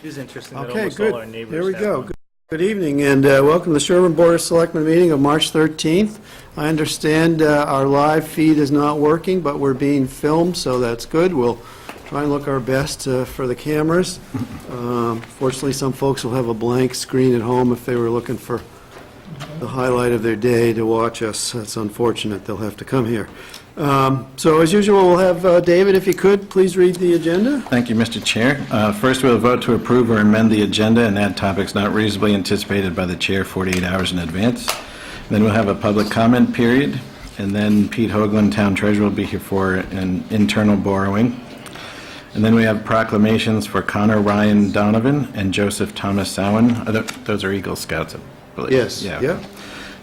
It is interesting that Okay, almost good. all our neighbors There we have go. one. Good evening, and welcome to the Sherborn Board of Selectmen meeting of March 13th. I understand our live feed is not working, but we're being filmed, so that's good. We'll try and look our best for the cameras. Fortunately, some folks will have a blank screen at home if they were looking for the highlight of their day to watch us. That's unfortunate. They'll have to come here. So as usual, we'll have David, if you could, please read the agenda. Thank you, Mr. Chair. First, we'll vote to approve or amend the agenda and add topics not reasonably anticipated by the chair 48 hours in advance. Then we'll have a public comment period, and then Pete Hoagland, Town Treasurer, will be here for an internal borrowing. And then we have proclamations for Connor Ryan Donovan and Joseph Thomas Sowen. Those are Eagle Scouts, I believe. Yes, Yeah. yeah.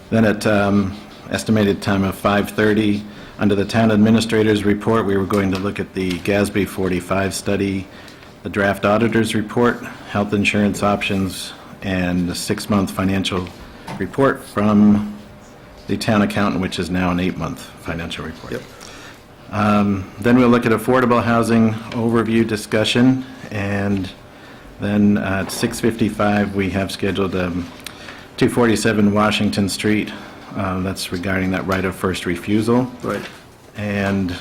Then at estimated time of 5:30, under the Town Administrator's report, we were going to look at the GASB 45 study, the draft auditor's report, health insurance options, and the 6-month financial report from the town accountant, which is now an 8-month financial report. Yep. Then we'll look at affordable housing overview discussion, and then at 6:55, we have scheduled 247 Washington Street. That's regarding that right of first refusal. Right. And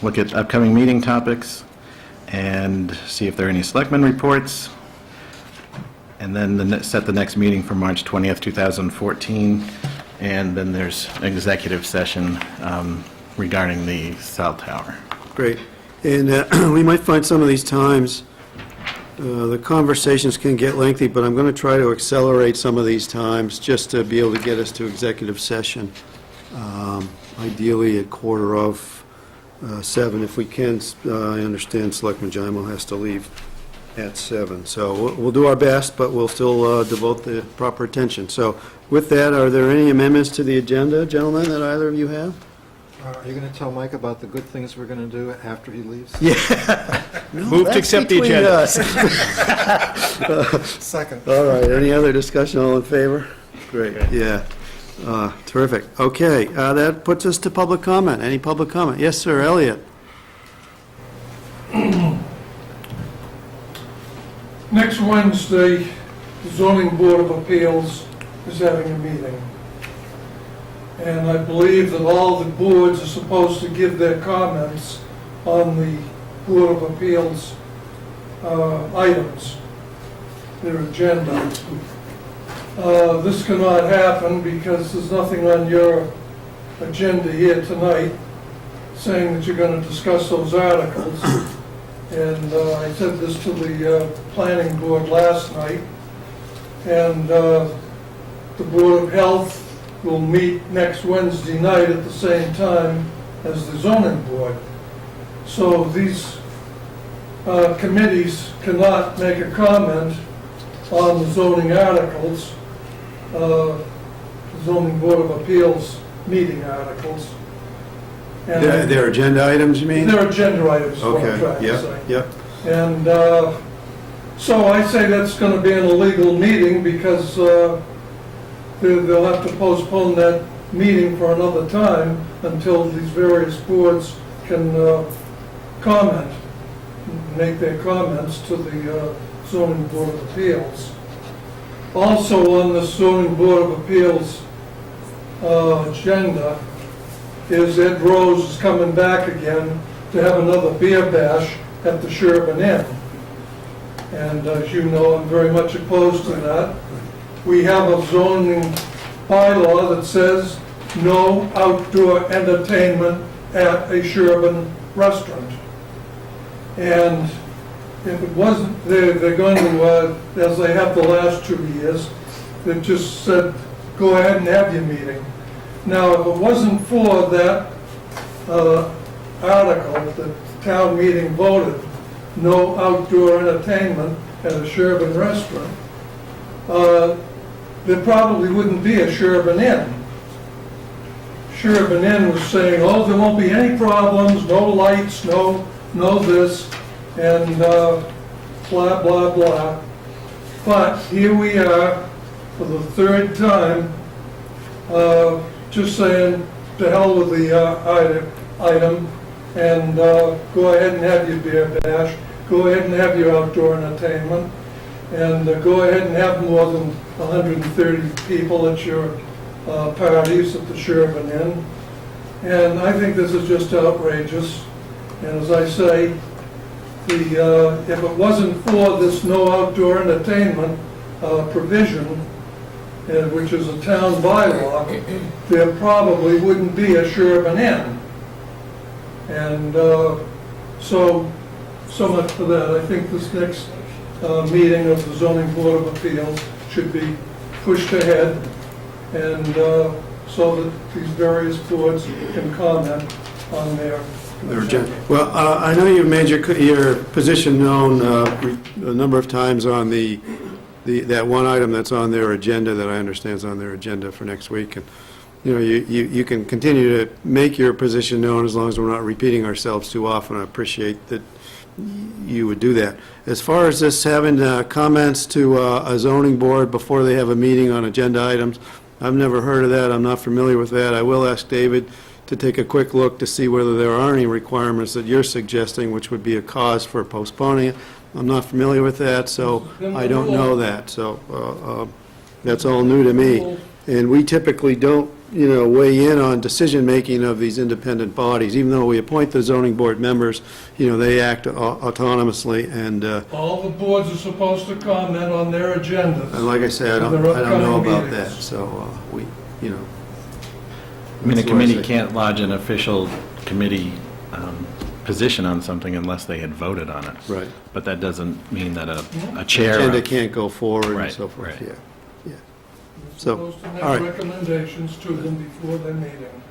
look at upcoming meeting topics and see if there are any selectmen reports. And then set the next meeting for March 20th, 2014. And then there's an executive session regarding the cell tower. Great. And we might find some of these times, the conversations can get lengthy, but I'm going to try to accelerate some of these times just to be able to get us to executive session, ideally at 7:15 if we can. I understand Selectman Jaimo has to leave at 7. So we'll do our best, but we'll still devote the proper attention. So with that, are there any amendments to the agenda, gentlemen, that either of you have? Are you going to tell Mike about the good things we're going to do after he leaves? Yeah. Move to accept the agenda. Second. All right, any other discussion, all in favor? Great, yeah. Terrific. Okay, that puts us to public comment. Any public comment? Yes, sir, Elliot. Next Wednesday, the Zoning Board of Appeals is having a meeting. And I believe that all the boards are supposed to give their comments on the Board of Appeals items, their agenda. This cannot happen because there's nothing on your agenda here tonight saying that you're going to discuss those articles. And I said this to the planning board last night. And the Board of Health will meet next Wednesday night at the same time as the zoning board. So these committees cannot make a comment on the zoning articles, the zoning board of appeals meeting articles. And Their agenda items, you mean? They're agenda items, is what I'm trying Okay, to say. yep. And so I say that's going to be an illegal meeting because they'll have to postpone that meeting for another time until these various boards can comment, make their comments to the Zoning Board of Appeals. Also on the Zoning Board of Appeals agenda is Ed Rose is coming back again to have another beer bash at the Sherborn Inn. And as you know, I'm very much opposed to that. We have a zoning bylaw that says no outdoor entertainment at a Sherborn restaurant. And if it wasn't, they're going to, as they have the last 2 years, they just said, go ahead and have your meeting. Now, if it wasn't for that article, the town meeting voted no outdoor entertainment at a Sherborn restaurant, there probably wouldn't be a Sherborn Inn. Sherborn Inn was saying, oh, there won't be any problems, no lights, no this, and blah, blah, blah. But here we are for the 3rd time, just saying, to hell with the item, and go ahead and have your beer bash. go ahead and have your outdoor entertainment, and go ahead and have more than 130 people at your parties at the Sherborn Inn. And I think this is just outrageous. And as I say, if it wasn't for this no outdoor entertainment provision, which is a town bylaw, there probably wouldn't be a Sherborn Inn. And so much for that. I think this next meeting of the Zoning Board of Appeals should be pushed ahead, and so that these various boards can comment on their Well, I know you've made your position known a number of times on that one item that's on their agenda, that I understand is on their agenda for next week. And, you know, you can continue to make your position known as long as we're not repeating ourselves too often. I appreciate that you would do that. As far as this having comments to a zoning board before they have a meeting on agenda items, I've never heard of that. I'm not familiar with that. I will ask David to take a quick look to see whether there are any requirements that you're suggesting, which would be a cause for postponing it. I'm not familiar with that, so I don't know that. So that's all new to me. And we typically don't, you know, weigh in on decision-making of these independent bodies. Even though we appoint the zoning board members, you know, they act autonomously, and all the boards are supposed to comment on their agendas. like I say, I don't know about that, so we, you know. I mean, a That's what I committee say. can't lodge an official committee position on something unless they had voted on it. Right. But that doesn't mean that a chair... Agenda can't go forward and Right, so forth, right. yeah. You're So, supposed to all right. make recommendations to them before their meeting.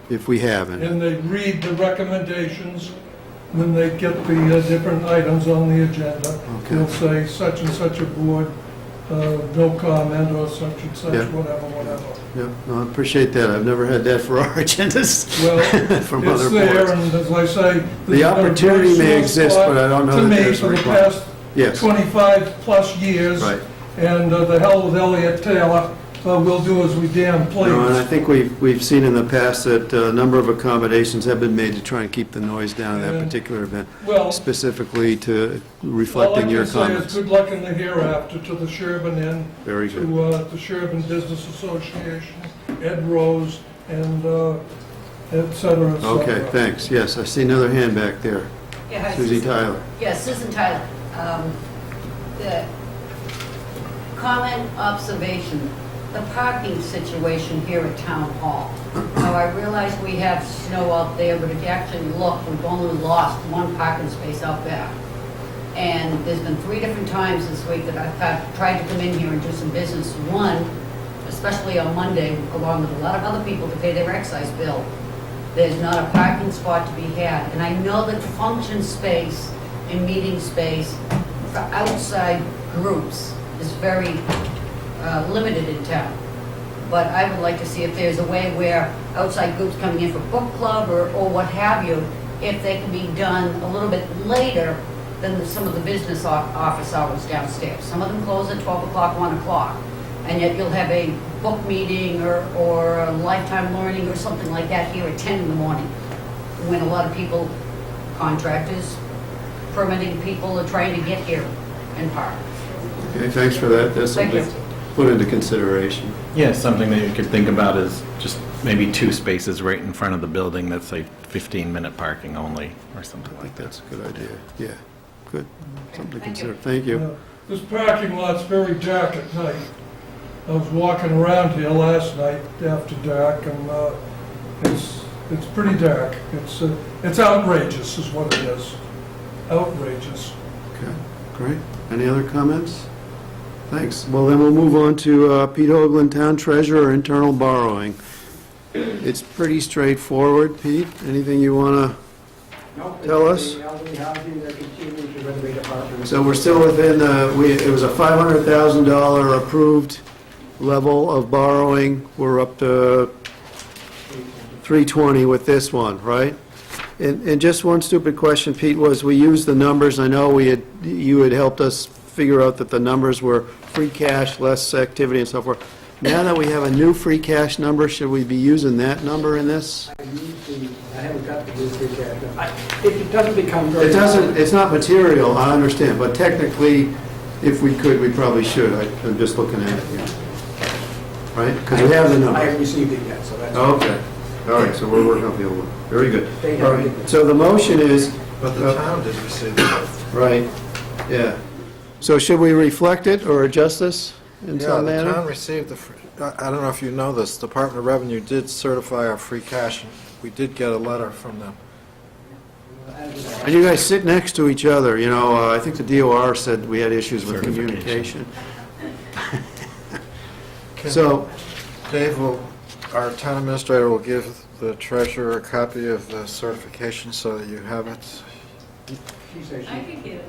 If we haven't. And they read the recommendations when they get the different items on the agenda. Okay. They'll say such and such a board, no comment, or such and such, Yeah. whatever. Yeah, no, I appreciate that. I've never had that for our agendas Well, from it's other there, boards. and as I say... The there's been a opportunity very may sore exist, spot but I don't know to that me there's a for the requirement. past Yes, 25-plus years. right. And the hell with Elliott Taylor, we'll do as we damn please. No, and I think we've seen in the past that a number of accommodations have been made to try and keep the noise down at that And- particular event, Well, specifically to all I reflecting your can say is comments. good luck in the hereafter to the Sherborn Inn, Very good. to the Sherborn Business Association, Ed Rose, and et cetera, et cetera. Okay, thanks. Yes, I see another hand back there. Yeah, hi, Suzie Susan. Tyler. Yes, Susan Tyler. The comment, observation, the parking situation here at Town Hall. Now, I realize we have snow out there, but if you actually look, we've only lost one parking space out there. And there's been 3 different times this week that I've tried to come in here and do some business. One, especially on Monday, along with a lot of other people to pay their excise bill. There's not a parking spot to be had. And I know that function space and meeting space for outside groups is very limited in town. But I would like to see if there's a way where outside groups coming in for book club or what have you, if they can be done a little bit later than some of the business office hours downstairs. Some of them close at 12 o'clock, 1 o'clock. And yet you'll have a book meeting or a lifetime learning or something like that here at 10 in the morning, when a lot of people, contractors, permitting people are trying to get here and park. Okay, thanks for that. That's Thank something you. to put into consideration. Yeah, something that you could think about is just maybe 2 spaces right in front of the building that's like 15-minute parking only, or something I like think that. that's a good idea. Yeah, good. Something to Thank you. consider. Thank you. This parking lot's very dark at night. I was walking around here last night after dark, and it's pretty dark. It's outrageous is what it is. Outrageous. Okay, great. Any other comments? Thanks. Well, then we'll move on to Pete Hoagland, Town Treasurer, internal borrowing. It's pretty straightforward. Pete, anything you want Tell us. The elderly housing, they're continuing to renovate apartments. to... So we're still within, it was a $500,000 approved level of borrowing. We're up to 320 with this one, right? And just one stupid question, Pete, was we used the numbers, I know you had helped us figure out that the numbers were free cash, less activity and so forth. Now that we have a new free cash number, should we be using that number in this? I used the haven't got the blue free cash. If it doesn't become very... It doesn't, it's not material, I understand, but technically, if we could, we probably should. I'm just looking at it here. Right? Because we have the I number. haven't received it yet, so that's... Okay. All right, so we're working on the old one. Very good. They All have right, it. so the motion is... But the town did receive it. Right, yeah. So should we reflect it or adjust this in Yeah, some the manner? town received I don't know if you know this, Department of Revenue did certify our free cash. We did get a letter from them. And you guys sit next to each other, you know, I think the DOR said we had issues with communication. So, Dave our town administrator will give the treasurer a copy of the certification so that you have it. She says I she... can get it.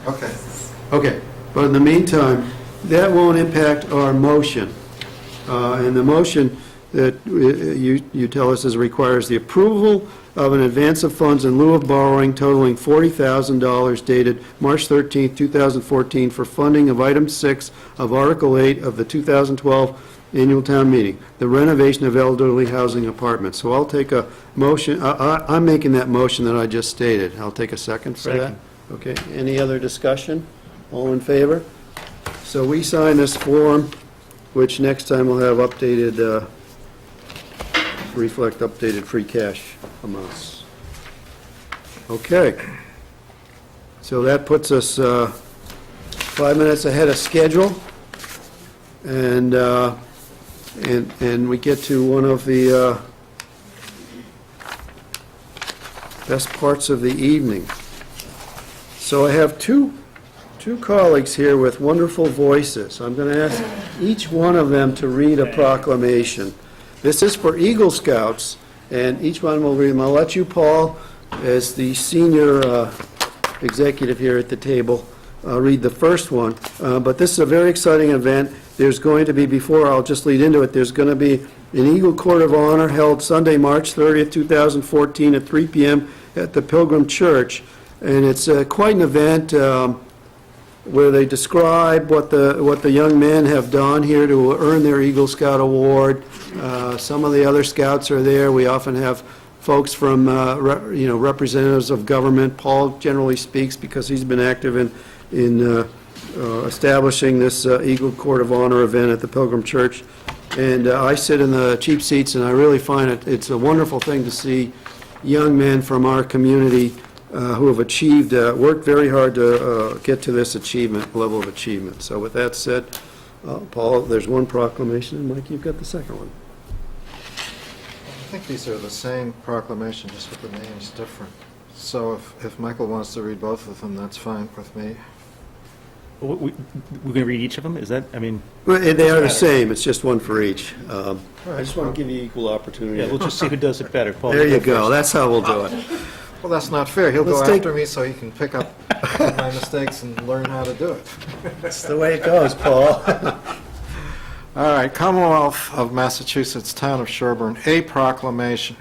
Okay. okay, but in the meantime, that won't impact our motion. And the motion that you tell us is requires the approval of an advance of funds in lieu of borrowing totaling $40,000 dated March 13, 2014 for funding of item 6 of Article 8 of the 2012 annual town meeting, the renovation of elderly housing apartments. So I'll take a motion, I'm making that motion that I just stated. I'll take a second for that. Okay, any other discussion? All in favor? So we sign this form, which next time will have updated, reflect updated free cash amounts. Okay. So that puts us 5 minutes ahead of schedule, and we get to one of the best parts of the evening. So I have two colleagues here with wonderful voices. I'm going to ask each one of them to read a proclamation. This is for Eagle Scouts, and each one will read them. I'll let you, Paul, as the senior executive here at the table, read the first one. But this is a very exciting event. There's going to be, before I'll just lead into it, there's going to be an Eagle Court of Honor held Sunday, March 30th, 2014 at 3 p.m. at the Pilgrim Church. And it's quite an event where they describe what the young men have done here to earn their Eagle Scout Award. Some of the other scouts are there. We often have folks from, representatives of government. Paul generally speaks because he's been active in establishing this Eagle Court of Honor event at the Pilgrim Church. And I sit in the cheap seats, and I really find it's a wonderful thing to see young men from our community who have achieved, worked very hard to get to this level of achievement. So with that said, Paul, there's one proclamation, and Mike, you've got the second one. I think these are the same proclamation, just with the names different. So if Michael wants to read both of them, that's fine with me. We're going to read each of them? Is that, I mean... Well, they are the same, it's just one for each. I just want to give you equal opportunity. Yeah, we'll just see who does it better. Paul, There you go, first. that's how we'll do it. Well, that's not fair. He'll Let's go take- after me so he can pick up my mistakes and learn how to do it. That's the way it goes, Paul. All right, Commonwealth of Massachusetts, Town of Sherborn, a proclamation.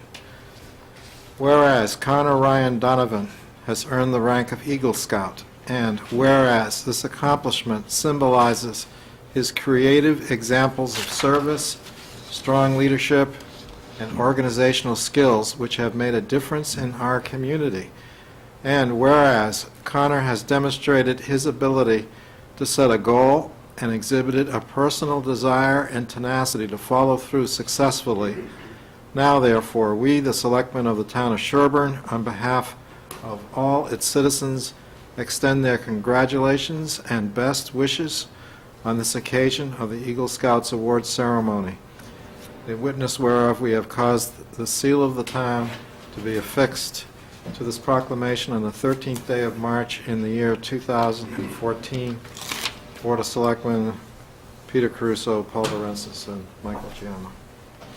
Whereas Connor Ryan Donovan has earned the rank of Eagle Scout, and whereas this accomplishment symbolizes his creative examples of service, strong leadership, and organizational skills which have made a difference in our community. And whereas Connor has demonstrated his ability to set a goal and exhibited a personal desire and tenacity to follow through successfully, now therefore we, the Selectmen of the Town of Sherborn, on behalf of all its citizens, extend their congratulations and best wishes on this occasion of the Eagle Scouts Award ceremony. In witness whereof we have caused the seal of the town to be affixed to this proclamation on the 13th day of March in the year 2014. Board of Selectmen, Peter Caruso, Paul Durensis, and Michael Giamma.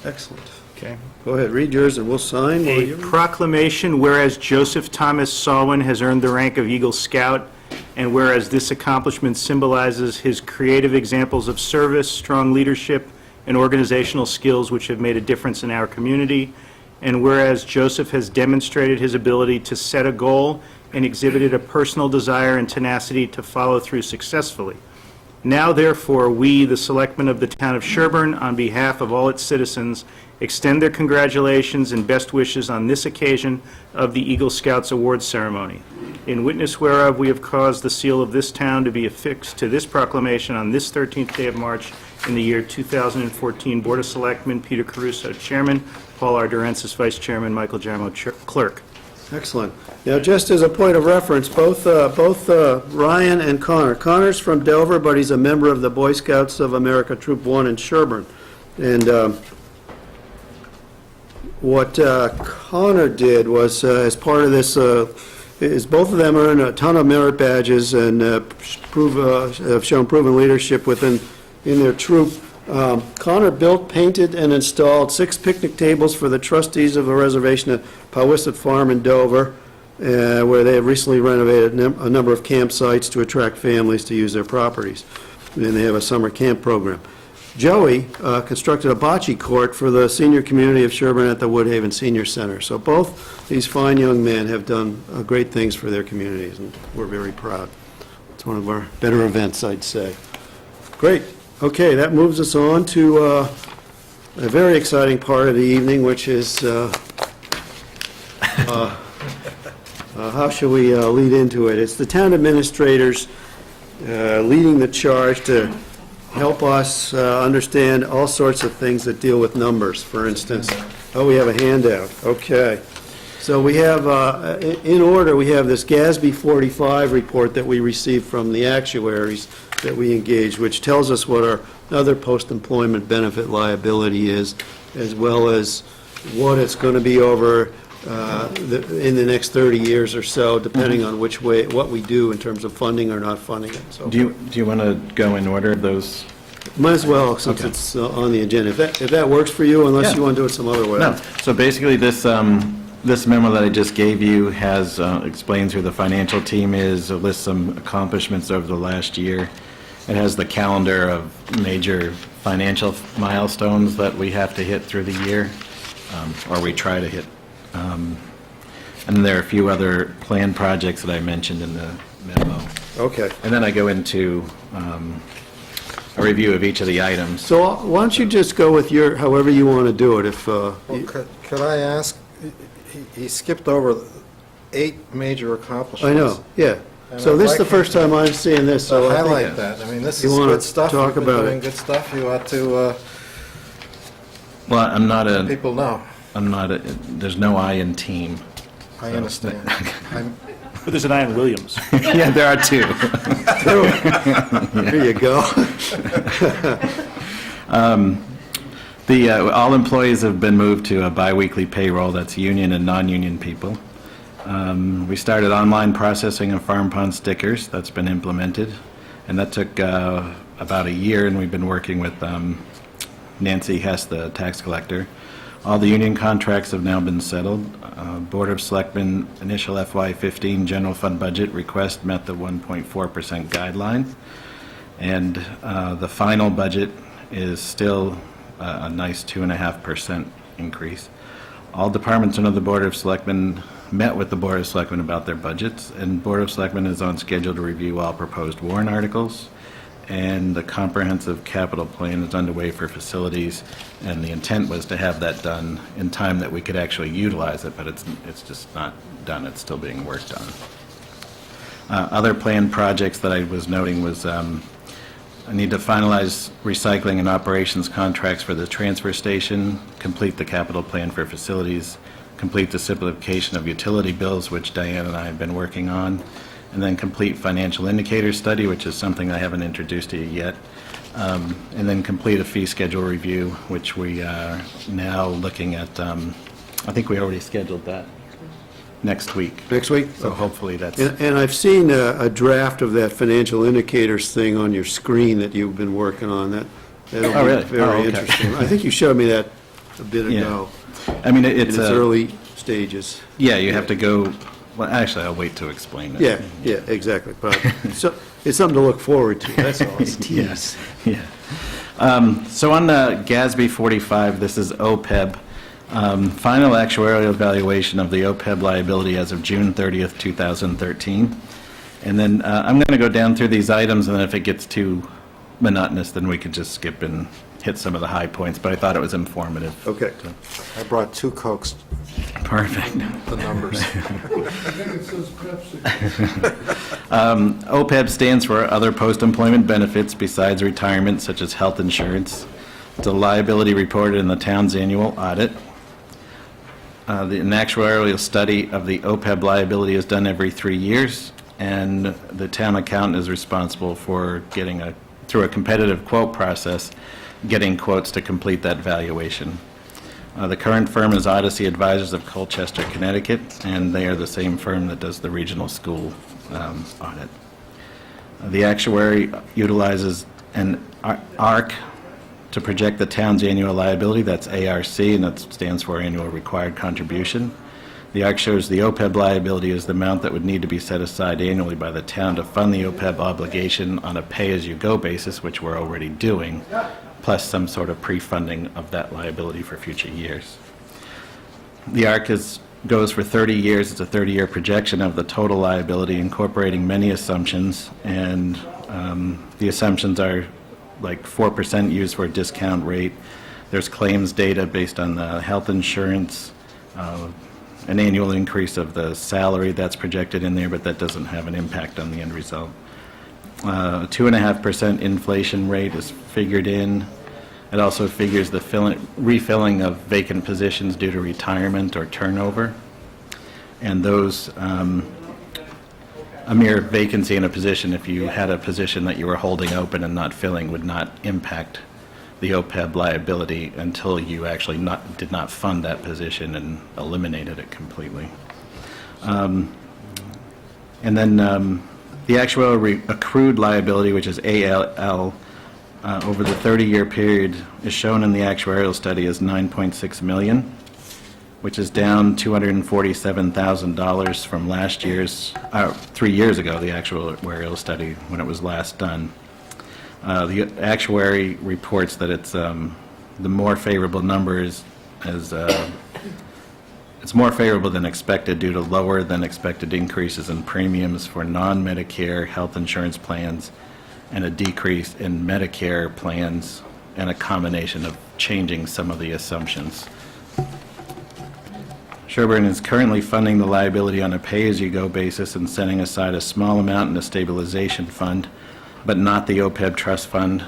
Excellent. Okay. Go ahead, read yours and we'll sign. Will A you? proclamation, whereas Joseph Thomas Salwin has earned the rank of Eagle Scout, and whereas this accomplishment symbolizes his creative examples of service, strong leadership, and organizational skills which have made a difference in our community, and whereas Joseph has demonstrated his ability to set a goal and exhibited a personal desire and tenacity to follow through successfully, Now therefore, we, the Selectmen of the Town of Sherborn, on behalf of all its citizens, extend their congratulations and best wishes on this occasion of the Eagle Scouts Awards Ceremony. In witness whereof, we have caused the seal of this town to be affixed to this proclamation on this 13th day of March in the year 2014. Board of Selectmen, Peter Caruso, Chairman, Paul Ardurensis, Vice Chairman, Michael Jarmo, Clerk. Excellent. Now, just as a point of reference, both Ryan and Connor. Connor's from Dover, but he's a member of the Boy Scouts of America Troop 1 in Sherborn. And what Connor did was, as part of this, is both of them earn a ton of merit badges and have shown proven leadership in their troop. Connor built, painted, and installed 6 picnic tables for the trustees of the reservation at Powysset Farm in Dover, where they have recently renovated a number of campsites to attract families to use their properties. And they have a summer camp program. Joey constructed a bocce court for the senior community of Sherborn at the Woodhaven Senior Center. So both these fine young men have done great things for their communities, and we're very proud. It's one of our better events, I'd say. Great. Okay, that moves us on to a very exciting part of the evening, which is, how shall we lead into it? It's the town administrators leading the charge to help us understand all sorts of things that deal with numbers. For instance, we have a handout. Okay. So we have, in order, we have this GASB 45 report that we received from the actuaries that we engaged, which tells us what our other post-employment benefit liability is, as well as what it's going to be over in the next 30 years or so, depending on which way, what we do in terms of funding or not funding it. So Do you want to go in order of those? might as well, since Okay. it's on the agenda. If that works for you, unless Yeah. you want to do it some other way. No. So basically, this memo that I just gave you has, explains who the financial team is, it lists some accomplishments over the last year. It has the calendar of major financial milestones that we have to hit through the year, or we try to hit. And then there are a few other planned projects that I mentioned in the memo. Okay. And then I go into a review of each of the items. So why don't you just go with your, however you want to do it, if, Well, could I ask, he skipped over 8 major accomplishments. I know, yeah. And So I'd this is the like first time I'm seeing this, So so I think... highlight that. I mean, this You is wanna good stuff. talk You've been about doing it. good stuff. You ought to Well, I'm not let a, people know. there's no I in team. I understand. I'm- But there's an I in Williams. Yeah, there are 2. There you go. All employees have been moved to a biweekly payroll, that's union and non-union people. We started online processing of Farm Pond stickers, that's been implemented, and that took about a year, and we've been working with Nancy Hess, the tax collector. All the union contracts have now been settled. Board of Selectmen initial FY15 general fund budget request met the 1.4% guideline, and the final budget is still a nice 2.5% increase. All departments under the Board of Selectmen met with the Board of Selectmen about their budgets, and Board of Selectmen is on schedule to review all proposed warrant articles, and the comprehensive capital plan is underway for facilities, and the intent was to have that done in time that we could actually utilize it, but it's just not done, it's still being worked on. Other planned projects that I was noting was I need to finalize recycling and operations contracts for the transfer station, complete the capital plan for facilities, complete the simplification of utility bills, which Diane and I have been working on, and then complete financial indicator study, which is something I haven't introduced to you yet, and then complete a fee schedule review, which we are now looking at, I think we already scheduled that next week. Next week? So hopefully that's... And I've seen a draft of that financial indicators thing on your screen that you've been working on. That'll Oh, be really? very Oh, okay. interesting. I think you showed me that a bit Yeah. ago, I mean, in it's its a... early stages. Yeah, you have to go, well, actually, I'll wait to explain it. Yeah, exactly. But so it's something to look forward to, that's all. It's a tease. Yeah. So on the GASB 45, this is OPEB. Final actuarial evaluation of the OPEB liability as of June 30th, 2013. And then I'm going to go down through these items, and then if it gets too monotonous, then we could just skip and hit some of the high points, but I thought it was informative. Okay. I brought 2 Cokes, Perfect. the numbers. I think it says Pepsi. OPEB stands for other post-employment benefits besides retirement, such as health insurance. It's a liability reported in the town's annual audit. An actuarial study of the OPEB liability is done every 3 years, and the town accountant is responsible for getting through a competitive quote process, getting quotes to complete that valuation. The current firm is Odyssey Advisors of Colchester, Connecticut, and they are the same firm that does the regional school audit. The actuary utilizes an ARC to project the town's annual liability. That's ARC, and that stands for Annual Required Contribution. The ARC shows the OPEB liability is the amount that would need to be set aside annually by the town to fund the OPEB obligation on a pay-as-you-go basis, which we're already doing, plus some sort of pre-funding of that liability for future years. The ARC goes for 30 years. It's a 30-year projection of the total liability, incorporating many assumptions, and the assumptions are like 4% used for a discount rate. There's claims data based on the health insurance, an annual increase of the salary that's projected in there, but that doesn't have an impact on the end result. 2.5% inflation rate is figured in. It also figures the refilling of vacant positions due to retirement or turnover. And those, a mere vacancy in a position, if you had a position that you were holding open and not filling, would not impact the OPEB liability until you actually did not fund that position and eliminated it completely. And then the actual accrued liability, which is ALL, over the 30-year period is shown in the actuarial study as $9.6 million, which is down $247,000 from last year's, 3 years ago, the actuarial study when it was last done. The actuary reports that it's the more favorable numbers it's more favorable than expected due to lower than expected increases in premiums for non-Medicare health insurance plans and a decrease in Medicare plans and a combination of changing some of the assumptions. Sherborn is currently funding the liability on a pay-as-you-go basis and setting aside a small amount in the stabilization fund, but not the OPEB trust fund.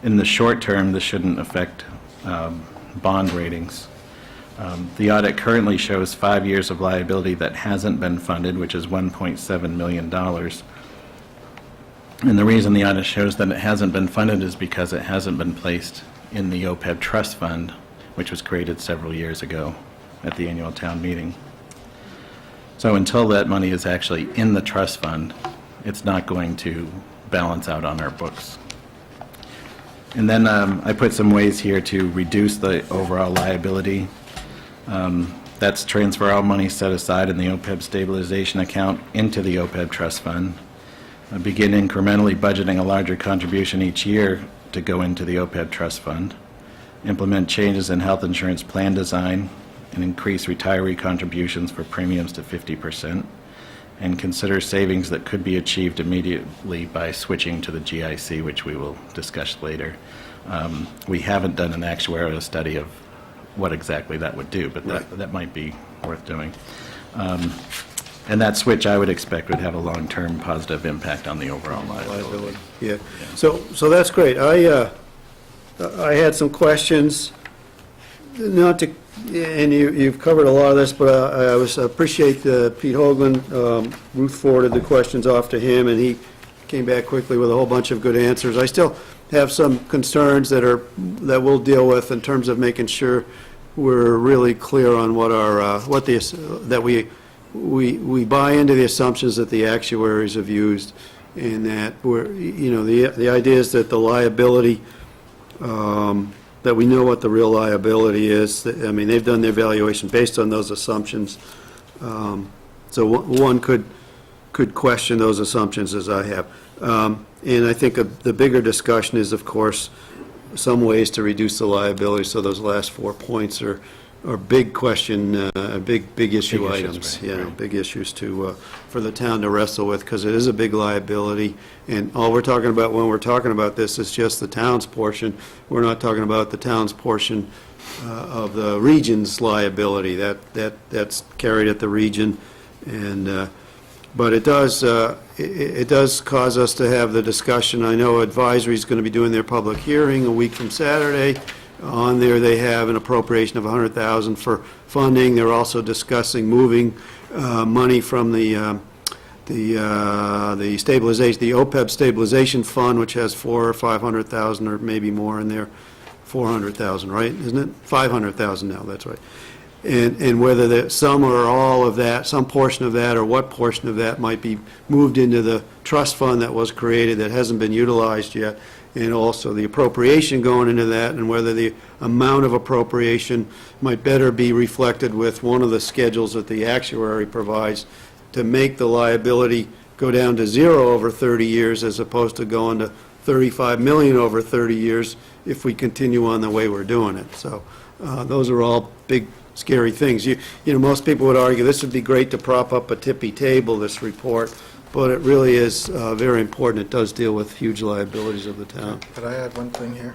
In the short term, this shouldn't affect bond ratings. The audit currently shows 5 years of liability that hasn't been funded, which is $1.7 million. And the reason the audit shows that it hasn't been funded is because it hasn't been placed in the OPEB trust fund, which was created several years ago at the annual town meeting. So until that money is actually in the trust fund, it's not going to balance out on our books. And then I put some ways here to reduce the overall liability. That's transfer all money set aside in the OPEB stabilization account into the OPEB trust fund. Begin incrementally budgeting a larger contribution each year to go into the OPEB trust fund. Implement changes in health insurance plan design and increase retiree contributions for premiums to 50%. And consider savings that could be achieved immediately by switching to the GIC, which we will discuss later. We haven't done an actuarial study of what exactly that would do, but that might be worth doing. And that switch, I would expect, would have a long-term positive impact on the overall liability. Yeah, so that's great. I had some questions, not to, and you've covered a lot of this, but I appreciate Pete Hoagland. Ruth forwarded the questions off to him, and he came back quickly with a whole bunch of good answers. I still have some concerns that we'll deal with in terms of making sure we're really clear on what our that we buy into the assumptions that the actuaries have used, and that the idea is that the liability, that we know what the real liability is. I mean, they've done their valuation based on those assumptions. So one could question those assumptions, as I have. And I think the bigger discussion is, of course, some ways to reduce the liability, so those last 4 points are are big question, big issue Big issues, items. right, You know, right. big issues to, for the town to wrestle with, because it is a big liability. And all we're talking about when we're talking about this is just the town's portion. We're not talking about the town's portion of the region's liability. That's carried at the region. And, but it does cause us to have the discussion. I know advisory is going to be doing their public hearing a week from Saturday. On there, they have an appropriation of $100,000 for funding. They're also discussing moving money from the stabilization, the OPEB stabilization fund, which has $400,000 or $500,000 or maybe more in there. $400,000, right? Isn't it? $500,000 now, that's right. And whether some or all of that, some portion of that, or what portion of that might be moved into the trust fund that was created that hasn't been utilized yet, and also the appropriation going into that, and whether the amount of appropriation might better be reflected with one of the schedules that the actuary provides to make the liability go down to zero over 30 years as opposed to going to 35 million over 30 years if we continue on the way we're doing it. So those are all big, scary things. You know, most people would argue this would be great to prop up a tippy table, this report, but it really is very important. It does deal with huge liabilities of the town. Could I add one thing here?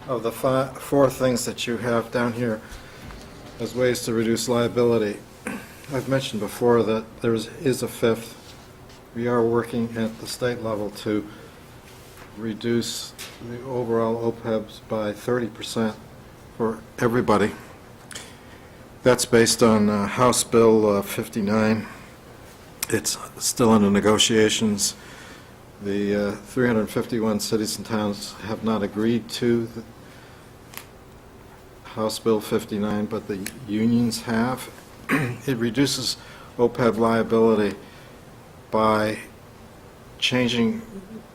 Of the four things that you have down here as ways to reduce liability, I've mentioned before that there is a fifth. We are working at the state level to reduce the overall OPEBs by 30% for everybody. That's based on House Bill 59. It's still under negotiations. The 351 cities and towns have not agreed to the House Bill 59, but the unions have. It reduces OPEB liability by changing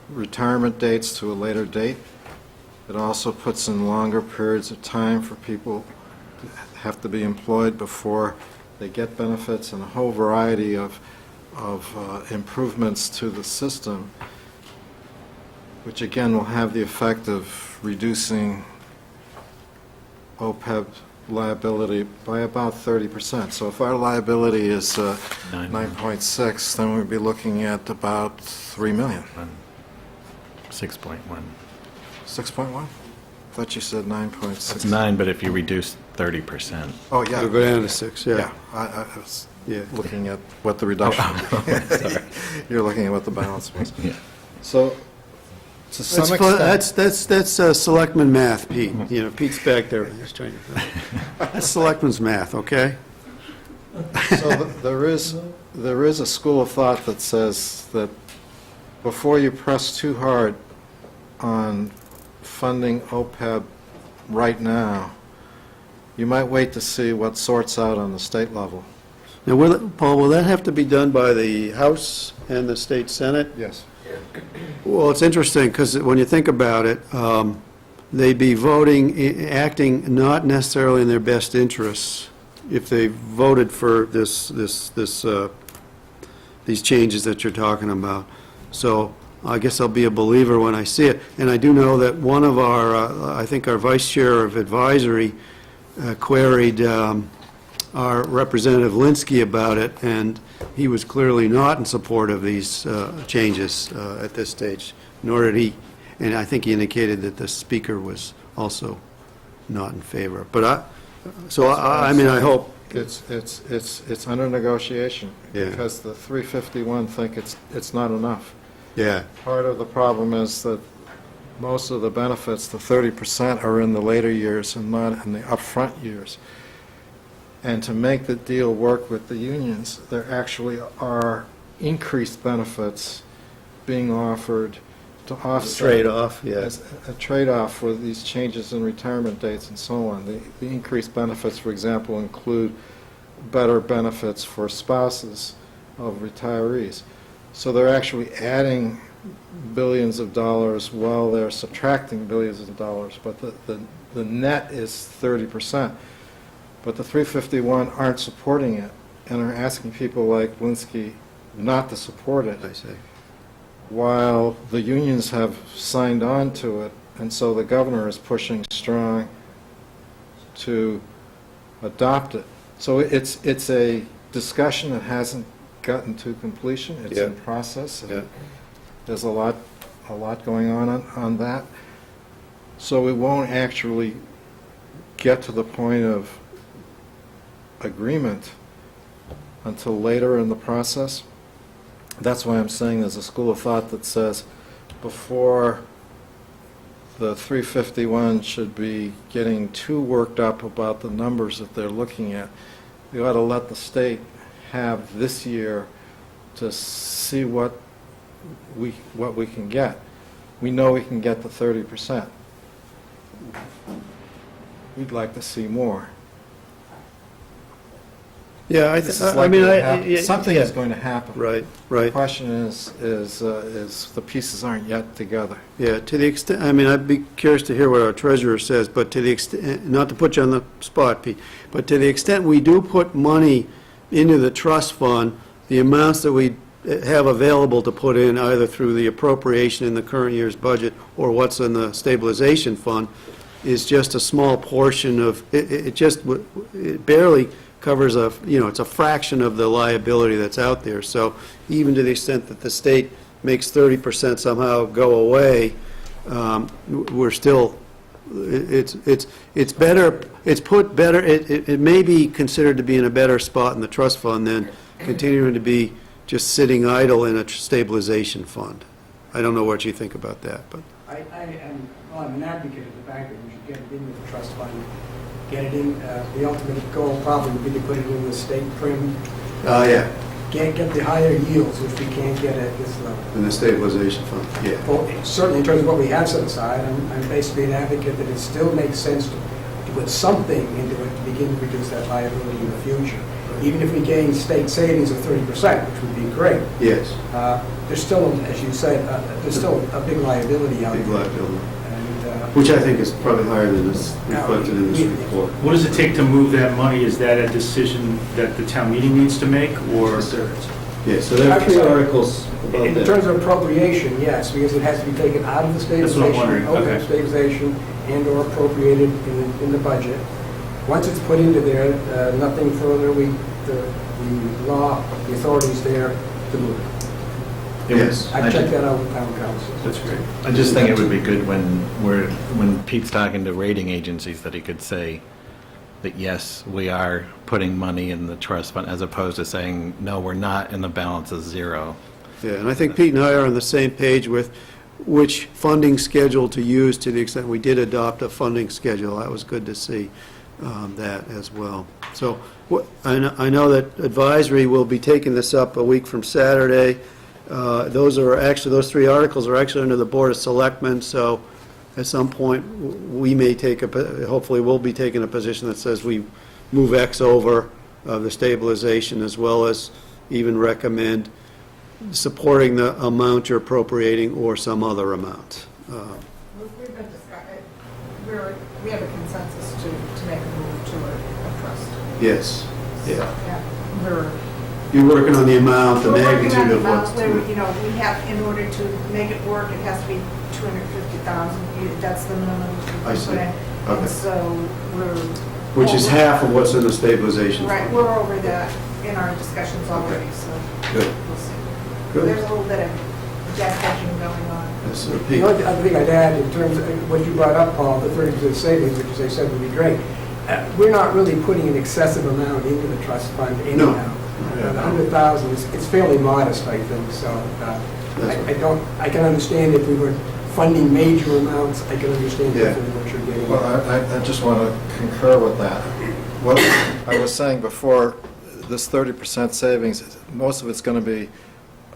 retirement dates to a later date. It also puts in longer periods of time for people to have to be employed before they get benefits, and a whole variety of improvements to the system, which again will have the effect of reducing OPEB liability by about 30%. So if our liability is 9.6, then we'd be looking at about 3 million. 6.1. 6.1? Thought you said 9.6. It's 9, but if you reduce 30%. Oh, yeah. It'll go down to 6, Yeah, yeah. I was Yeah. looking at what the reduction, you're looking at what the balance was. Yeah. So, to That's some fun- extent, That's selectman math, Pete. You know, Pete's back there. He's trying to. That's selectman's math, okay? so there is a school of thought that says that before you press too hard on funding OPEB right now, you might wait to see what sorts out on the state level. Now, Paul, will that have to be done by the House and the State Senate? Yes. Well, it's interesting, because when you think about it, they'd be voting, acting not necessarily in their best interests if they voted for these changes that you're talking about. So I guess I'll be a believer when I see it. And I do know that one of our, I think our vice chair of advisory queried our Representative Linsky about it, and he was clearly not in support of these changes at this stage, nor did he, and I think he indicated that the speaker was also not in favor. But I mean, I hope. It's under negotiation, Yeah. because the 351 think it's not enough. Yeah, Part of the problem is that most of the benefits, the 30%, are in the later years and not in the upfront years. And to make the deal work with the unions, there actually are increased benefits being offered to offset. trade-off, yeah. As a trade-off for these changes in retirement dates and so on. The increased benefits, for example, include better benefits for spouses of retirees. So they're actually adding billions of dollars while they're subtracting billions of dollars, but the net is 30%. But the 351 aren't supporting it and are asking people like Linsky not to support it, I see. while the unions have signed on to it, and so the governor is pushing strong to adopt it. So it's a discussion that hasn't gotten to completion. It's in Yeah. process. Yeah. There's a lot going on that. So we won't actually get to the point of agreement until later in the process. That's why I'm saying there's a school of thought that says before the 351 should be getting too worked up about the numbers that they're looking at. We ought to let the state have this year to see what we can get. We know we can get the 30%. We'd like to see more. Yeah, This is I likely mean, to happen. yeah, Something is going to happen. Right, The right. question is the pieces aren't yet together. Yeah, to the extent, I mean, I'd be curious to hear what our treasurer says, but to the extent, not to put you on the spot, Pete, but to the extent we do put money into the trust fund, the amounts that we have available to put in either through the appropriation in the current year's budget or what's in the stabilization fund is just a small portion of, it barely covers it's a fraction of the liability that's out there. So even to the extent that the state makes 30% somehow go away, we're still, it's better, it's put better, it may be considered to be in a better spot in the trust fund than continuing to be just sitting idle in a stabilization fund. I don't know what you think about that, but. I am, well, I'm an advocate of the fact that we should get it into the trust fund, get it in, the ultimate goal probably would be to put it in the state prim. Yeah. Can't get the higher yields, which we can't get at this level. In the stabilization fund, yeah. Well, certainly in terms of what we have set aside, I'm basically an advocate that it still makes sense to put something into it to begin to reduce that liability in the future. Even if we gain state savings of 30%, which would be great, Yes, there's still, as you said, there's still a big liability out there. big liability, And, which I think is probably higher than is reflected in this report. What does it take to move that money? Is that a decision that the town meeting needs to make, or? Yeah, so there are three articles about in that. terms of appropriation, yes, because it has to be taken out of the That's what I'm stabilization, wondering, out of okay. the stabilization and/or appropriated in the budget. Once it's put into there, nothing further, the law, the authorities there to move it. Yes. I've checked that out with town council. That's great. I just think it would be good when Pete's talking to rating agencies that he could say that, yes, we are putting money in the trust fund, as opposed to saying, no, we're not, and the balance is zero. Yeah, and I think Pete and I are on the same page with which funding schedule to use to the extent we did adopt a funding schedule. That was good to see that as well. So I know that advisory will be taking this up a week from Saturday. Those three articles are actually under the Board of Selectmen, so at some point, we may hopefully we'll be taking a position that says we move X over the stabilization, as well as even recommend supporting the amount you're appropriating or some other amount. We've been discussing, we have a consensus to make a move to a trust. Yes, yeah. Yeah, we're. You're working on the amount, the We're working magnitude on the of amount what's. where, we have, in order to make it work, it has to be 250,000. That's the minimum. I see. And Okay. so we're. Which is over- half of what's in the stabilization Right, fund. we're over that in our discussions already, so. Good. We'll see. Good. There's a little bit of gestation going on. Yes, sir. The Pete. only other thing I'd add in terms of what you brought up, Paul, the 30% savings, which as I said would be great, we're not really putting an excessive amount into the trust fund anyhow. The 100,000 it's fairly modest, I think, so I can understand if we were funding major amounts, I can understand Yeah. what you're getting. Well, I just want to concur with that. What I was saying before, this 30% savings, most of it's going to be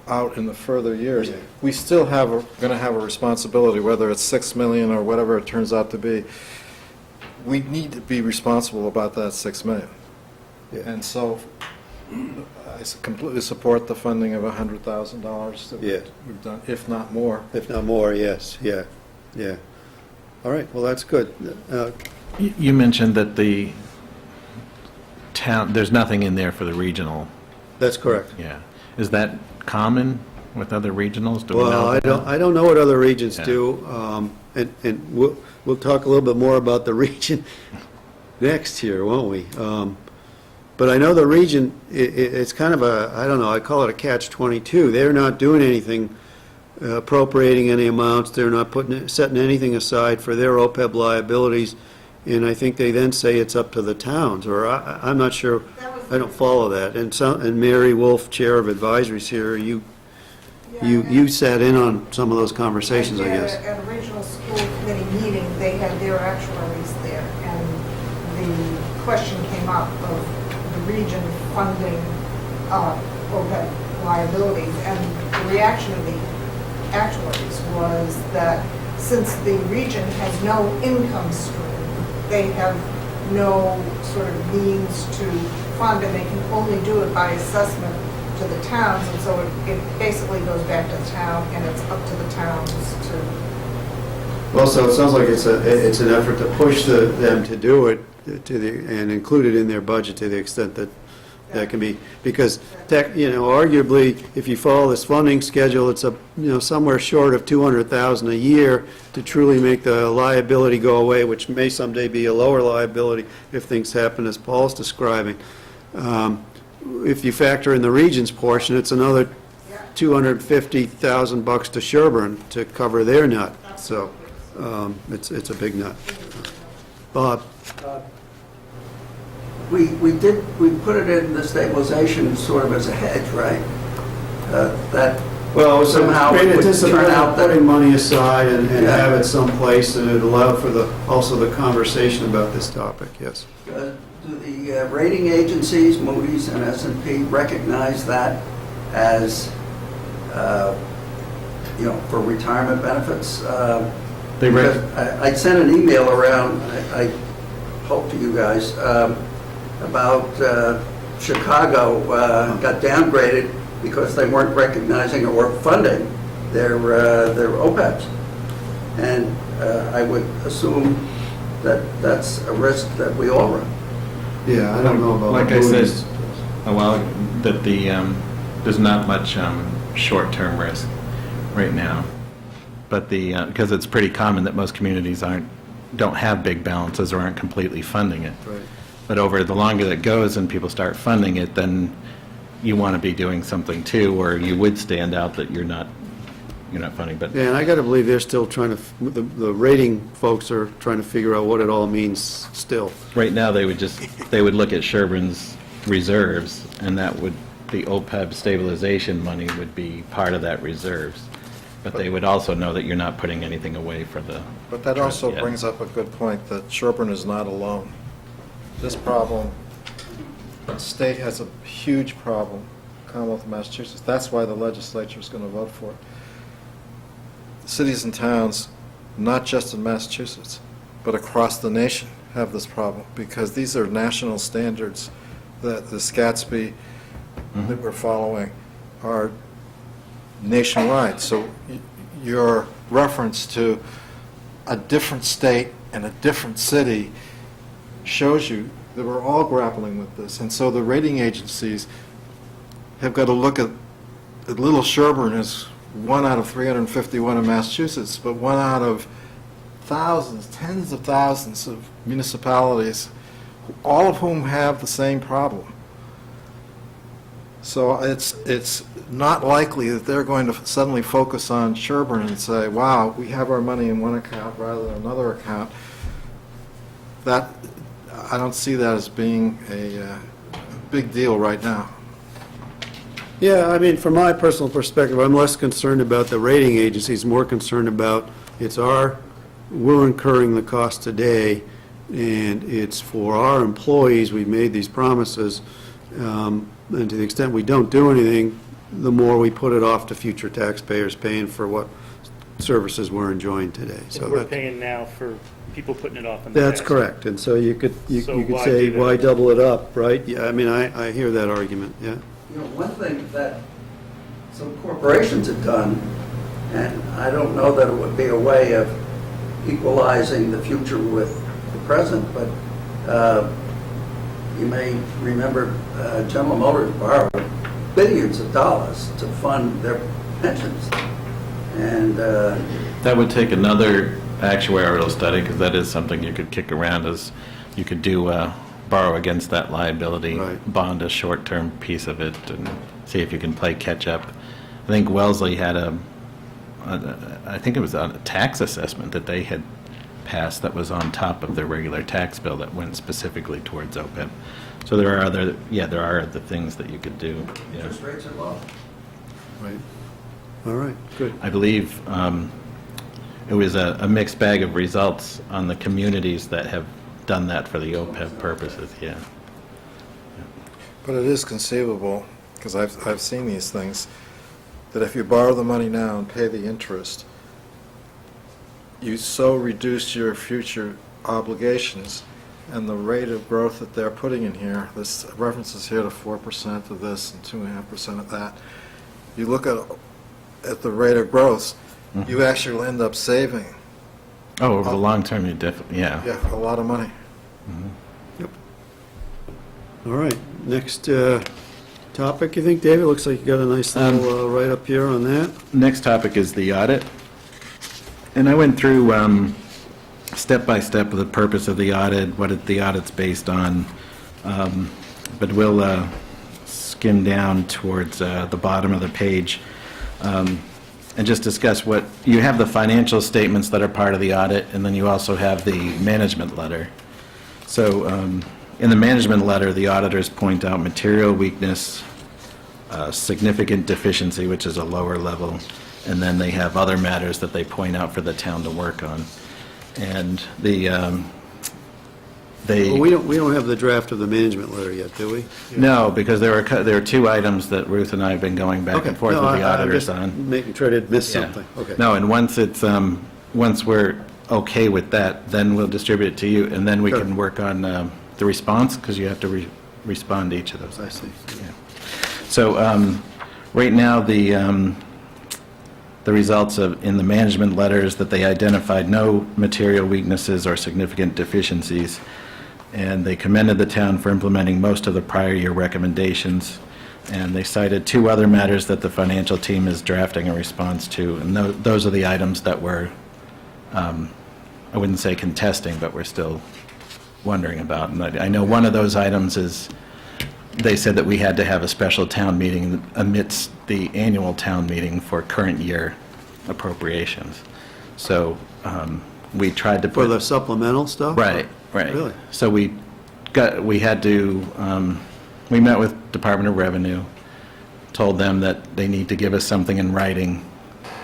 out in the further years. Yeah. We still going to have a responsibility, whether it's 6 million or whatever it turns out to be. We need to be responsible about that 6 million. Yeah. And so I completely support the funding of $100,000 that Yeah. we've done, if not more. If not more, yes, yeah, yeah. All right, well, that's good. You mentioned that the town, there's nothing in there for the regional, That's correct. yeah. Is that common with other regionals? Do we know Well, that? I don't know what other regions Yeah. do, and we'll talk a little bit more about the region next year, won't we? But I know the region, it's kind of a, I don't know, I call it a catch-22. They're not doing anything, appropriating any amounts, they're not setting anything aside for their OPEB liabilities, and I think they then say it's up to the towns, or I'm not sure, I don't follow that. And Mary Wolf, Chair of Advisories here, you sat in on some of those conversations, I guess. At a regional school committee meeting, they had their actuaries there, and the question came up of the region funding OPEB liabilities, and the reaction of the actuaries was that since the region has no income stream, they have no sort of means to fund, and they can only do it by assessment to the towns, and so it basically goes back to the town, and it's up to the towns to... Well, so it sounds like it's an effort to push them to do it, and include it in their budget to the extent that can be, because, arguably, if you follow this funding schedule, it's somewhere short of $200,000 a year to truly make the liability go away, which may someday be a lower liability if things happen as Paul's describing. If you factor in the region's portion, it's another $250,000 to Sherborn to cover their nut. So it's a big nut. Bob? We put it in the stabilization sort of as a hedge, right? That Well, somehow it would turn out that... putting money aside and Yeah. have it someplace, and it allowed for also the conversation about this topic, yes. Do the rating agencies, Moody's and S&P, recognize that as, for retirement benefits? Because I sent an email around, I hope to you guys, about Chicago got downgraded because they weren't recognizing or funding their OPEBs. And I would assume that that's a risk that we all run. Yeah, I don't know about Like I said Moody's. a while ago, that there's not much short-term risk right now. But because it's pretty common that most communities don't have big balances or aren't completely funding it. Right. But over the longer that goes and people start funding it, then you want to be doing something too, or you would stand out that you're not funding. But Yeah, and I got to believe they're still trying to, the rating folks are trying to figure out what it all means still. right now, they would look at Sherborn's reserves, and the OPEB stabilization money would be part of that reserves. But they would also know that you're not putting anything away for the... But that also Yeah. brings up a good point, that Sherborn is not alone. This problem, the state has a huge problem, Commonwealth of Massachusetts. That's why the legislature is going to vote for it. Cities and towns, not just in Massachusetts, but across the nation, have this problem, because these are national standards that the SCATSB that we're following are nationwide. So your reference to a different state and a different city shows you that we're all grappling with this. And so the rating agencies have got to look at little Sherborn as 1 out of 351 in Massachusetts, but 1 out of thousands, tens of thousands of municipalities, all of whom have the same problem. So it's not likely that they're going to suddenly focus on Sherborn and say, wow, we have our money in one account rather than another account. That, I don't see that as being a big deal right now. Yeah, I mean, from my personal perspective, I'm less concerned about the rating agencies, more concerned about we're incurring the cost today, and it's for our employees, we've made these promises, and to the extent we don't do anything, the more we put it off to future taxpayers paying for what services we're enjoying today. So We're paying now for people putting it off in the that's past. correct, and so you could So why say, do that? why double it up, right? Yeah, I mean, I hear that argument, yeah. One thing that some corporations have done, and I don't know that it would be a way of equalizing the future with the present, but you may remember General Motors borrowed billions of dollars to fund their pensions. And That would take another actuarial study, because that is something you could kick around as you could borrow against that liability, Right. bond a short-term piece of it, and see if you can play catch-up. I think Wellesley had I think it was a tax assessment that they had passed that was on top of their regular tax bill that went specifically towards OPEB. So there are other things that you could do. Yeah. Interest rates are low. Right. All right, good. I believe it was a mixed bag of results on the communities that have done that for the OPEB purposes, yeah. But it is conceivable, because I've seen these things, that if you borrow the money now and pay the interest, you so reduce your future obligations, and the rate of growth that they're putting in here, this references here to 4% of this and 2.5% of that. You look at the rate of growth, you actually will end up saving, Oh, over the long term, you definitely, yeah. a lot of money. All right, next topic, you think, David? Looks like you got a nice little write-up here on that. Next topic is the audit. And I went through step by step the purpose of the audit, what the audit's based on, but we'll skim down towards the bottom of the page and just discuss what, you have the financial statements that are part of the audit, and then you also have the management letter. So in the management letter, the auditors point out material weakness, significant deficiency, which is a lower level, and then they have other matters that they point out for the town to work on. And Well, we don't have the draft of the management letter yet, do we? no, because there are two items that Ruth and I have been going back and forth No, with the I'm auditors just on. try to miss Yeah. something. Okay. No, and once we're okay with that, then we'll distribute it to you, and then we Sure. can work on the response, because you have to respond to each of those. I see. So right now, the results in the management letters that they identified no material weaknesses or significant deficiencies, and they commended the town for implementing most of the prior year recommendations, and they cited two other matters that the financial team is drafting a response to, and those are the items that we're, I wouldn't say contesting, but we're still wondering about. And I know one of those items is, they said that we had to have a special town meeting amidst the annual town meeting for current year appropriations. So we tried to For put... the supplemental stuff? Right, right. Really? So we had to, we met with Department of Revenue, told them that they need to give us something in writing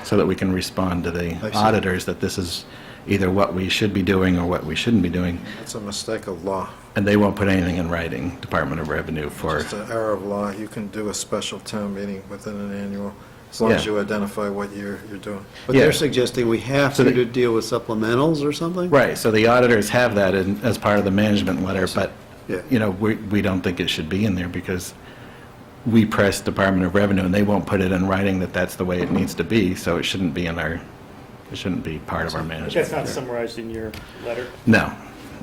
so that we can respond to the I see. auditors that this is either what we should be doing or what we shouldn't be doing. It's a mistake of law. And they won't put anything in writing, Department of Revenue, for... It's an error of law. You can do a special town meeting within an annual, as long as Yeah. you identify what you're doing. But Yeah. they're suggesting we have So to deal with supplementals or something? Right, so the auditors have that as part of the management letter, but, Yeah. you know, we don't think it should be in there because we press Department of Revenue and they won't put it in writing that that's the way it needs to be, so it shouldn't be it shouldn't be part of our management. That's not summarized in your letter? No,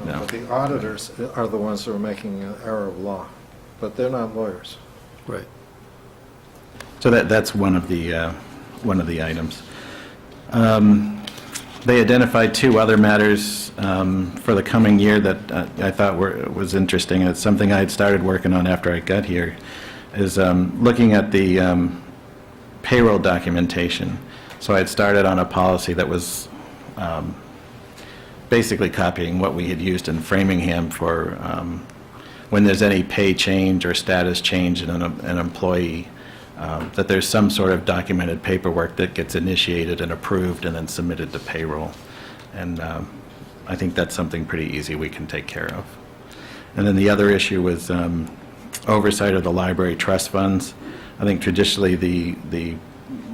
no. But the auditors are the ones who are making an error of law, but they're not lawyers. Right. So that's one of the items. They identified two other matters for the coming year that I thought was interesting, and it's something I had started working on after I got here, is looking at the payroll documentation. So I had started on a policy that was basically copying what we had used in Framingham for when there's any pay change or status change in an employee, that there's some sort of documented paperwork that gets initiated and approved and then submitted to payroll. And I think that's something pretty easy we can take care of. And then the other issue was oversight of the library trust funds. I think traditionally the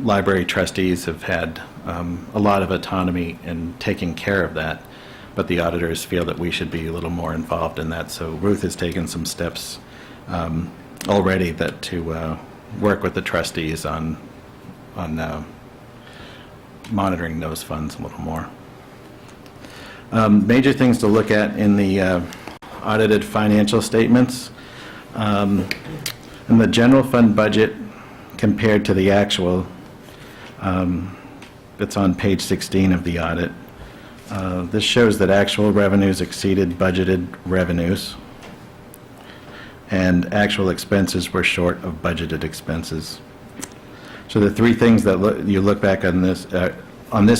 library trustees have had a lot of autonomy in taking care of that, but the auditors feel that we should be a little more involved in that. So Ruth has taken some steps already to work with the trustees on monitoring those funds a little more. Major things to look at in the audited financial statements. In the general fund budget compared to the actual, it's on page 16 of the audit. This shows that actual revenues exceeded budgeted revenues, and actual expenses were short of budgeted expenses. So the three things that you look back on this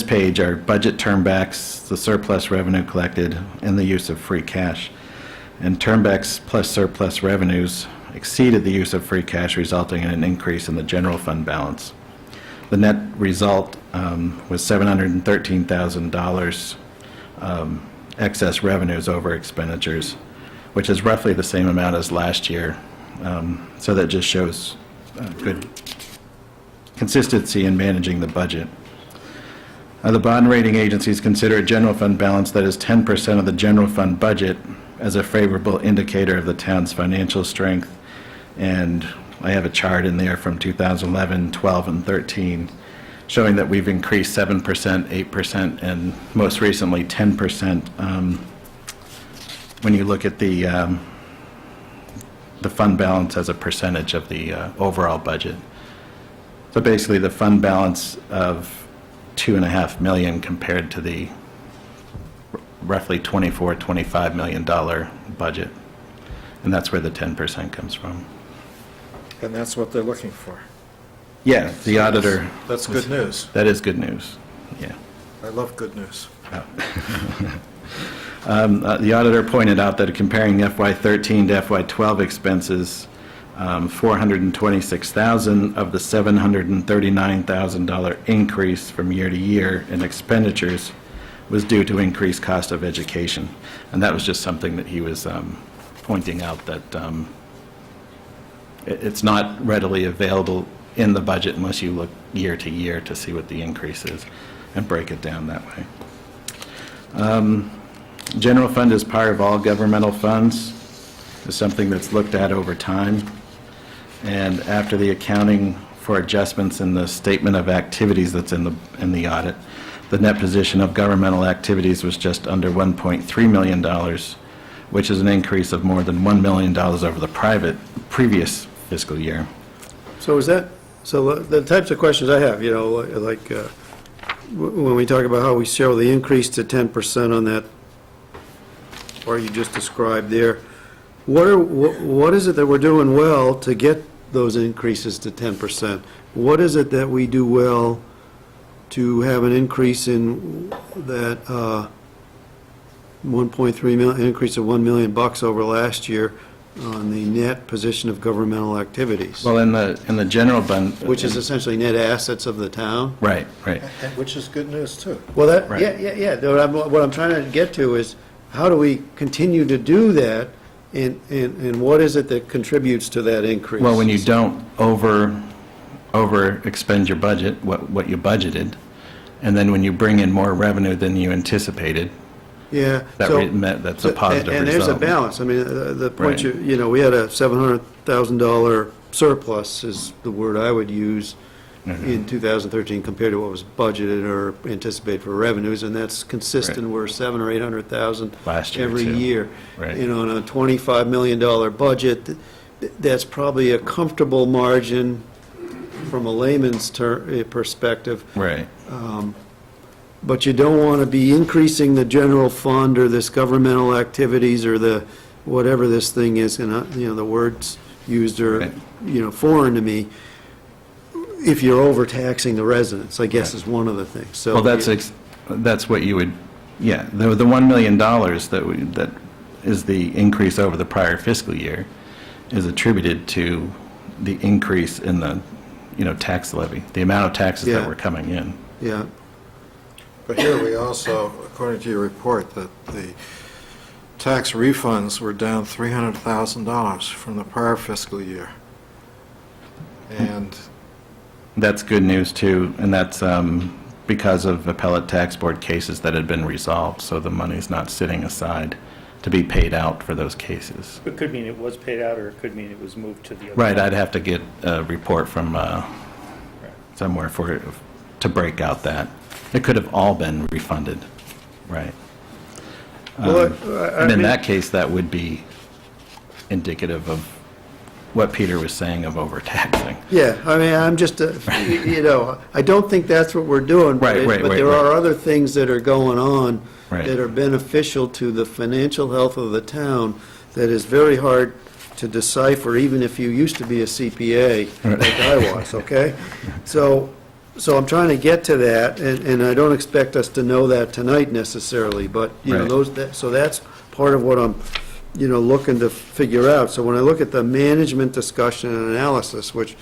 page are budget turnbacks, the surplus revenue collected, and the use of free cash. And turnbacks plus surplus revenues exceeded the use of free cash, resulting in an increase in the general fund balance. The net result was $713,000 excess revenues over expenditures, which is roughly the same amount as last year. So that just shows good consistency in managing the budget. The bond rating agencies consider a general fund balance that is 10% of the general fund budget as a favorable indicator of the town's financial strength. And I have a chart in there from 2011, 12, and 13 showing that we've increased 7%, 8%, and most recently 10%. When you look at the fund balance as a percentage of the overall budget. So basically, the fund balance of $2.5 million compared to the roughly $24-25 million budget, and that's where the 10% comes from. And that's what they're looking for. Yeah, the auditor. That's good news. That is good news. Yeah. I love good news. The auditor pointed out that comparing FY13 to FY12 expenses, $426,000 of the $739,000 increase from year to year in expenditures was due to increased cost of education. And that was just something that he was pointing out, that it's not readily available in the budget unless you look year to year to see what the increase is and break it down that way. General fund is part of all governmental funds. It's something that's looked at over time. And after the accounting for adjustments in the statement of activities that's in the audit, the net position of governmental activities was just under $1.3 million, which is an increase of more than $1 million over the previous fiscal year. So is that, so the types of questions I have, like when we talk about how we show the increase to 10% on that, or you just described there, what is it that we're doing well to get those increases to 10%? What is it that we do well to have an increase in that 1.3 million, increase of $1 million over last year on the net position of governmental activities? Well, in the general fund, Which is essentially net assets of the town? right. And which is good news, too. Well, that, Right. yeah. What I'm trying to get to is, how do we continue to do that, and what is it that contributes to that increase? Well, when you don't over expend your budget, what you budgeted, and then when you bring in more revenue than you anticipated, Yeah. that's a positive result. And there's a balance. I mean, the point Right. we had a $700,000 surplus, is the word I would use, in 2013 compared to what was budgeted or anticipated for revenues, and that's consistent. Right. We're $700,000 or $800,000 Last year, every too. year. Right. On a $25 million budget, that's probably a comfortable margin from a layman's perspective. Right. But you don't want to be increasing the general fund or this governmental activities or the, whatever this thing is, and, the words used are, Right. Foreign to me, if you're overtaxing the residents, I guess, is one of the things. So Well, that's what you would, yeah, the $1 million that is the increase over the prior fiscal year is attributed to the increase in the, tax levy, the amount of taxes that Yeah. were coming in. Yeah, But here we also, according to your report, that the tax refunds were down $300,000 from the prior fiscal year. And That's good news, too, and that's because of appellate tax board cases that had been resolved, so the money's not sitting aside to be paid out for those cases. It could mean it was paid out, or it could mean it was moved to the other. Right, I'd have to get a report from somewhere to break out that. It could have all been refunded, right. Well, I And in mean- that case, that would be indicative of what Peter was saying of overtaxing. Yeah, I mean, I'm just, you know, I don't think that's what we're doing. Right, right, But right, there right. are other things that are going on Right. that are beneficial to the financial health of the town that is very hard to decipher, even if you used to be a CPA, like I was, okay? So I'm trying to get to that, and I don't expect us to know that tonight necessarily, but, you know, Right. so that's part of what I'm, you know, looking to figure out. So when I look at the management discussion and analysis, which,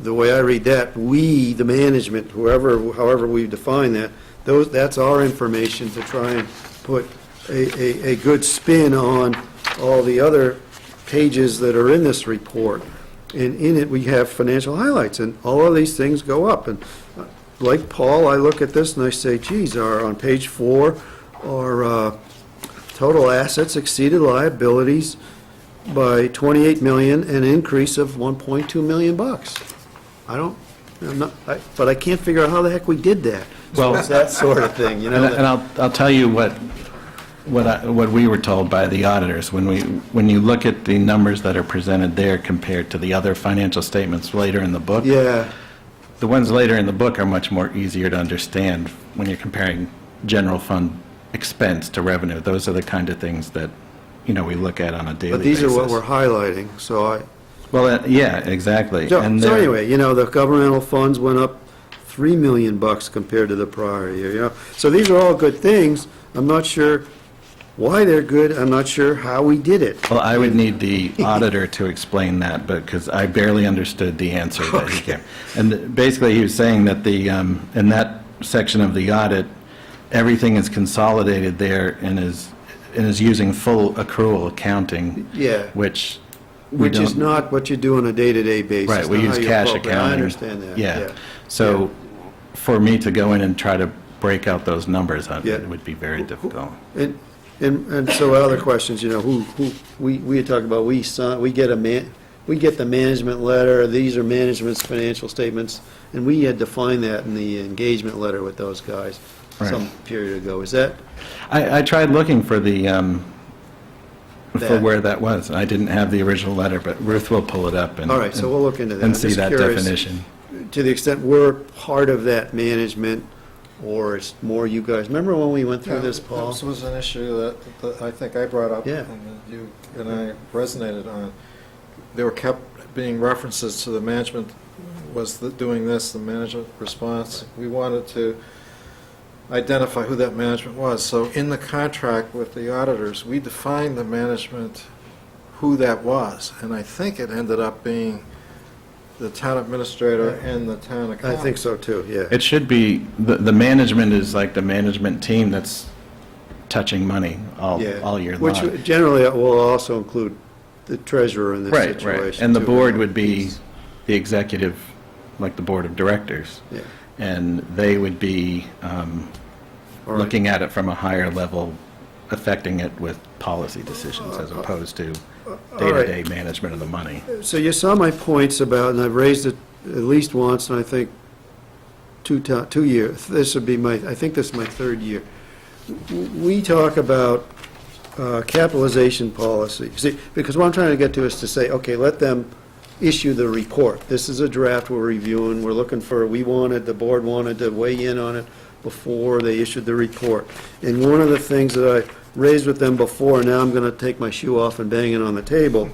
the way I read that, we, the management, however we define that, that's our information to try and put a good spin on all the other pages that are in this report. And in it, we have financial highlights, and all of these things go up. And like Paul, I look at this and I say, geez, on page 4, our total assets exceeded liabilities by 28 million, an increase of 1.2 million bucks. But I can't figure out how the heck we did that. Well- So it's that sort of thing, you know? And I'll tell you what we were told by the auditors, when you look at the numbers that are presented there compared to the other financial statements later in the book, Yeah, the ones later in the book are much more easier to understand when you're comparing general fund expense to revenue. Those are the kind of things that, you know, we look at on a daily but these basis. are what we're highlighting, so Well, yeah, exactly. So And so they're- anyway, you know, the governmental funds went up 3 million bucks compared to the prior year, you know? So these are all good things. I'm not sure why they're good. I'm not sure how we did it. Well, I would need the auditor to explain that, because I barely understood the answer that he gave. And basically, he was saying that in that section of the audit, everything is consolidated there and is using full accrual accounting. Yeah. Which we Which is don't- not what you do on a day-to-day basis. Right, we not use how you cash appropriate. accounting. I understand that, yeah. So for me to go in and try to break out those numbers, Yeah. it would be very difficult. And so other questions, you know, we had talked about, we get the management letter, these are management's financial statements, and we had defined that in the engagement letter with those guys some period ago. Is that, I tried looking for for That. where that was. I didn't have the original letter, but Ruth will pull it up and... all right, so we'll look into that. And I'm see just that curious, definition. to the extent we're part of that management, or it's more you guys. Remember when we went through this, Paul? This was an issue that I think I brought up, Yeah. and that you and I resonated on. There were kept being references to the management was doing this, the management response. We wanted to identify who that management was. So in the contract with the auditors, we defined the management, who that was, and I think it ended up being the town administrator and the town I accountant. think so too, yeah. It should be, the management is like the management team that's touching money Yeah. all year long. Which generally will also include the treasurer in this Right, situation. right. And the too. board would be the executive, like the board of directors. Yeah. And they would be All right. looking at it from a higher level, affecting it with policy decisions as opposed to day-to-day management of the money. So you saw my points about, and I've raised it at least once, and I think 2 years. This would be I think this is my 3rd year. We talk about capitalization policy. See, because what I'm trying to get to is to say, okay, let them issue the report. This is a draft we're reviewing. We're looking for, the board wanted to weigh in on it before they issued the report. And one of the things that I raised with them before, and now I'm going to take my shoe off and bang it on the table,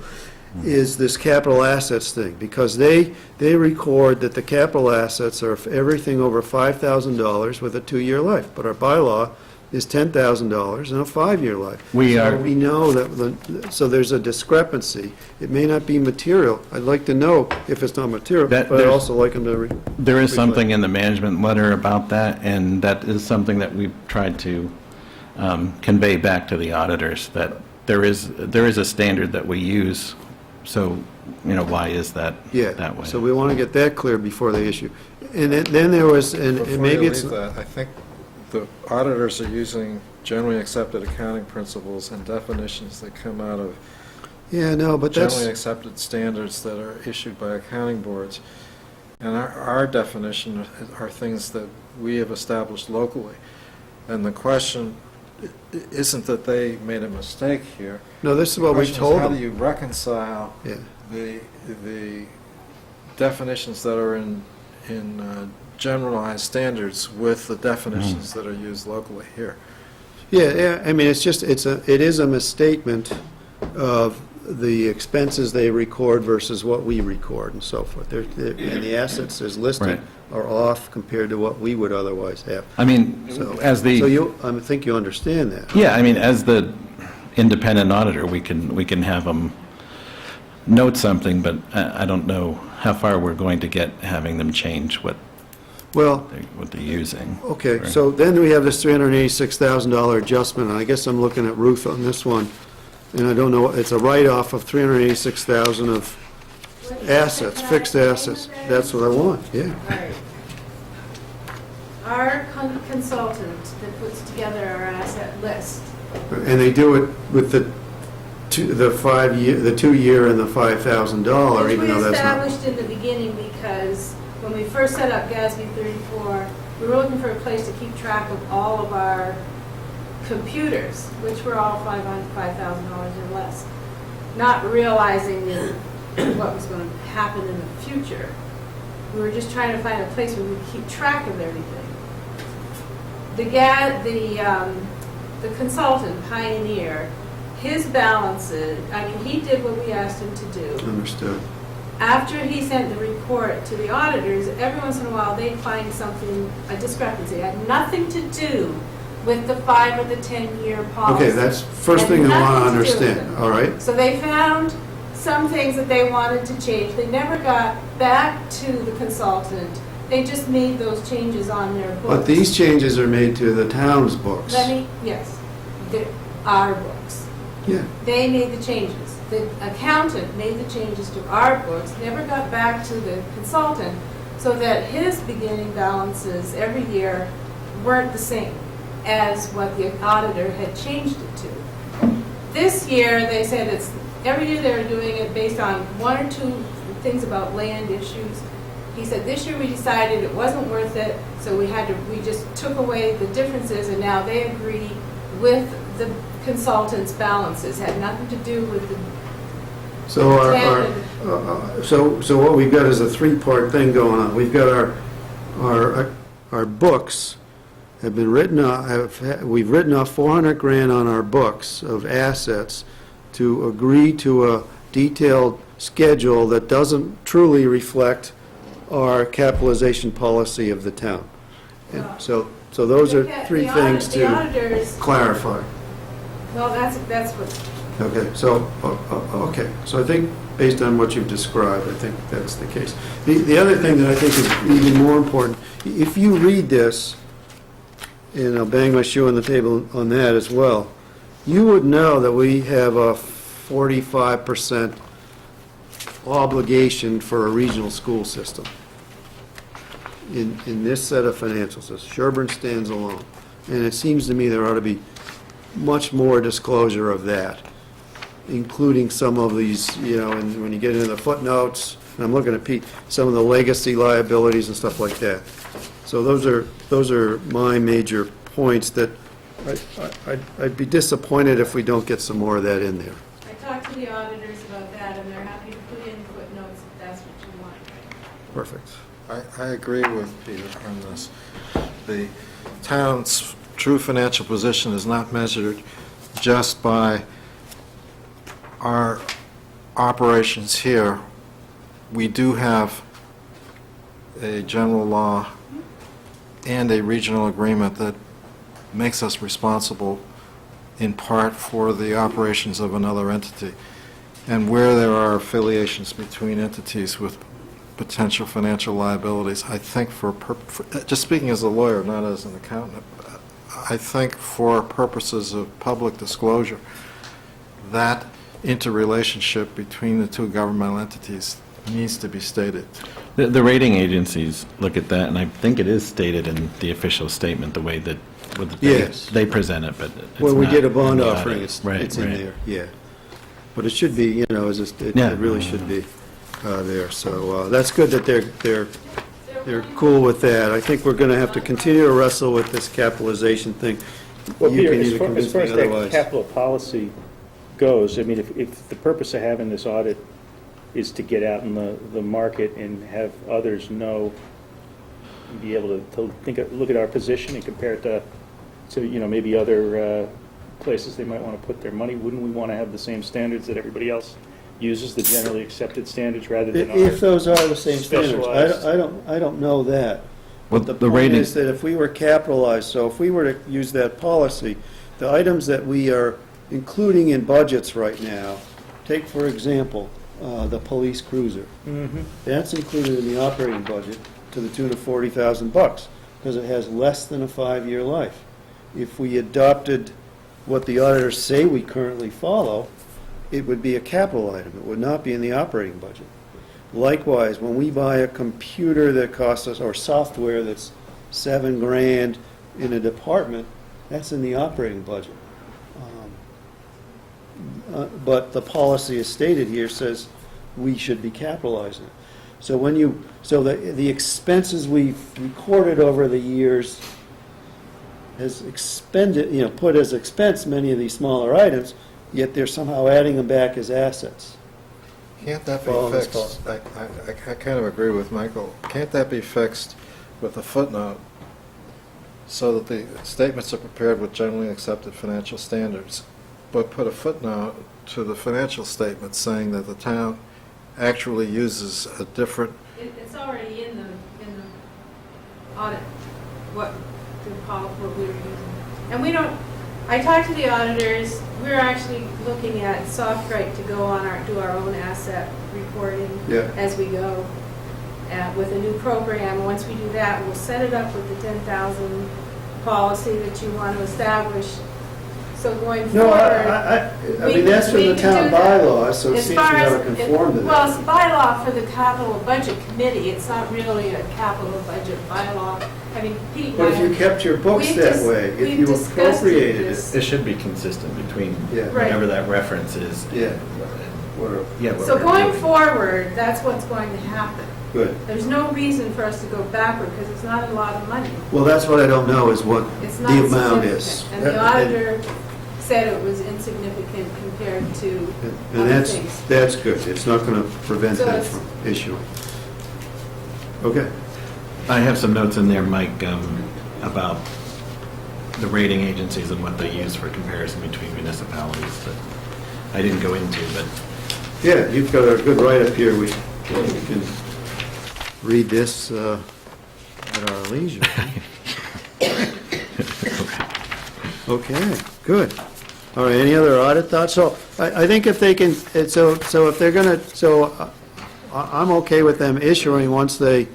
is this capital assets thing, because they record that the capital assets are everything over $5,000 with a 2-year life, but our bylaw is $10,000 and a 5-year life. We So are- we know that, so there's a discrepancy. It may not be material. I'd like to know if it's not material, That- but I'd there's- also like them to. There is something in the management letter about that, and that is something that we've tried to convey back to the auditors, that there is a standard that we use, so, you know, why is that Yeah, that way? so we want to get that clear before they issue. And then there was, and Before maybe you it's. leave that, I think the auditors are using generally accepted accounting principles and definitions that come out of Yeah, no, but that's. generally accepted standards that are issued by accounting boards. And our definition are things that we have established locally. And the question isn't that they made a mistake here. No, this is what we The question is, told how do them. you reconcile Yeah. the definitions that are in generalized standards with the definitions that are used locally here. Yeah, I mean, it is a misstatement of the expenses they record versus what we record and so forth. And the assets as listed Right. are off compared to what we would otherwise have. I mean, So as the... I think you understand that. Yeah, I mean, as the independent auditor, we can have them note something, but I don't know how far we're going to get having them change what Well, they're using. okay, Right. so then we have this $386,000 adjustment, and I guess I'm looking at Ruth on this one, and I don't know, it's a write-off of $386,000 of assets, fixed assets. That's what I want, yeah. All right. Our consultant that puts together our asset list, And they do it with the 2-year and the $5,000, which even we though that's not... established in the beginning because when we first set up GASB 34, we were looking for a place to keep track of all of our computers, which were all $5,000 or less, not realizing what was going to happen in the future. We were just trying to find a place where we could keep track of everything. The consultant, Pioneer, his balances, I mean, he did what we asked him to do. Understood. After he sent the report to the auditors, every once in a while, they'd find something, a discrepancy. It had nothing to do with the 5 or the 10-year policy. Okay, that's first thing I want to understand, all right? So they found some things that they wanted to change. They never got back to the consultant. They just made those changes on their books. But these changes are made to the town's books. Yes, our books. Yeah. They made the changes. The accountant made the changes to our books, never got back to the consultant, so that his beginning balances every year weren't the same as what the auditor had changed it to. This year, they said every year they were doing it based on 1 or 2 things about land issues. He said this year we decided it wasn't worth it, so we just took away the differences, and now they agree with the consultant's balances. Had nothing to do with the So so what we've got is a 3-part thing going on. We've got our books have been written off, we've written off $400,000 on our books of assets to agree to a detailed schedule that doesn't truly reflect our capitalization policy of the town. And so those are 3 things the to auditors, clarify. well, that's what, Okay, so, okay, so I think, based on what you've described, I think that's the case. The other thing that I think is even more important, if you read this, and I'll bang my shoe on the table on that as well, you would know that we have a 45% obligation for a regional school system in this set of financials. Sherborn stands alone. And it seems to me there ought to be much more disclosure of that, including some of these, and when you get into the footnotes, and I'm looking at Pete, some of the legacy liabilities and stuff like that. So those are my major points that I'd be disappointed if we don't get some more of that in there. I talked to the auditors about that, and they're happy to put in footnotes if that's what you want. Perfect. I agree with Peter on this. The town's true financial position is not measured just by our operations here. We do have a general law and a regional agreement that makes us responsible in part for the operations of another entity. And where there are affiliations between entities with potential financial liabilities, I think just speaking as a lawyer, not as an accountant, I think for purposes of public disclosure, that interrelationship between the 2 governmental entities needs to be stated. The rating agencies look at that, and I think it is stated in the official statement, the way that Yes. they present it, but it's When we not get a in bond the offering, audit. it's Right, in right. there, yeah. But it should be, it Yeah. really should be there. So that's good that they're cool with that. I think we're going to have to continue to wrestle with this capitalization thing. Well, You Peter, can as either far convince as far me as that otherwise. capital policy goes, I mean, if the purpose of having this audit is to get out in the market and have others know, and be able to look at our position and compare it to maybe other places they might want to put their money. Wouldn't we want to have the same standards that everybody else uses, the generally accepted standards, rather than If our those are the same standards, specialized? I don't know that. Well, The the point rating, is that if we were capitalized, so if we were to use that policy, the items that we are including in budgets right now, take for example, the police cruiser. Mhm. That's included in the operating budget to the tune of $40,000 because it has less than a 5-year life. If we adopted what the auditors say we currently follow, it would be a capital item. It would not be in the operating budget. Likewise, when we buy a computer that costs us, or software that's $7,000 in a department, that's in the operating budget. But the policy as stated here says we should be capitalizing it. So the expenses we've recorded over the years has expended, put as expense many of these smaller items, yet they're somehow adding them back as assets. Can't that be Follow this fixed? I kind of agree with Michael. Can't that be fixed with a footnote so that the statements are prepared with generally accepted financial standards, but put a footnote to the financial statement saying that the town actually uses a different, It's already in the audit, what we were using. And we don't, I talked to the auditors, we're actually looking at SoftWrite to go on do our own asset reporting Yeah. as we go with a new program. Once we do that, we'll set it up with the 10,000 policy that you want to establish. So going No, forward. I mean, that's from the town bylaws, so it As seems we far ought to as- conform to Well, that. it's a bylaw for the capital budget committee, it's not really a capital budget bylaw. I mean, Pete and But if you I, kept your books we've that dis- way, if we've you discussed appropriated this. it, it should be consistent between Yeah. Right. whatever that reference is. yeah, whatever, Yeah. what So we're going doing. forward, that's what's going to happen. good. There's no reason for us to go backward, because it's not a lot of money. Well, that's what I don't know, is what It's not the amount is. significant. And the auditor said it was insignificant compared to And other that's, things. that's good, it's not going to prevent So that it's- from issuing. Okay. I have some notes in there, Mike, about the rating agencies and what they use for comparison between municipalities that I didn't go into, but Yeah, you've got a good write-up here, we can read this at our leisure. Okay, good. All right, any other audit thoughts? So I think if they can, so if they're going to, I'm okay with them issuing once they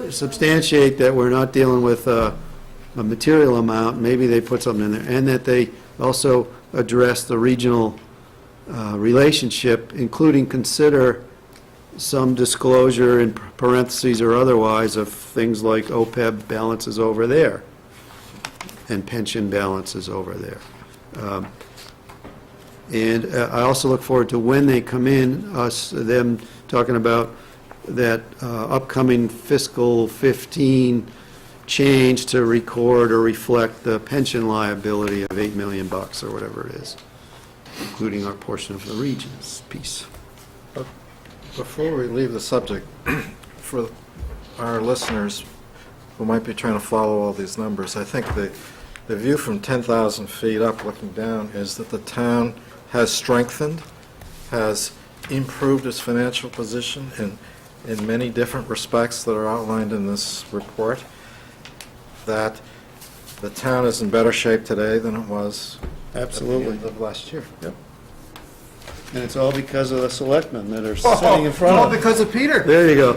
substantiate that we're not dealing with a material amount, maybe they put something in there, and that they also address the regional relationship, including consider some disclosure in parentheses or otherwise of things like OPEB balances over there and pension balances over there. And I also look forward to when they come in, them talking about that upcoming fiscal 15 change to record or reflect the pension liability of $8 million or whatever it is, including our portion of the regions piece. before we leave the subject, for our listeners who might be trying to follow all these numbers, I think the view from 10,000 feet up looking down is that the town has strengthened, has improved its financial position in many different respects that are outlined in this report, that the town is in better shape today than it was at the end of last year. And it's all because of the selectmen that are sitting in front of us. because of Peter. There you go.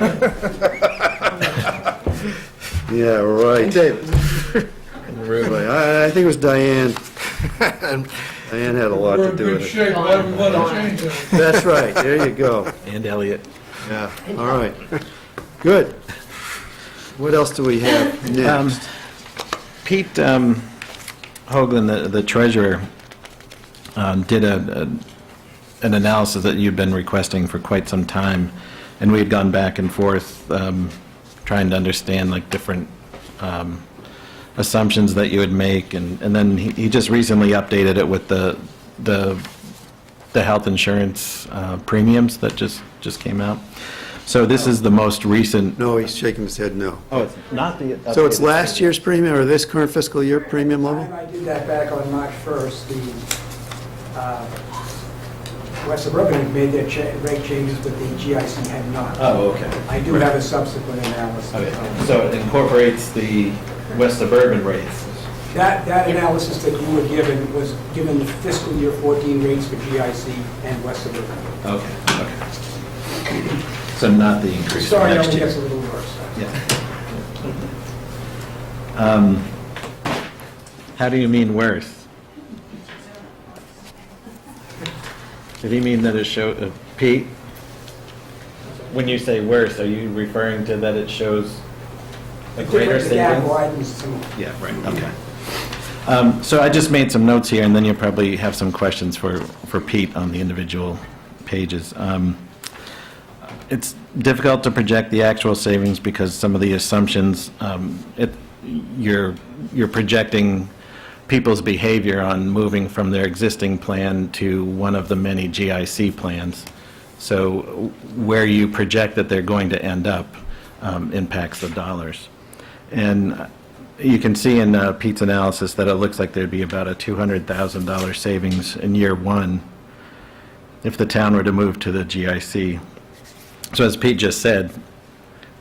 Yeah, right. David. Really, I think it was Diane. Diane had a lot We're to in do good with it. shape, why we want to change it. That's right, there you go. and Elliot. Yeah, all right. Good. What else do we have next? Pete Hoagland, the treasurer, did an analysis that you've been requesting for quite some time, and we had gone back and forth trying to understand like different assumptions that you would make, and then he just recently updated it with the the health insurance premiums that just came out. So this is the most recent. No, he's shaking his head no. Oh, it's not the. So it's last year's premium or this current fiscal year premium level? I did that back on March 1st. The West Suburban made their rate changes, but the GIC had not. Oh, okay. I do have a subsequent analysis. Okay, so it incorporates the West Suburban rates. That analysis that you were given was given the fiscal year 14 rates for GIC and West Suburban. Okay. So not the increase for Sorry, it next only year. gets a little worse. Yeah. How do you mean worse? Did he mean that it showed, Pete? When you say worse, are you referring to that it shows a greater The gap savings? widens some. Yeah, right, okay. So I just made some notes here, and then you'll probably have some questions for Pete on the individual pages. It's difficult to project the actual savings because some of the assumptions, you're projecting people's behavior on moving from their existing plan to one of the many GIC plans. So where you project that they're going to end up impacts the dollars. And you can see in Pete's analysis that it looks like there'd be about a $200,000 savings in year one if the town were to move to the GIC. So as Pete just said,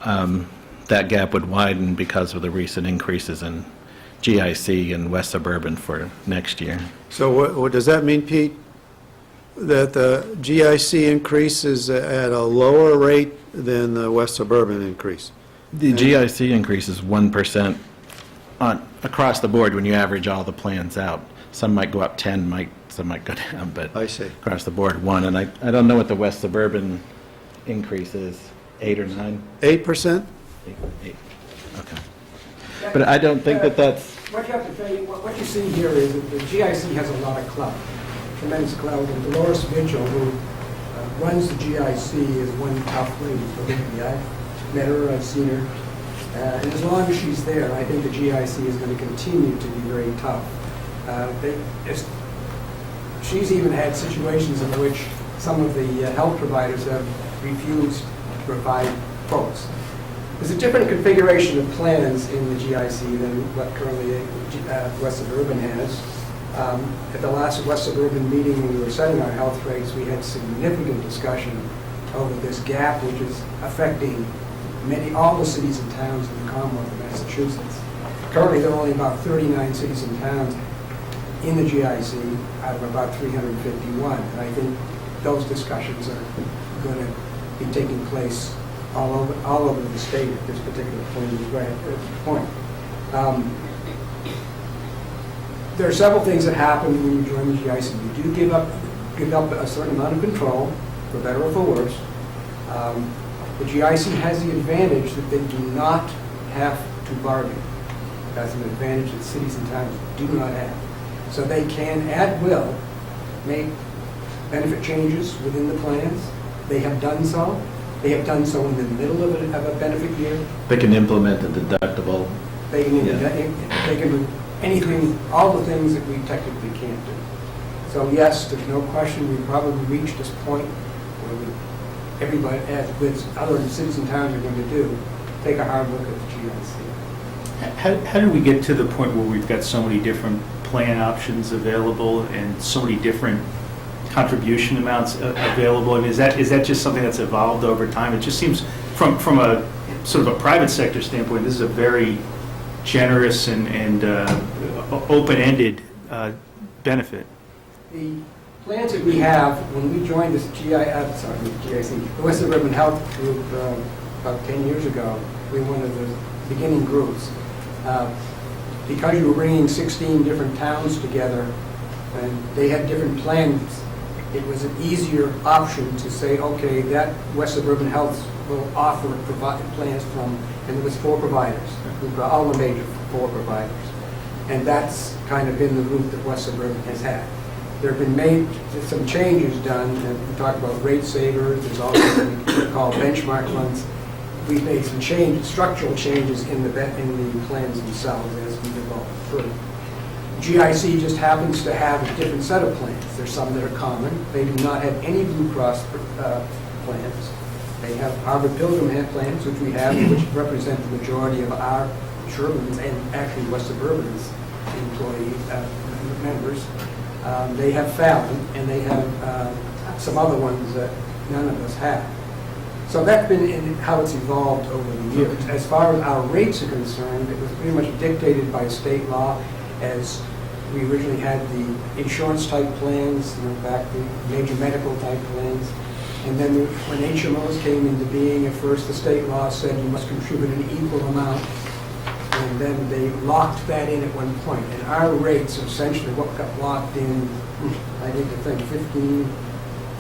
that gap would widen because of the recent increases in GIC and West Suburban for next year. So what does that mean, Pete? That the GIC increase is at a lower rate than the West Suburban increase? The GIC increase is 1% across the board when you average all the plans out. Some might go up 10, some might go down, but I see. across the board, 1. And I don't know what the West Suburban increase is, 8 or 9? 8%? 8. Okay. But I don't think that's... What you have to pay, what you see here is that the GIC has a lot of clout, tremendous clout, and Dolores Mitchell, who runs the GIC, is one tough lady. I've met her, I've seen her, and as long as she's there, I think the GIC is going to continue to be very tough. She's even had situations in which some of the health providers have refused to provide quotes. There's a different configuration of plans in the GIC than what currently West Suburban has. At the last West Suburban meeting, when we were setting our health rates, we had significant discussion over this gap, which is affecting all the cities and towns in the Commonwealth of Massachusetts. Currently, there are only about 39 cities and towns in the GIC out of about 351. And I think those discussions are going to be taking place all over the state at this particular point. There are several things that happen when you join the GIC. You do give up a certain amount of control, for better or for worse. The GIC has the advantage that they do not have to bargain. That's an advantage that cities and towns do not have. So they can, at will, make benefit changes within the plans. They have done so. They have done so in the middle of a benefit year. They can implement a deductible. They can do anything, all the things that we technically can't do. So yes, there's no question we probably reached this point where everybody, as with other cities and towns are going to do, take a hard look at the GIC. How did we get to the point where we've got so many different plan options available and so many different contribution amounts available? I mean, is that just something that's evolved over time? It just seems, from a sort of a private sector standpoint, this is a very generous and open-ended benefit. The plans that we have, when we joined this GIC, the West Suburban Health Group about 10 years ago, we were one of the beginning groups. Because you were bringing 16 different towns together and they had different plans, it was an easier option to say, okay, that West Suburban Health will offer plans from, and it was 4 providers. We've got all the major 4 providers. And that's kind of been the route that West Suburban has had. There have been some changes done, and we talked about rate savers, there's also what we call benchmark funds. We've made some structural changes in the plans themselves as we develop further. GIC just happens to have a different set of plans. There's some that are common. They do not have any Blue Cross plans. They have Harvard Pilgrim have plans, which we have, which represent the majority of our Sherborns and actually West Suburban's employees, members. They have Fallon, and they have some other ones that none of us have. So that's been how it's evolved over the years. As far as our rates are concerned, it was pretty much dictated by state law, as we originally had the insurance-type plans, back the major medical-type plans. And then when HMOs came into being, at first the state law said you must contribute an equal amount. And then they locked that in at one point. And our rates are essentially what got locked in, I need to think, 15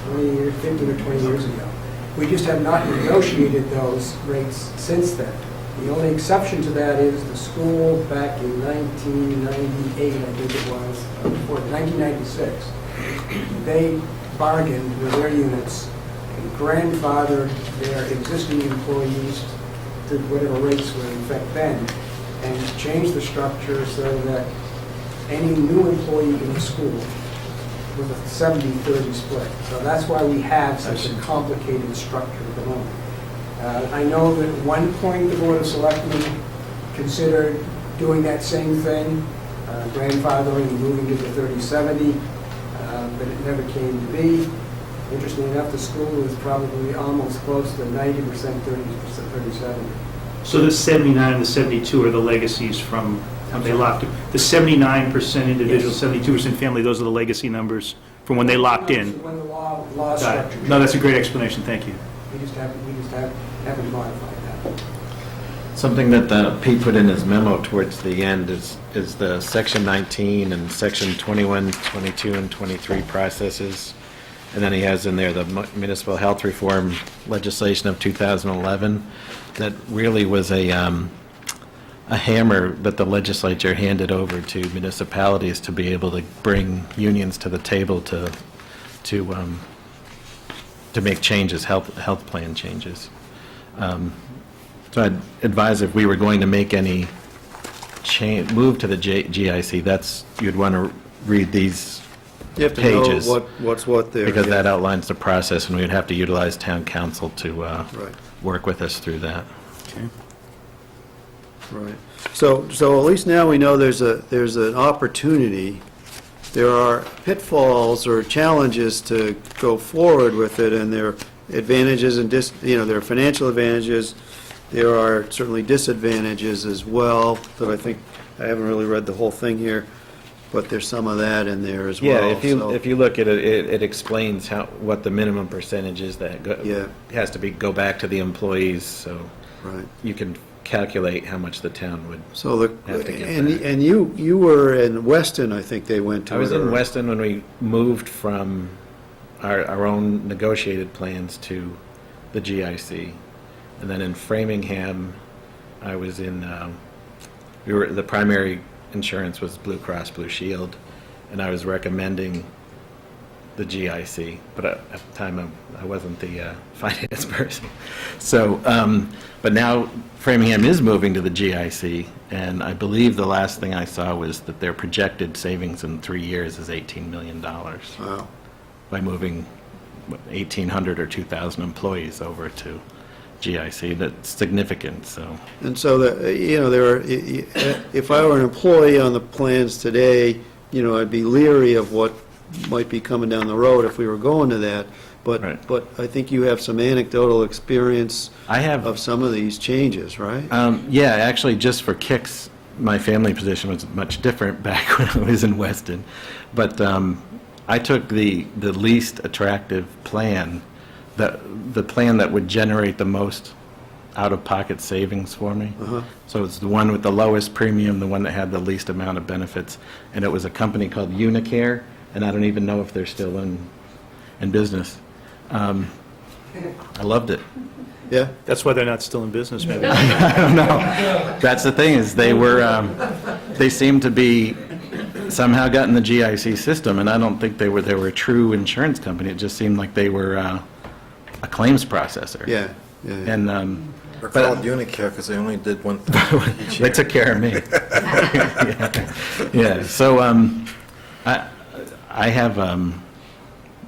or 20 years ago. We just have not negotiated those rates since then. The only exception to that is the school back in 1998, I think it was, or 1996. They bargained with their units and grandfathered their existing employees to whatever rates were in effect then, and changed the structure so that any new employee in the school was a 70-30 split. So that's why we have such a complicated structure at the moment. I know that at one point the Board of Selectmen considered doing that same thing, grandfathering and moving to the 30-70, but it never came to be. Interestingly enough, the school is probably almost close to 90% 30-70. So the 79 and the 72 are the legacies from, they locked it. The 79% individual, Yes. 72% family, those are the legacy numbers from when they locked in. When the law Got structure. it. No, that's a great explanation, thank you. We just haven't modified that. Something that Pete put in his memo towards the end is the Section 19 and Section 21, 22, and 23 processes. And then he has in there the municipal health reform legislation of 2011 that really was a hammer that the legislature handed over to municipalities to be able to bring unions to the table to make changes, health plan changes. So I'd advise if we were going to make any move to the GIC, you'd want to read these You have to pages. know what's what there. Because yeah. that outlines the process, and we'd have to utilize town council to Right. work with us through that. Okay. Right. So at least now we know there's an opportunity. There are pitfalls or challenges to go forward with it, and there are advantages and there are financial advantages. There are certainly disadvantages as well that I think, I haven't really read the whole thing here, but there's some of that in there as well. Yeah, if you look at it, it explains what the minimum percentage is that Yeah. has to go back to the employees, so Right. you can calculate how much the town would. So Have to get back. and you were in Weston, I think they went to. I was it, in or- Weston when we moved from our own negotiated plans to the GIC. And then in Framingham, I was in, the primary insurance was Blue Cross Blue Shield, and I was recommending the GIC, but at the time I wasn't the finance person. So, but now Framingham is moving to the GIC, and I believe the last thing I saw was that their projected savings in 3 years is $18 million Wow. by moving 1,800 or 2,000 employees over to GIC. That's significant, so. And so there are, if I were an employee on the plans today, I'd be leery of what might be coming down the road if we were going to that. Right. But I think you have some anecdotal experience I have, of some of these changes, right? yeah, actually, just for kicks, my family position was much different back when I was in Weston. But I took the least attractive plan, the plan that would generate the most out-of-pocket savings for me. Uh-huh. So it's the one with the lowest premium, the one that had the least amount of benefits. And it was a company called Unicare, and I don't even know if they're still in business. I loved it. Yeah? That's why they're not still in business, maybe. I don't know. That's the thing, is they seemed to be somehow got in the GIC system, and I don't think they were a true insurance company. It just seemed like they were a claims processor. Yeah. Yeah. And They're called Unicare because they only did one thing each They year. took care of me. Yeah, so I have,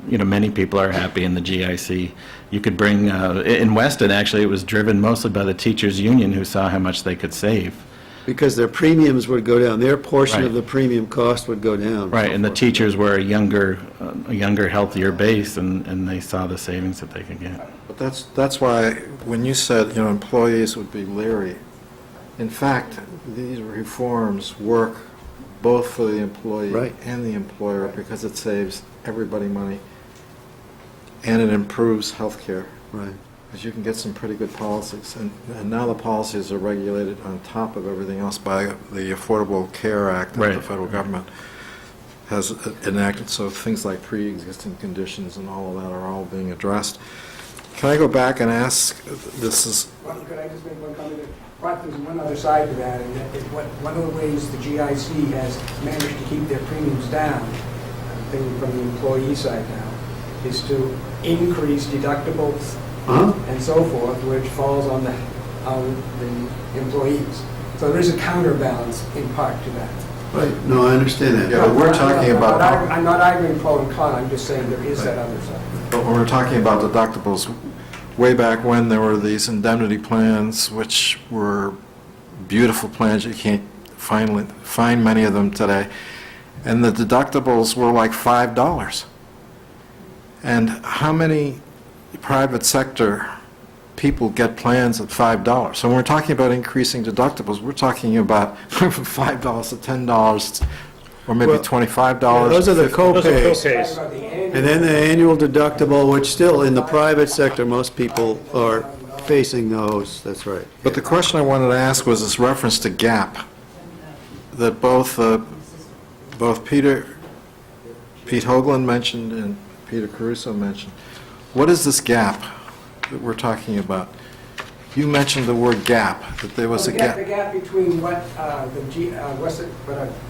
many people are happy in the GIC. You could bring, in Weston, actually, it was driven mostly by the teachers' union who saw how much they could save. Because their premiums would go down, their portion of Right. the premium cost would go down. Right, and the teachers were a younger, healthier base, and they saw the savings that they could get. But that's why, when you said, employees would be leery, in fact, these reforms work both for the employee Right. and the employer because it saves everybody money and it improves healthcare. Right. Because you can get some pretty good policies. And now the policies are regulated on top of everything else by the Affordable Care Act that the Right. federal government has enacted. So things like pre-existing conditions and all of that are all being addressed. Can I go back and ask, this is, Well, could I just make one comment? But there's one other side to that, and that is one of the ways the GIC has managed to keep their premiums down, I'm thinking from the employee side now, is to increase deductibles Huh? and so forth, which falls on the employees. So there is a counterbalance in part to that. Right, no, I understand that. Yeah, but we're talking about- I'm not arguing pro and con, I'm just saying there is that other side. but when we're talking about deductibles, way back when there were these indemnity plans, which were beautiful plans, you can't find many of them today, and the deductibles were like $5. And how many private sector people get plans at $5? So when we're talking about increasing deductibles, we're talking about from $5 to $10, or maybe Well, $25. Those are the Those are co-pays. co-pays. Talking about the annual- And then the annual deductible, which still, in the private sector, most people are facing those, that's right. But the question I wanted to ask was this reference to gap, that both Pete Hoagland mentioned and Peter Caruso mentioned. What is this gap that we're talking about? You mentioned the word gap, that there was a The gap. gap between what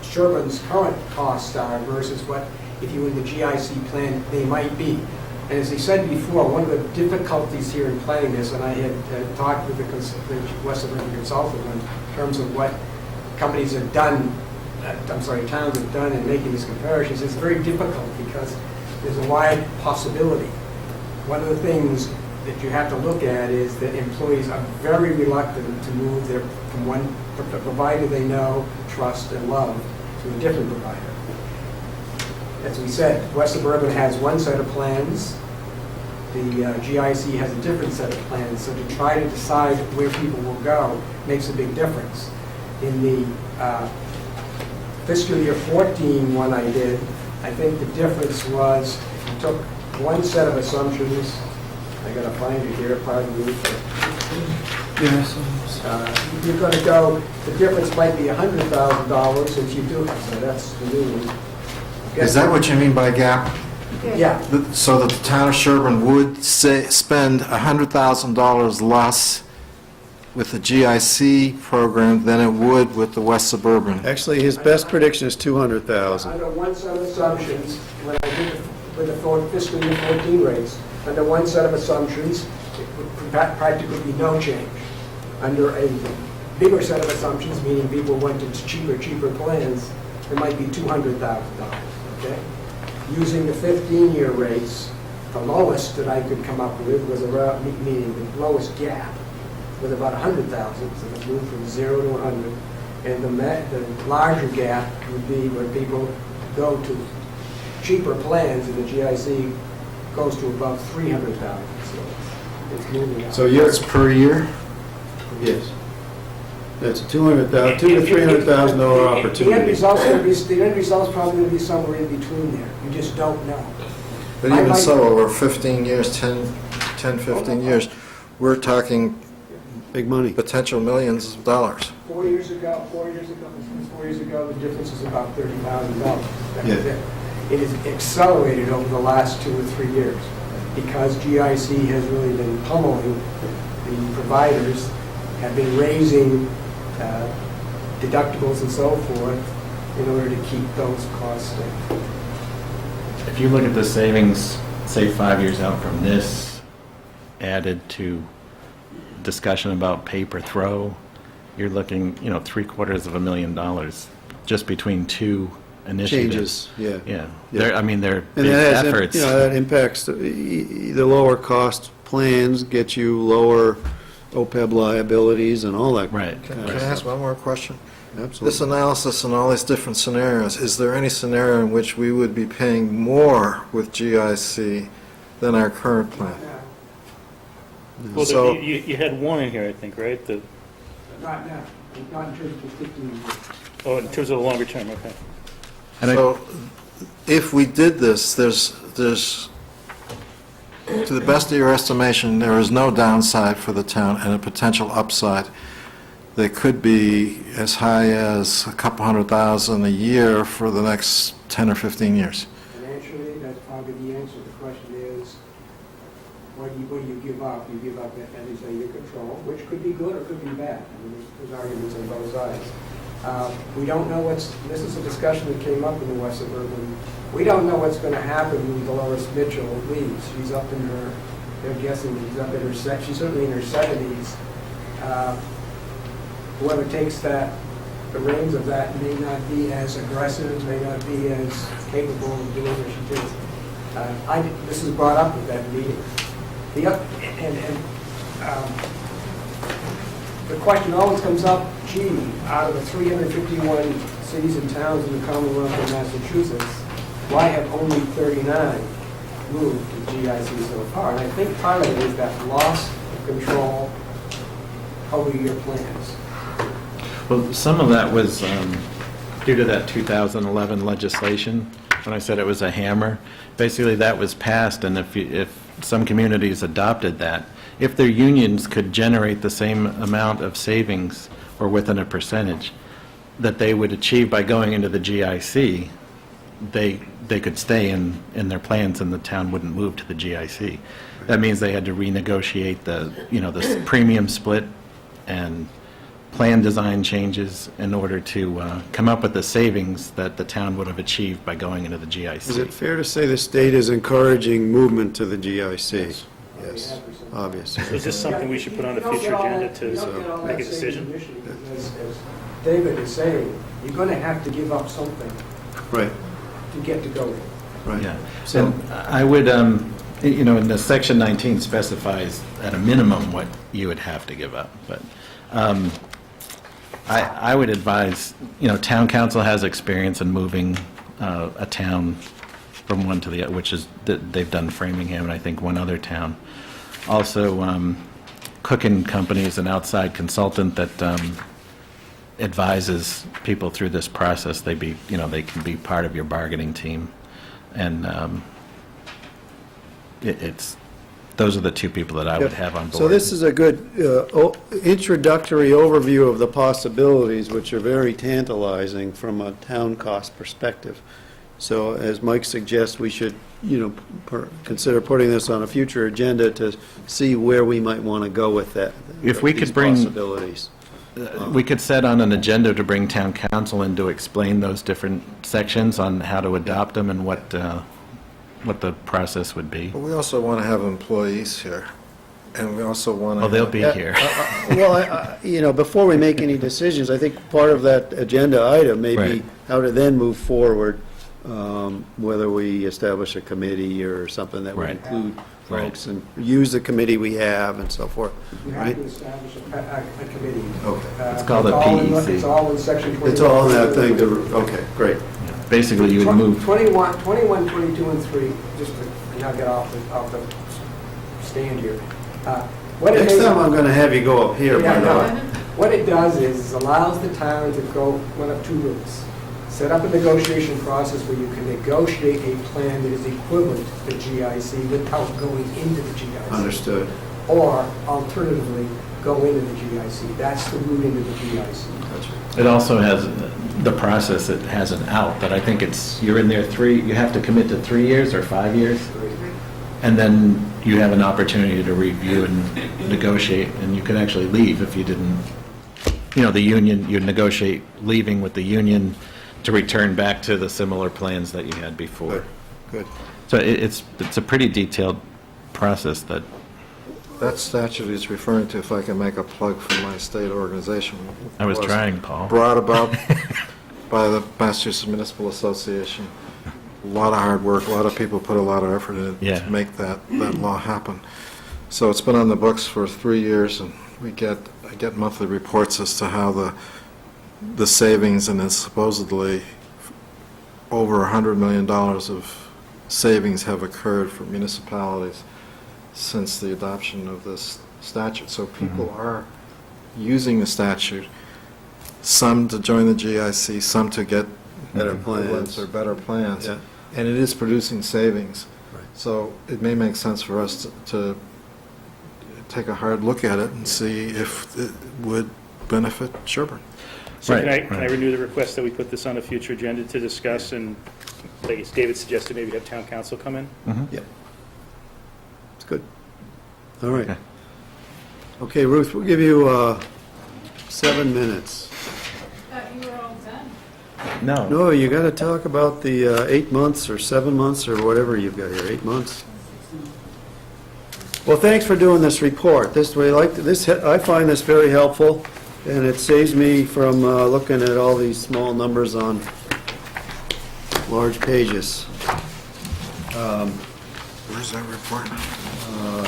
Sherborn's current costs are versus what, if you were in the GIC plan, they might be. And as he said before, one of the difficulties here in planning this, and I had talked with the West Suburban consultant in terms of what companies have done, towns have done in making these comparisons, it's very difficult because there's a wide possibility. One of the things that you have to look at is that employees are very reluctant to move from one provider they know, trust, and love to a different provider. As we said, West Suburban has one set of plans, the GIC has a different set of plans, so to try to decide where people will go makes a big difference. In the fiscal year 14 one I did, I think the difference was if you took one set of assumptions, I gotta find it here, pardon me. Yes. You're gonna go, the difference might be $100,000 since you do, so that's the new one. Is that what you mean by gap? Yeah, So that the town of Sherborn would spend $100,000 less with the GIC program than it would with the West Suburban? Actually, his best prediction is 200,000. under one set of assumptions, when I did with the fiscal year 14 rates, under one set of assumptions, it would practically be no change. Under a bigger set of assumptions, meaning people went to cheaper plans, it might be $200,000, okay? Using the 15-year rates, the lowest that I could come up with was around, meaning the lowest gap, was about 100,000, so it moved from 0 to 100. And the larger gap would be when people go to cheaper plans, and the GIC goes to about 300,000, so it's moving up. So That's per year? Yes. That's a $200,000, $200,000 to $300,000 The opportunity. end result's probably going to be somewhere in between there. You just don't know. But I even might- so, over 15 years, 15 years, we're talking Big money. potential millions of dollars. 4 years ago, the difference is about $30,000. That was Yeah. it. It has accelerated over the last 2 or 3 years because GIC has really been pummeling the providers, have been raising deductibles and so forth in order to keep those costs down. If you look at the savings, say 5 years out from this, added to discussion about pay-per-throw, you're looking, $750,000 just between two initiatives. Changes, yeah. Yeah. Yeah. They're, I mean, they're And big that has, efforts. that impacts, the lower cost plans get you lower OPEB liabilities and all that. Right. Can I ask one more question? This Absolutely. analysis and all these different scenarios, is there any scenario in which we would be paying more with GIC than our current plan? Well, So- you had one in here, I think, right? Not now, not in terms of the 15 years. Oh, in terms of the longer term, okay. And I- So if we did this, there's, to the best of your estimation, there is no downside for the town and a potential upside. They could be as high as a couple $100,000 a year for the next 10 or 15 years. Financially, that's probably the answer. The question is, what do you give up? You give up that is under your control, which could be good or could be bad. I mean, there's arguments on both sides. We don't know this is a discussion that came up in the West Suburban. We don't know what's going to happen when Dolores Mitchell leaves. She's up in her, they're guessing she's up in her, she's certainly in her 70s. Whoever takes the reins of that may not be as aggressive, may not be as capable of doing what she did. This is brought up at that meeting. The question always comes up, gee, out of the 351 cities and towns in the Commonwealth of Massachusetts, why have only 39 moved to GIC so far? And I think part of it is that loss of control over your plans. Well, some of that was due to that 2011 legislation. When I said it was a hammer, basically that was passed, and if some communities adopted that, if their unions could generate the same amount of savings or within a percentage that they would achieve by going into the GIC, they could stay in their plans and the town wouldn't move to the GIC. That means they had to renegotiate the premium split and plan design changes in order to come up with the savings that the town would have achieved by going into the GIC. Is it fair to say the state is encouraging movement to the GIC? Yes, obviously. Is this something we should put on a future agenda to make a decision? As David is saying, you're going to have to give up something Right, to get to go there. right. Yeah, So- and I would, in the section 19 specifies at a minimum what you would have to give up, but I would advise, town council has experience in moving a town from one to the other, which is, they've done Framingham and I think one other town. Also, Cook & Company is an outside consultant that advises people through this process. They can be part of your bargaining team. And those are the two people that I would have on board. So this is a good introductory overview of the possibilities, which are very tantalizing from a town cost perspective. So as Mike suggests, we should, consider putting this on a future agenda to see where we might want to go with that. If we could these bring- possibilities. We could set on an agenda to bring town council in to explain those different sections on how to adopt them and what the process would be. But we also want to have employees here, and we also want to... Well, they'll be here. Well, before we make any decisions, I think part of that agenda item may be Right. how to then move forward, whether we establish a committee or something that would Right. include Right. folks and use the committee we have and so forth, You have right? to establish a committee. Okay. It's called a all in- PEC. It's all in section 21. It's all in that thing okay, great. Basically, you would move, 21, 22, and 3, just to not get off the stand here. What it Next is- time I'm going to have you go up here, Yeah, by I the know. way. What it does is allows the town to go one of two routes. Set up a negotiation process where you can negotiate a plan that is equivalent to GIC without going into the GIC. Understood. Or alternatively, go into the GIC. That's the route into the GIC. it also has the process, it has an out, that I think you're in there you have to commit to 3 years or 5 years, and then you have an opportunity to review and negotiate, and you can actually leave if you didn't, the union, you negotiate leaving with the union to return back to the similar plans that you had before. Good. So it's a pretty detailed process that, That statute he's referring to, if I can make a plug for my state organization. I was trying, Paul. Brought about by the Massachusetts Municipal Association. A lot of hard work, a lot of people put a lot of effort in Yeah. to make that law happen. So it's been on the books for 3 years, and I get monthly reports as to how the savings, and it's supposedly over $100 million of savings have occurred for municipalities since the adoption of this statute. So people are using the statute, some to join the GIC, some to get Better equivalents plans. or better plans. Yeah. And it is producing savings. Right. So it may make sense for us to take a hard look at it and see if it would benefit Sherborn. So Right, can I right. renew the request that we put this on a future agenda to discuss, and like David suggested, maybe have town council come in? Yep. It's good. All right. Okay. Okay, Ruth, we'll give you 7 minutes. You were all done. No. No, you got to talk about the 8 months or 7 months or whatever you've got here, 8 months. Well, thanks for doing this report. I find this very helpful, and it saves me from looking at all these small numbers on large pages. Where's that report?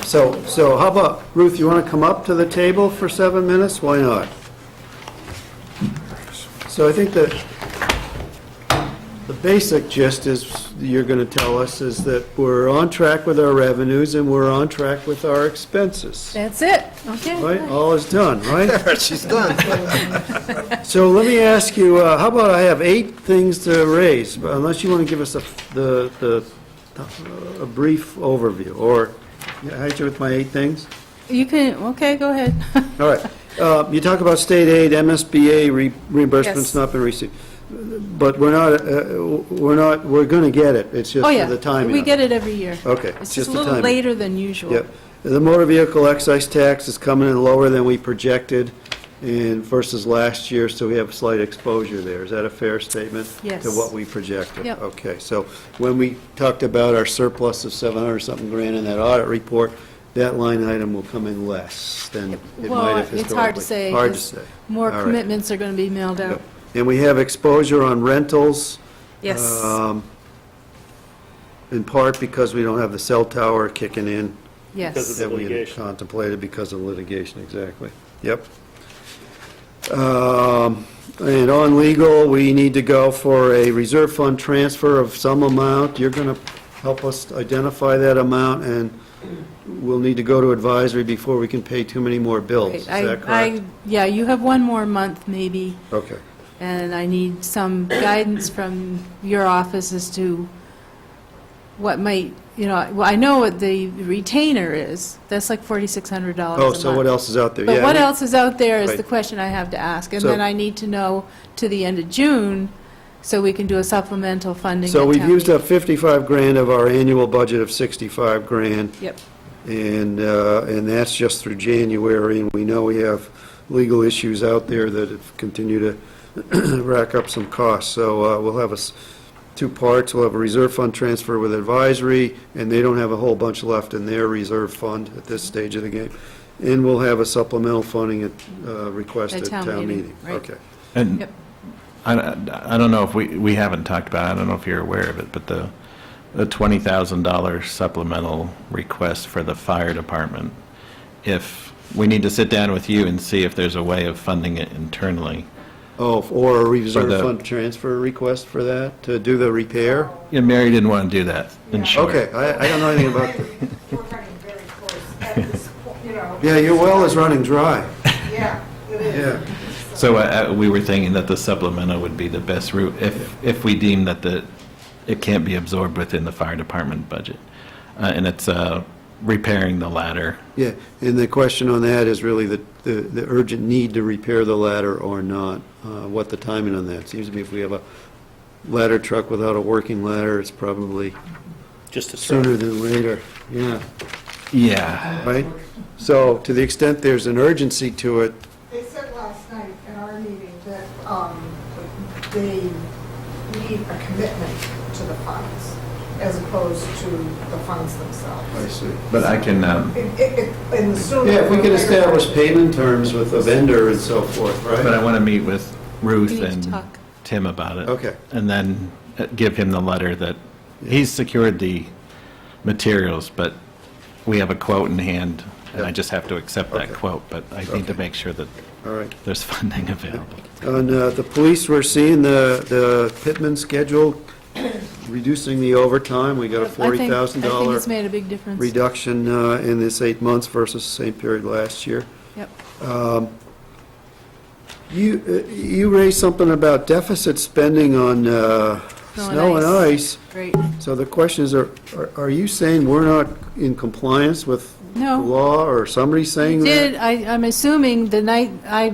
So how about, Ruth, you want to come up to the table for 7 minutes? Why not? So I think that the basic gist is, you're going to tell us, is that we're on track with our revenues and we're on track with our expenses. That's it, okay. Right? All is done, right? She's done. So let me ask you, how about I have 8 things to raise, but unless you want to give us a brief overview, or, I hit you with my 8 things? You can, okay, go ahead. All right. You talk about state aid, MSBA reimbursements Yes. not been received. But we're going to get it. It's just Oh, yeah, the timing. we of get it every year. Okay. It's just a the little timing. later than usual. Yep. The motor vehicle excise tax is coming in lower than we projected and versus last year, so we have a slight exposure there. Is that a fair statement? Yes. To what we projected? Yep. Okay, so when we talked about our surplus of 700-something grand in that audit report, that line item will come in less than it might Well, have historically. it's hard to say. Hard to 'cause say. More All right. commitments are going to be mailed out. Yep. And we have exposure on rentals. Yes. In part because we don't have the cell tower kicking in. Because Yes. of the That we had litigation. contemplated because of litigation, exactly. Yep. And on legal, we need to go for a reserve fund transfer of some amount. You're going to help us identify that amount, and we'll need to go to advisory before we can pay too many more bills. Is Right. that correct? Yeah, you have one more month maybe, Okay. and I need some guidance from your office as to what might, well, I know what the retainer is. That's like $4,600 a month. Oh, so what else is out there? But Yeah, what else is out there is Right. the question I have to ask. And So- then I need to know to the end of June, so we can do a supplemental funding at So we've town used meeting. up 55 grand of our annual budget of 65 grand. Yep. And that's just through January, and we know we have legal issues out there that have continued to rack up some costs. So we'll have 2 parts. We'll have a reserve fund transfer with advisory, and they don't have a whole bunch left in their reserve fund at this stage of the game. And we'll have a supplemental funding request At at town town meeting, meeting. right. Okay. And Yep. I don't know if we haven't talked about it, I don't know if you're aware of it, but the $20,000 supplemental request for the fire department, if, we need to sit down with you and see if there's a way of funding it internally. Oh, or a reserve the- fund transfer request for that, to do the repair? Yeah, Mary didn't want to do that, in short. Okay, I don't know anything about that. We're running very close at this point, Yeah, your well is running dry. Yeah, it is. Yeah. So we were thinking that the supplemental would be the best route if we deem that it can't be absorbed within the fire department budget. And it's repairing the ladder. Yeah, and the question on that is really the urgent need to repair the ladder or not, what the timing on that. Seems to me if we have a ladder truck without a working ladder, it's probably Just a sooner than later, yeah, Yeah. right? So to the extent there's an urgency to it, They said last night at our meeting that they need a commitment to the funds. as opposed to the funds themselves. I see. But I can, In the sooner. Yeah, if we or can later establish time. payment terms with the vendor and so forth, right? but I want to meet with Ruth We need to and talk. Tim about it. Okay. And then give him the letter that, he's secured the materials, but we have a quote in hand, and I Yep. just have to accept that Okay. quote, but I need to Okay. make sure that All right. there's funding available. On the police, we're seeing the Pittman schedule, reducing the overtime. We got a I think it's $40,000 made a big difference. reduction in this 8 months versus the same period last year. Yep. You raised something about deficit spending on snow and ice. Great. So the question is, are you saying we're not in compliance with the No. law, or somebody saying that? Did, I'm assuming the night, a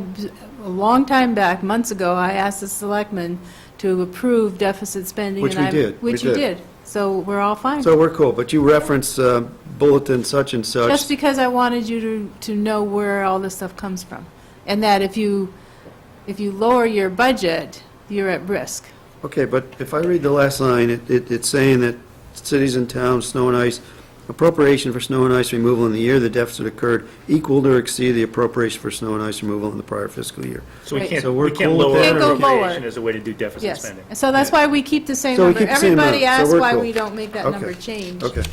long time back, months ago, I asked the selectmen to approve deficit spending. Which and we I'm- did, we Which you did. did. So we're all fine. So we're cool, but you reference bulletin such and such. Just because I wanted you to know where all this stuff comes from. And that if you lower your budget, you're at risk. Okay, but if I read the last line, it's saying that cities and towns, snow and ice, appropriation for snow and ice removal in the year the deficit occurred equaled or exceeded the appropriation for snow and ice removal in the prior fiscal year. So we Right. can't, So we're we can't cool with lower that, Can't go lower. appropriation as a way to do deficit Yes. spending. So that's why we keep the same So we number. keep the same Everybody amount. So asks we're why cool. we don't make that Okay. number change. Okay,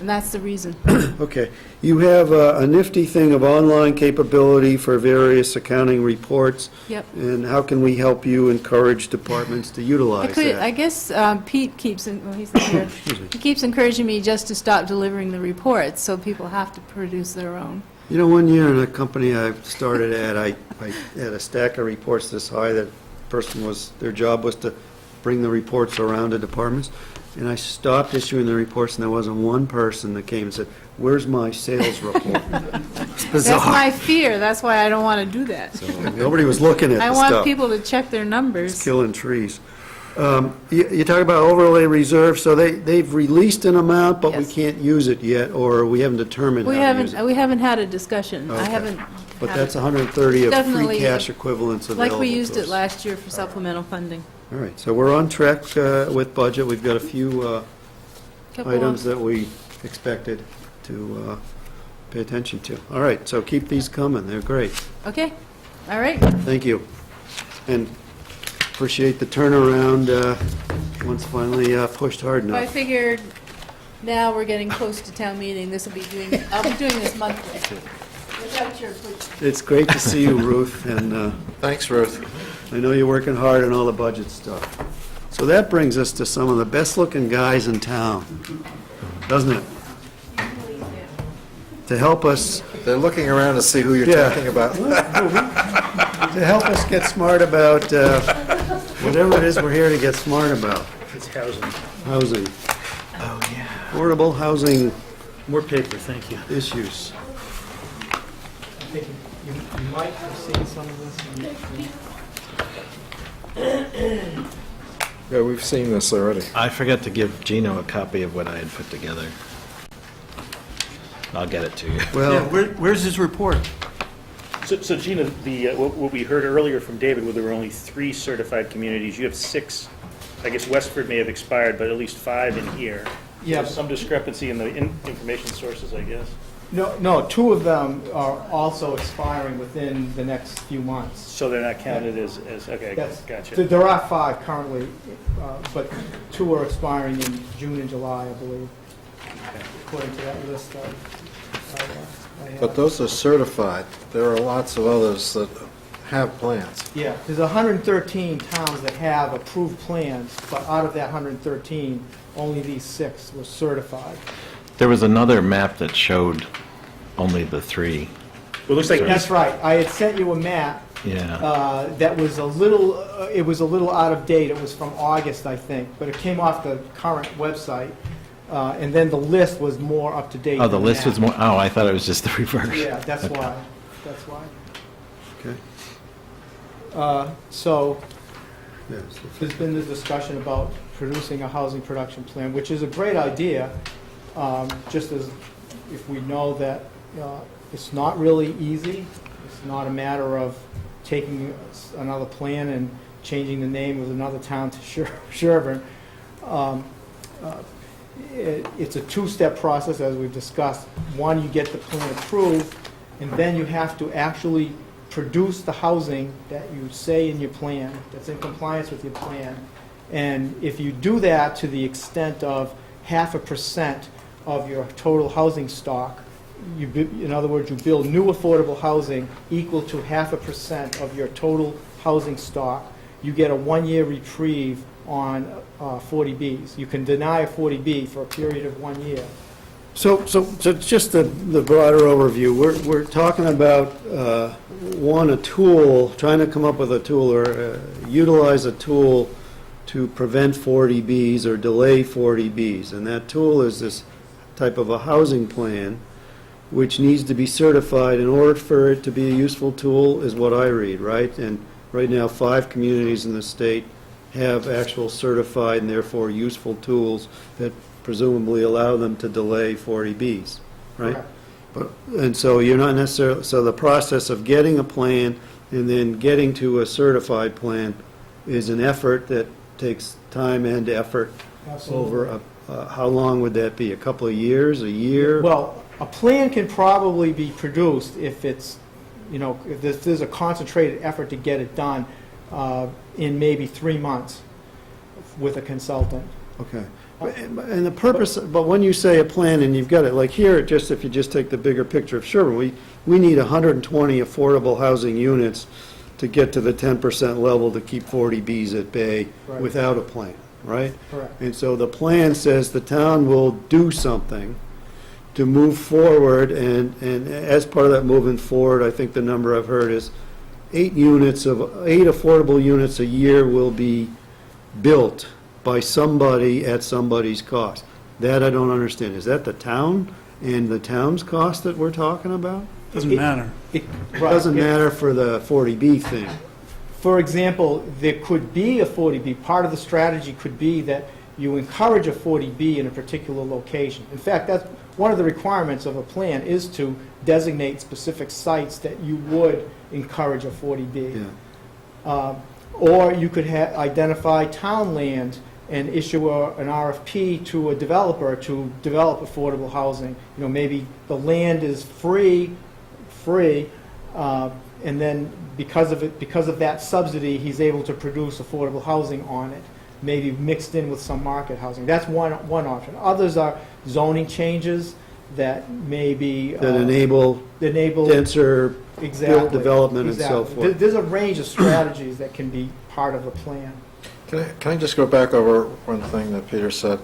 And that's the reason. okay. You have a nifty thing of online capability for various accounting reports. Yep. And how can we help you encourage departments to utilize I that? guess Pete keeps, well, he's not here. He keeps encouraging me just to stop delivering the reports, so people have to produce their own. You know, one year in a company I started at, I had a stack of reports this high that person was, their job was to bring the reports around to departments. And I stopped issuing the reports, and there wasn't one person that came and said, "Where's my sales report?" It's That's bizarre. my fear, that's why I don't want to do that. Nobody was looking at I the want stuff. people to check their numbers. Killing trees. You talk about overlay reserve, so they've released an amount, but we Yes. can't use it yet, or we haven't determined We how to use it. haven't had a discussion. I Okay. haven't But had that's it. 130 of free Definitely, cash equivalents available Like we used to it us. last year for supplemental funding. All right, so we're on track with budget. We've got a few Couple items of- that we expected to pay attention to. All right, so keep these coming, they're great. Okay, all right. Thank you. And appreciate the turnaround once finally pushed hard I enough. figured now we're getting close to town meeting, I'll be doing this monthly. Without your push. It's great to see you, Ruth, and Thanks, Ruth. I know you're working hard on all the budget stuff. So that brings us to some of the best-looking guys in town, doesn't it? To help us They're looking around to see who you're Yeah. talking about. to help us get smart about whatever it is we're here to get smart about. It's housing. Housing. Oh, yeah. Affordable housing More paper, thank you. issues. I think you might have seen some of this. Yeah, we've seen this already. I forgot to give Gino a copy of what I had put together. I'll get it to you. Well, Where's his report? So Gina, what we heard earlier from David, where there were only 3 certified communities, you have 6. I guess Westford may have expired, but at least 5 in here. Yeah. There's some discrepancy in the information sources, I guess. No, 2 of them are also expiring within the next few months. So they're not counted as okay, That's- gotcha. There are 5 currently, but 2 are expiring in June and July, I believe, according to that list I have. But those are certified. There are lots of others that have plans. Yeah, there's 113 towns that have approved plans, but out of that 113, only these 6 were certified. There was another map that showed only the 3. Well, it looks like That's right. I had sent you a map Yeah. that was a little, it was a little out of date. It was from August, I think, but it came off the current website. And then the list was more up to date. Oh, the than list that. was more, oh, I thought it was just the reverse. Yeah, that's Okay. why. That's why. okay. So Yes. there's been the discussion about producing a housing production plan, which is a great idea, just as if we know that it's not really easy. It's not a matter of taking another plan and changing the name of another town to Sherborn. it's a two-step process, as we've discussed. One, you get the plan approved, and then you have to actually produce the housing that you say in your plan, that's in compliance with your plan. And if you do that to the extent of 0.5% of your total housing stock, in other words, you build new affordable housing equal to 0.5% of your total housing stock, you get a 1-year reprieve on 40Bs. You can deny a 40B for a period of 1 year. So just the broader overview, we're talking about, a tool, trying to come up with a tool or utilize a tool to prevent 40Bs or delay 40Bs. And that tool is this type of a housing plan, which needs to be certified in order for it to be a useful tool, is what I read, right? And right now, 5 communities in the state have actual certified and therefore useful tools that presumably allow them to delay 40Bs, right? Correct. And so you're not necessarily, so the process of getting a plan and then getting to a certified plan is an effort that takes time and effort. Absolutely. Over how long would that be? A couple of years, a year? Well, a plan can probably be produced if it's, if there's a concentrated effort to get it done in maybe 3 months with a consultant. Okay. And the purpose, but when you say a plan and you've got it, like here, just if you just take the bigger picture of Sherborn, we need 120 affordable housing units to get to the 10% level to keep 40Bs at bay Right. without a plan, right? Correct. And so the plan says the town will do something to move forward, and as part of that moving forward, I think the number I've heard is 8 affordable units a year will be built by somebody at somebody's cost. That I don't understand. Is that the town and the town's cost that we're talking about? Doesn't matter. It doesn't matter for the 40B thing. For example, there could be a 40B. Part of the strategy could be that you encourage a 40B in a particular location. In fact, that's one of the requirements of a plan, is to designate specific sites that you would encourage a 40B. Yeah. Or you could identify town land and issue an RFP to a developer to develop affordable housing. Maybe the land is free, and then because of that subsidy, he's able to produce affordable housing on it, maybe mixed in with some market housing. That's one option. Others are zoning changes that may be That enable denser built development and so forth. There's a range of strategies that can be part of a plan. Can I just go back over one thing that Peter said?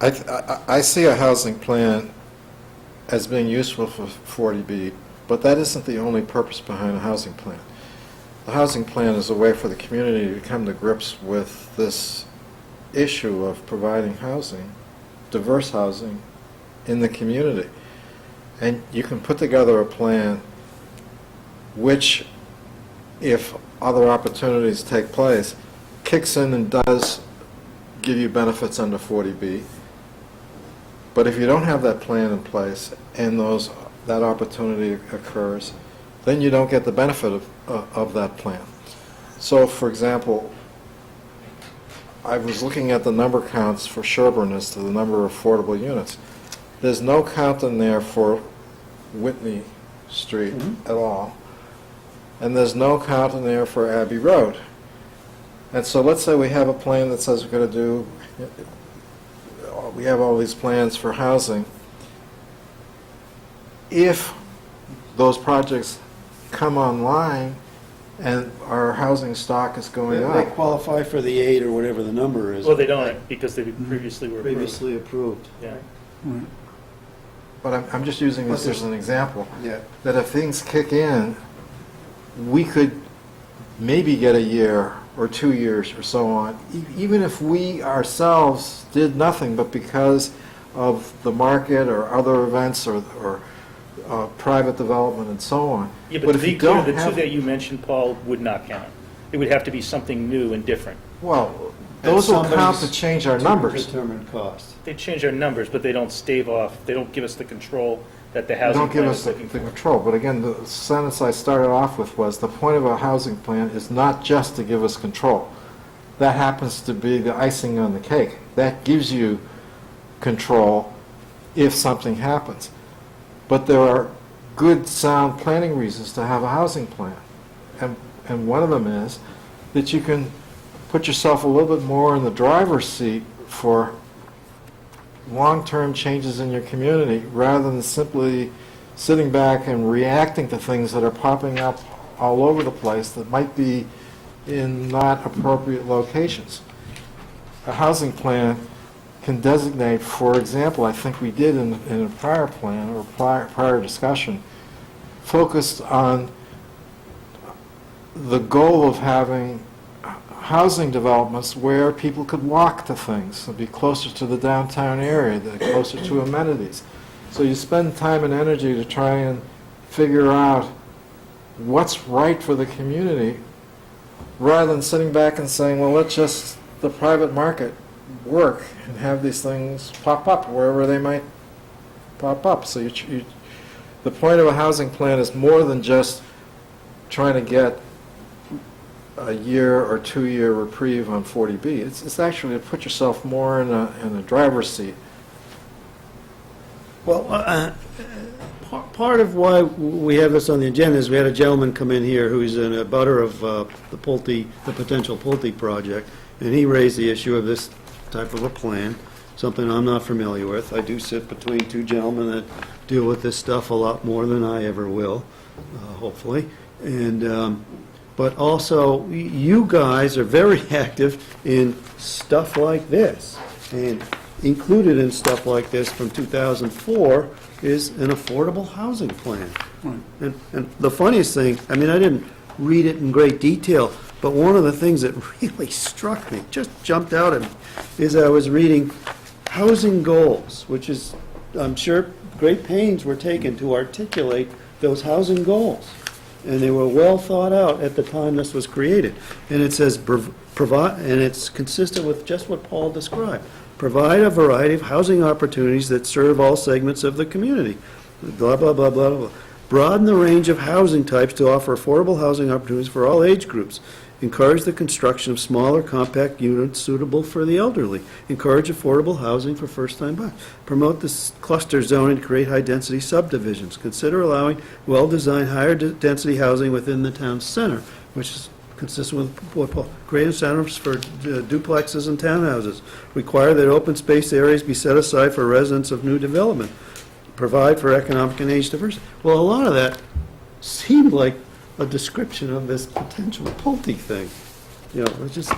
I see a housing plan as being useful for 40B, but that isn't the only purpose behind a housing plan. The housing plan is a way for the community to come to grips with this issue of providing housing, diverse housing, in the community. And you can put together a plan which, if other opportunities take place, kicks in and does give you benefits under 40B. But if you don't have that plan in place and that opportunity occurs, then you don't get the benefit of that plan. So, for example, I was looking at the number counts for Sherborn as to the number of affordable units. There's no count in there for Whitney Street at all. And there's no count in there for Abbey Road. And so let's say we have a plan that says we're going to do, we have all these plans for housing. If those projects come online and our housing stock is going They up, qualify for the 8 or whatever the number is. Well, they don't, because they previously were approved. Previously approved. Yeah. but I'm just using this as an example, Yeah. that if things kick in, we could maybe get a year or 2 years or so on, even if we ourselves did nothing, but because of the market or other events or private development and so on. Yeah, but to if be you clear, don't the two have- that you mentioned, Paul, would not count. It would have to be something new and different. Well, those will count to change our numbers. Determined cost. They change our numbers, but they don't stave off, they don't give us the control that the They housing don't give plan us is the looking the for. control, but again, the sentence I started off with was, the point of a housing plan is not just to give us control. That happens to be the icing on the cake. That gives you control if something happens. But there are good, sound planning reasons to have a housing plan. And one of them is that you can put yourself a little bit more in the driver's seat for long-term changes in your community rather than simply sitting back and reacting to things that are popping up all over the place that might be in not appropriate locations. A housing plan can designate, for example, I think we did in a prior plan or prior discussion, focused on the goal of having housing developments where people could walk to things and be closer to the downtown area, closer to amenities. So you spend time and energy to try and figure out what's right for the community rather than sitting back and saying, well, let's just the private market work and have these things pop up wherever they might pop up. So the point of a housing plan is more than just trying to get a year or 2 year reprieve on 40B. It's actually to put yourself more in a driver's seat. Well, part of why we have this on the agenda is we had a gentleman come in here who's a butter of the potential Pulte project, and he raised the issue of this type of a plan, something I'm not familiar with. I do sit between two gentlemen that deal with this stuff a lot more than I ever will, hopefully. And but also, you guys are very active in stuff like this, and included in stuff like this from 2004 is an affordable housing plan. And the funniest thing, I mean, I didn't read it in great detail, but one of the things that really struck me, just jumped out at me, is I was reading housing goals, which is, I'm sure, great pains were taken to articulate those housing goals. And they were well thought out at the time this was created. And it says, provide, and it's consistent with just what Paul described. Provide a variety of housing opportunities that serve all segments of the community. Blah, blah, blah, blah, blah. Broaden the range of housing types to offer affordable housing opportunities for all age groups. Encourage the construction of smaller, compact units suitable for the elderly. Encourage affordable housing for first-time buyers. Promote this cluster zoning to create high-density subdivisions. Consider allowing well-designed, higher-density housing within the town center, which is consistent with what Paul. Create incentives for duplexes and townhouses. Require that open space areas be set aside for residents of new development. Provide for economic and age diversity. Well, a lot of that seemed like a description of this potential Pulte thing. You know, it's just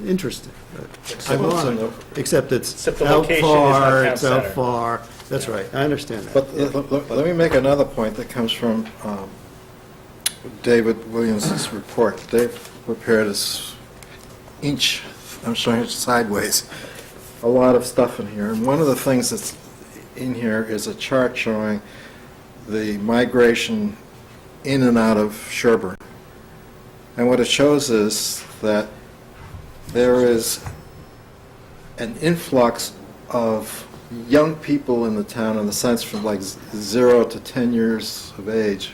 interesting. Except it's Except the out location is far, not town it's out center. far. That's right, I understand that. But let me make another point that comes from David Williams' report. Dave prepared this inch, I'm showing it sideways, a lot of stuff in here. And one of the things that's in here is a chart showing the migration in and out of Sherborn. And what it shows is that there is an influx of young people in the town, in the sense from like 0 to 10 years of age,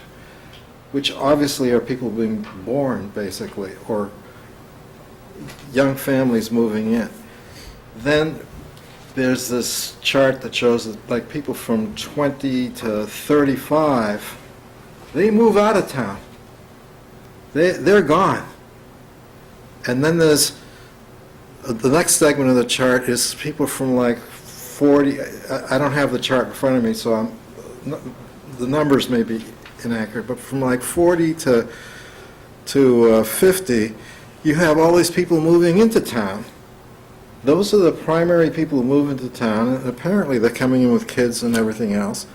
which obviously are people being born, basically, or young families moving in. Then there's this chart that shows that like people from 20 to 35, they move out of town. They're gone. And then there's the next segment of the chart is people from like 40. I don't have the chart in front of me, so the numbers may be inaccurate, but from like 40 to 50, you have all these people moving into town. Those are the primary people who move into town, and apparently they're coming in with kids and everything else.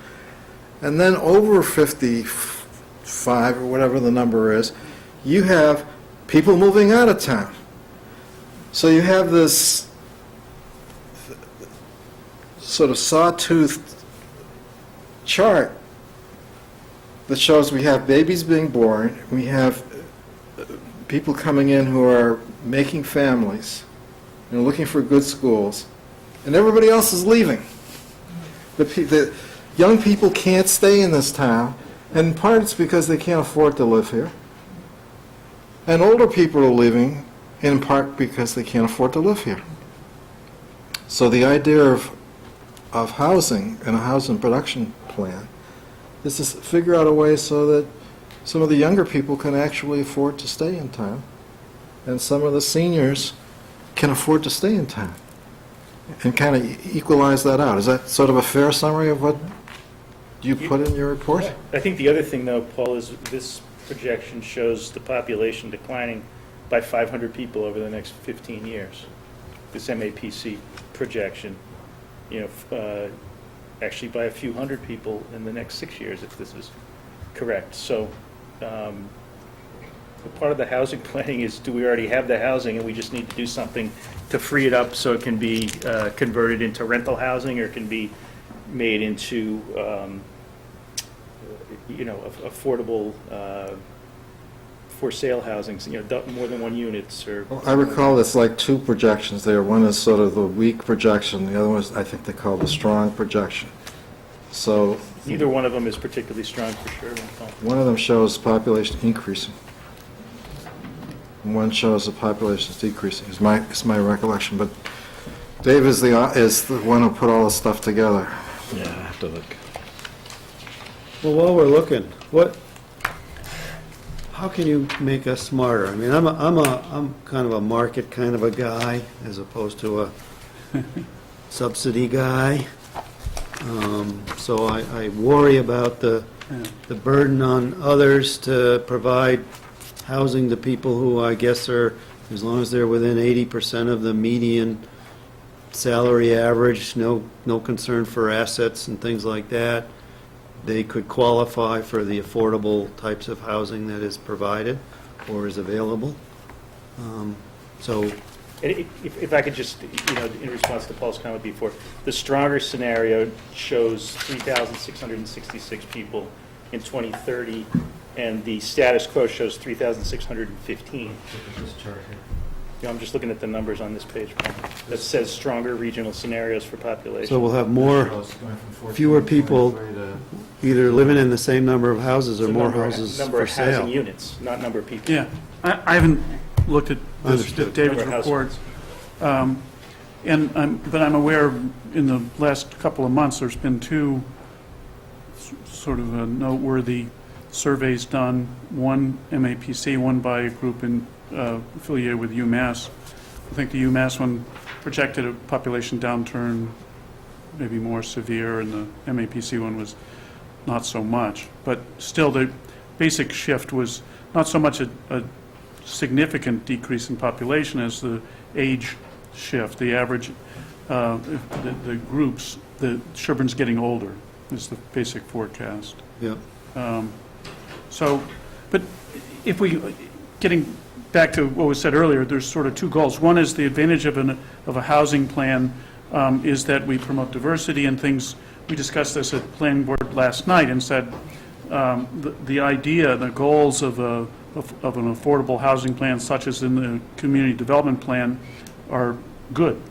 And then over 55, or whatever the number is, you have people moving out of town. So you have this sort of sawtooth chart that shows we have babies being born, we have people coming in who are making families, looking for good schools, and everybody else is leaving. The young people can't stay in this town, and in part it's because they can't afford to live here. And older people are leaving, in part because they can't afford to live here. So the idea of of housing and a housing production plan is to figure out a way so that some of the younger people can actually afford to stay in town, and some of the seniors can afford to stay in town, and kind of equalize that out. Is that sort of a fair summary of what you put in your report? I think the other thing, though, Paul, is this projection shows the population declining by 500 people over the next 15 years. This MAPC projection, actually by a few hundred people in the next 6 years, if this is correct. So part of the housing planning is, do we already have the housing and we just need to do something to free it up so it can be converted into rental housing, or can be made into affordable for sale housings, more than one units, or... Well, I recall there's like two projections there. One is sort of the weak projection, the other one is, I think they call the strong projection. So Neither one of them is particularly strong for sure. one of them shows population increasing, and one shows the population is decreasing, is my recollection. But Dave is the one who put all this stuff together. Yeah, I have to look. Well, while we're looking, how can you make us smarter? I mean, I'm kind of a market kind of a guy as opposed to a subsidy guy. So I worry about the burden on others to provide housing to people who I guess are, as long as they're within 80% of the median salary average, no concern for assets and things like that, they could qualify for the affordable types of housing that is provided or is available. So If I could just, in response to Paul's comment before, the stronger scenario shows 3,666 people in 2030, and the status quo shows 3,615. I'm just looking at the numbers on this page, Paul, that says stronger regional scenarios for population. So we'll have fewer people either living in the same number of houses or So more houses number for of housing sale. units, not number of people. Yeah, I haven't looked at Understood. David's Number of report, but I'm aware in the last couple of months, there's been two sort of noteworthy surveys done, one MAPC, one by a group affiliated with UMass. I think the UMass one projected a population downturn maybe more severe, and the MAPC one was not so much. But still, the basic shift was not so much a significant decrease in population as the age shift. The average, the groups, the Sherborn's getting older is the basic forecast. Yeah. But if getting back to what was said earlier, there's sort of two goals. One is the advantage of a housing plan is that we promote diversity and things. We discussed this at planning board last night and said the idea, the goals of an affordable housing plan, such as in the community development plan, are good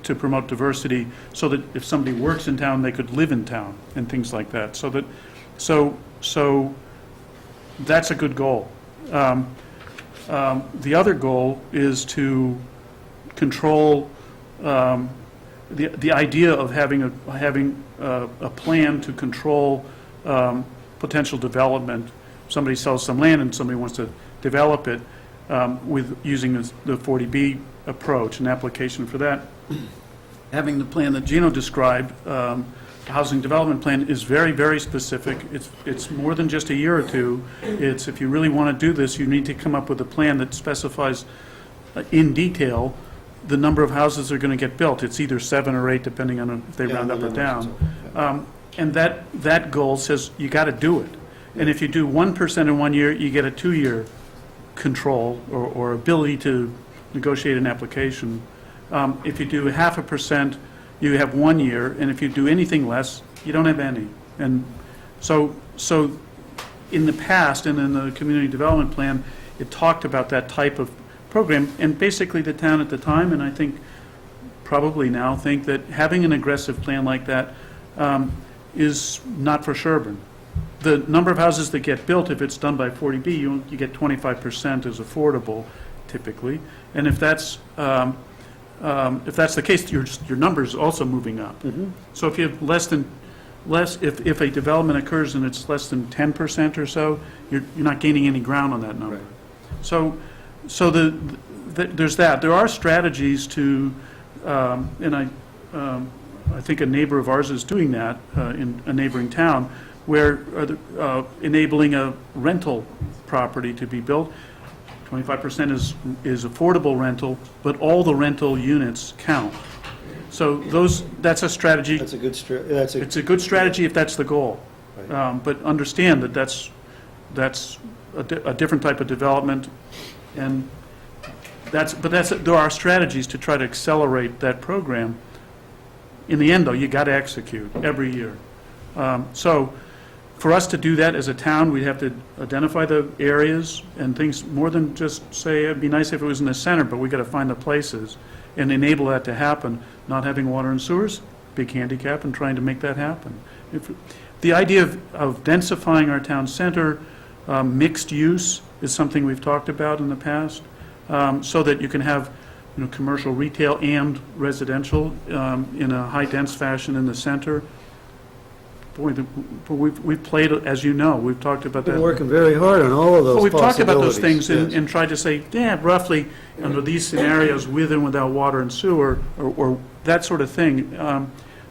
to promote diversity, so that if somebody works in town, they could live in town and things like that. So that's a good goal. The other goal is to control the idea of having a plan to control potential development. Somebody sells some land and somebody wants to develop it with using the 40B approach, an application for that. Having the plan that Gino described, the housing development plan, is very, very specific. It's more than just a year or two. It's, if you really want to do this, you need to come up with a plan that specifies in detail the number of houses that are going to get built. It's either 7 or 8, depending on if they round up or down. And that goal says you got to do it. And if you do 1% in 1 year, you get a 2-year control or ability to negotiate an application. If you do 0.5%, you have 1 year, and if you do anything less, you don't have any. And so in the past, and in the community development plan, it talked about that type of program, and basically the town at the time, and I think probably now, think that having an aggressive plan like that is not for Sherborn. The number of houses that get built, if it's done by 40B, you get 25% as affordable, typically. And if that's if that's the case, your number's also moving up. So if you have if a development occurs and it's less than 10% or so, you're not gaining any ground on that number. So there's that. There are strategies to, and I think a neighbor of ours is doing that in a neighboring town, where enabling a rental property to be built. 25% is affordable rental, but all the rental units count. So that's a strategy. That's a good It's a good strategy if that's the goal. But understand that that's a different type of development, and there are strategies to try to accelerate that program. In the end, though, you got to execute every year. So for us to do that as a town, we have to identify the areas and things more than just say, it'd be nice if it was in the center, but we got to find the places and enable that to happen. Not having water and sewers, big handicap, and trying to make that happen. The idea of densifying our town center, mixed use, is something we've talked about in the past, so that you can have commercial, retail, and residential in a high-dense fashion in the center. Boy, we've played, as you know, we've talked about that. Been working very hard on all of those Well, we've talked about those possibilities, things yes. and tried to say, roughly, under these scenarios, with and without water and sewer, or that sort of thing.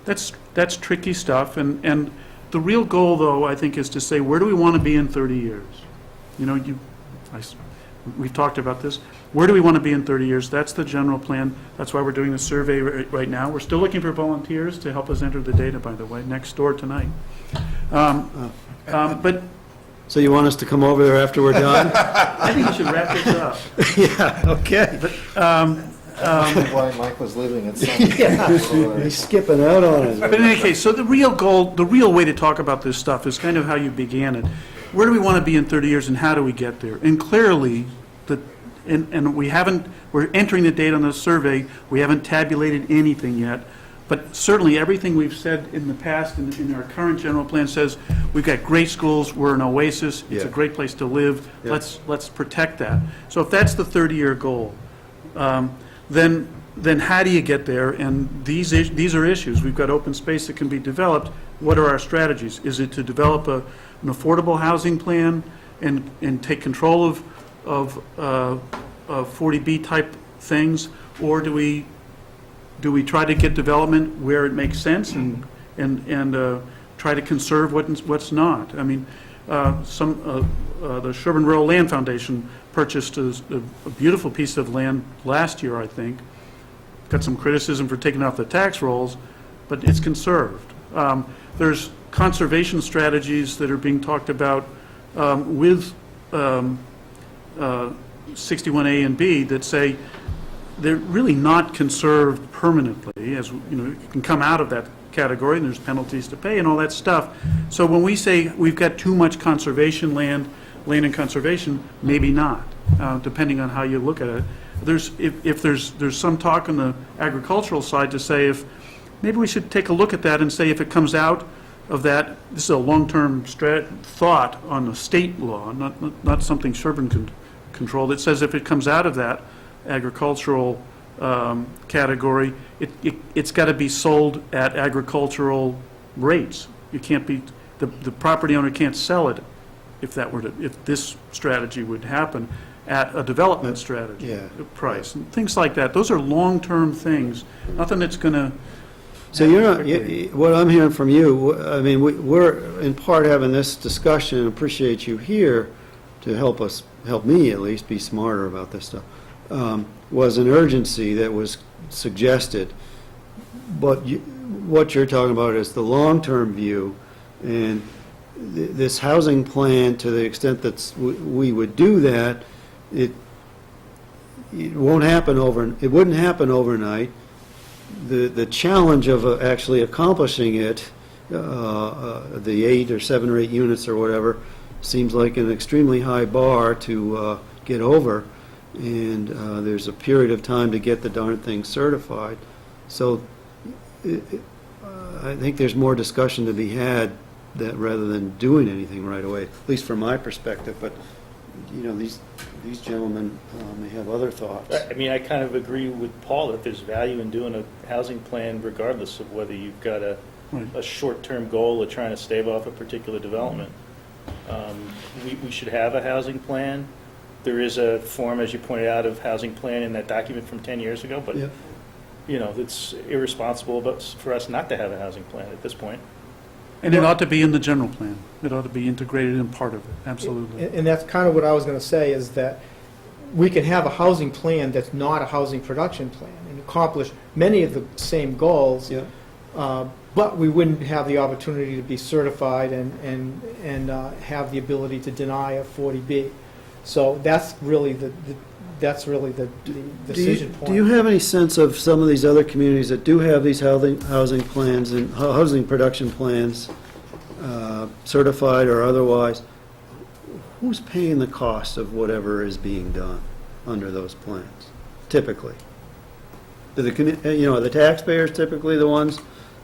That's tricky stuff, and the real goal, though, I think, is to say, where do we want to be in 30 years? We've talked about this. Where do we want to be in 30 years? That's the general plan. That's why we're doing the survey right now. We're still looking for volunteers to help us enter the data, by the way, next door tonight. But So you want us to come over there after we're done? I think we should wrap this up. Yeah, okay. Why Mike was leaving at some. He's skipping out on it. But in any case, so the real goal, the real way to talk about this stuff is kind of how you began it. Where do we want to be in 30 years and how do we get there? And clearly, we're entering the data on the survey, we haven't tabulated anything yet, but certainly everything we've said in the past and in our current general plan says, we've got great schools, we're an oasis, it's a Yeah. great place to live, Yeah. let's protect that. So if that's the 30-year goal, then how do you get there? And these are issues. We've got open space that can be developed. What are our strategies? Is it to develop an affordable housing plan and take control of 40B type things, or do we try to get development where it makes sense and try to conserve what's not? I mean, the Sherborn Rural Land Foundation purchased a beautiful piece of land last year, I think. Got some criticism for taking off the tax rolls, but it's conserved. There's conservation strategies that are being talked about with 61A and B that say they're really not conserved permanently, as you can come out of that category and there's penalties to pay and all that stuff. So when we say we've got too much conservation land and conservation, maybe not, depending on how you look at it. If there's some talk on the agricultural side to say if maybe we should take a look at that and say if it comes out of that, this is a long-term thought on the state law, not something Sherborn can control, that says if it comes out of that agricultural category, it's got to be sold at agricultural rates. You can't be, the property owner can't sell it if this strategy would happen at a development strategy price, and things like that. Those are long-term things, nothing that's going to. So what I'm hearing from you, I mean, we're in part having this discussion, and appreciate you here to help me at least be smarter about this stuff, was an urgency that was suggested. But what you're talking about is the long-term view, and this housing plan, to the extent that we would do that, it wouldn't happen overnight. The challenge of actually accomplishing it, the 8 or 7 or 8 units or whatever, seems like an extremely high bar to get over, and there's a period of time to get the darn thing certified. So I think there's more discussion to be had that rather than doing anything right away, at least from my perspective. But these gentlemen may have other thoughts. I mean, I kind of agree with Paul that there's value in doing a housing plan regardless of whether you've got a short-term goal of trying to stave off a particular development. We should have a housing plan. There is a form, as you pointed out, of housing plan in that document from 10 years ago, but, Yeah. It's irresponsible for us not to have a housing plan at this point. And it ought to be in the general plan. It ought to be integrated in part of it, absolutely. And that's kind of what I was going to say, is that we can have a housing plan that's not a housing production plan and accomplish many of the same goals, Yeah. but we wouldn't have the opportunity to be certified and have the ability to deny a 40B. So that's really the decision point. Do you have any sense of some of these other communities that do have these housing plans and housing production plans, certified or otherwise? Who's paying the cost of whatever is being done under those plans, typically? Are the taxpayers typically the ones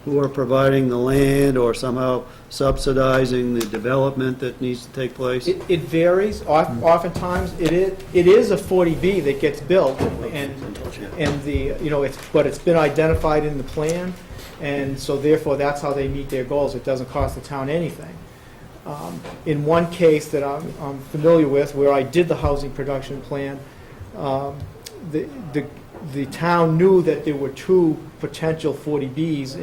who are providing the land or somehow subsidizing the development that needs to take place? It varies. Oftentimes, it is a 40B that gets built, and but it's been identified in the plan, and so therefore, that's how they meet their goals. It doesn't cost the town anything. In one case that I'm familiar with, where I did the housing production plan, the town knew that there were two potential 40Bs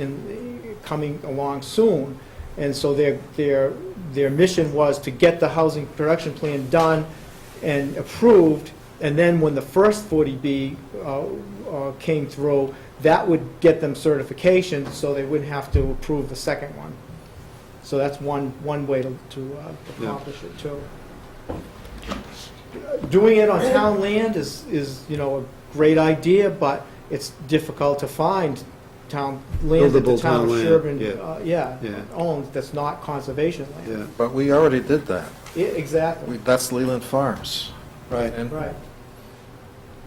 coming along soon, and so their mission was to get the housing production plan done and approved, and then when the first 40B came through, that would get them certification, so they wouldn't have to approve the second one. So that's one way to accomplish it too. Doing it on town land is a great idea, but it's difficult to find town land that the Buildable town town of land, Sherborn, yeah. owns that's not conservation land. Yeah, But we already did that. Exactly, That's Leland Farms. right. And right.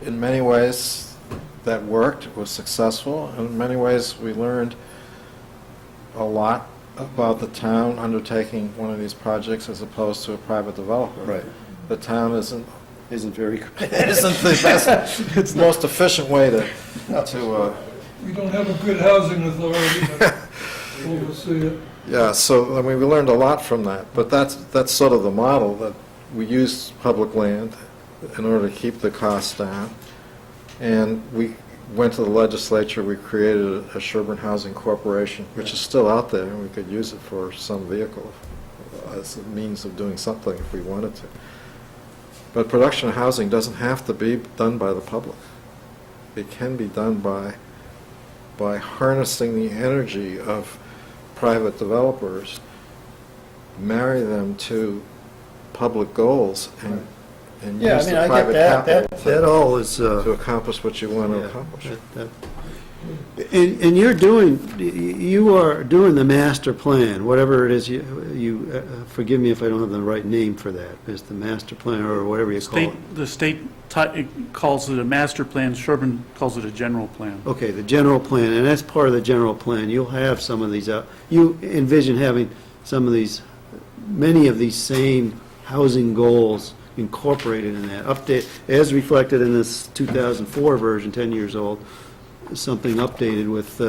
in many ways, that worked, it was successful. In many ways, we learned a lot about the town undertaking one of these projects as opposed to a private developer. Right. The town isn't Very the best, it's the most efficient way to We don't have a good housing authority that oversee it. yeah, so, I mean, we learned a lot from that, but that's sort of the model, that we use public land in order to keep the costs down. And we went to the legislature, we created a Sherborn Housing Corporation, which is still out there, and we could use it for some vehicle as a means of doing something if we wanted to. But production of housing doesn't have to be done by the public. It can be done by harnessing the energy of private developers, marry them to public goals, and Yeah, I use mean, the I get private that. capital That all is, to accomplish what you want to accomplish. And you are doing the master plan, whatever it is, forgive me if I don't have the right name for that, it's the master plan or whatever you call it. The state calls it a master plan, Sherborn calls it a general plan. Okay, the general plan, and that's part of the general plan. You'll have some of these, you envision having many of these same housing goals incorporated in that, update, as reflected in this 2004 version, 10 years old, something updated with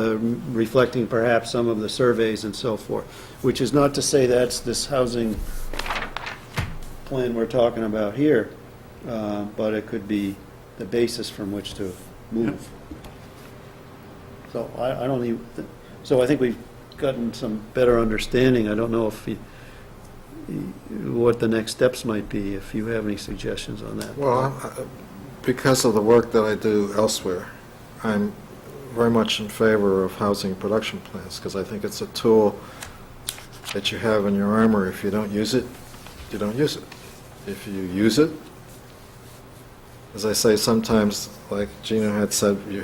reflecting perhaps some of the surveys and so forth, which is not to say that's this housing plan we're talking about here, but it could be the basis from which to move. So I don't even, so I think we've gotten some better understanding. I don't know if what the next steps might be, if you have any suggestions on that. Well, because of the work that I do elsewhere, I'm very much in favor of housing production plans, because I think it's a tool that you have in your armor. If you don't use it, you don't use it. If you use it, as I say, sometimes, like Gina had said, you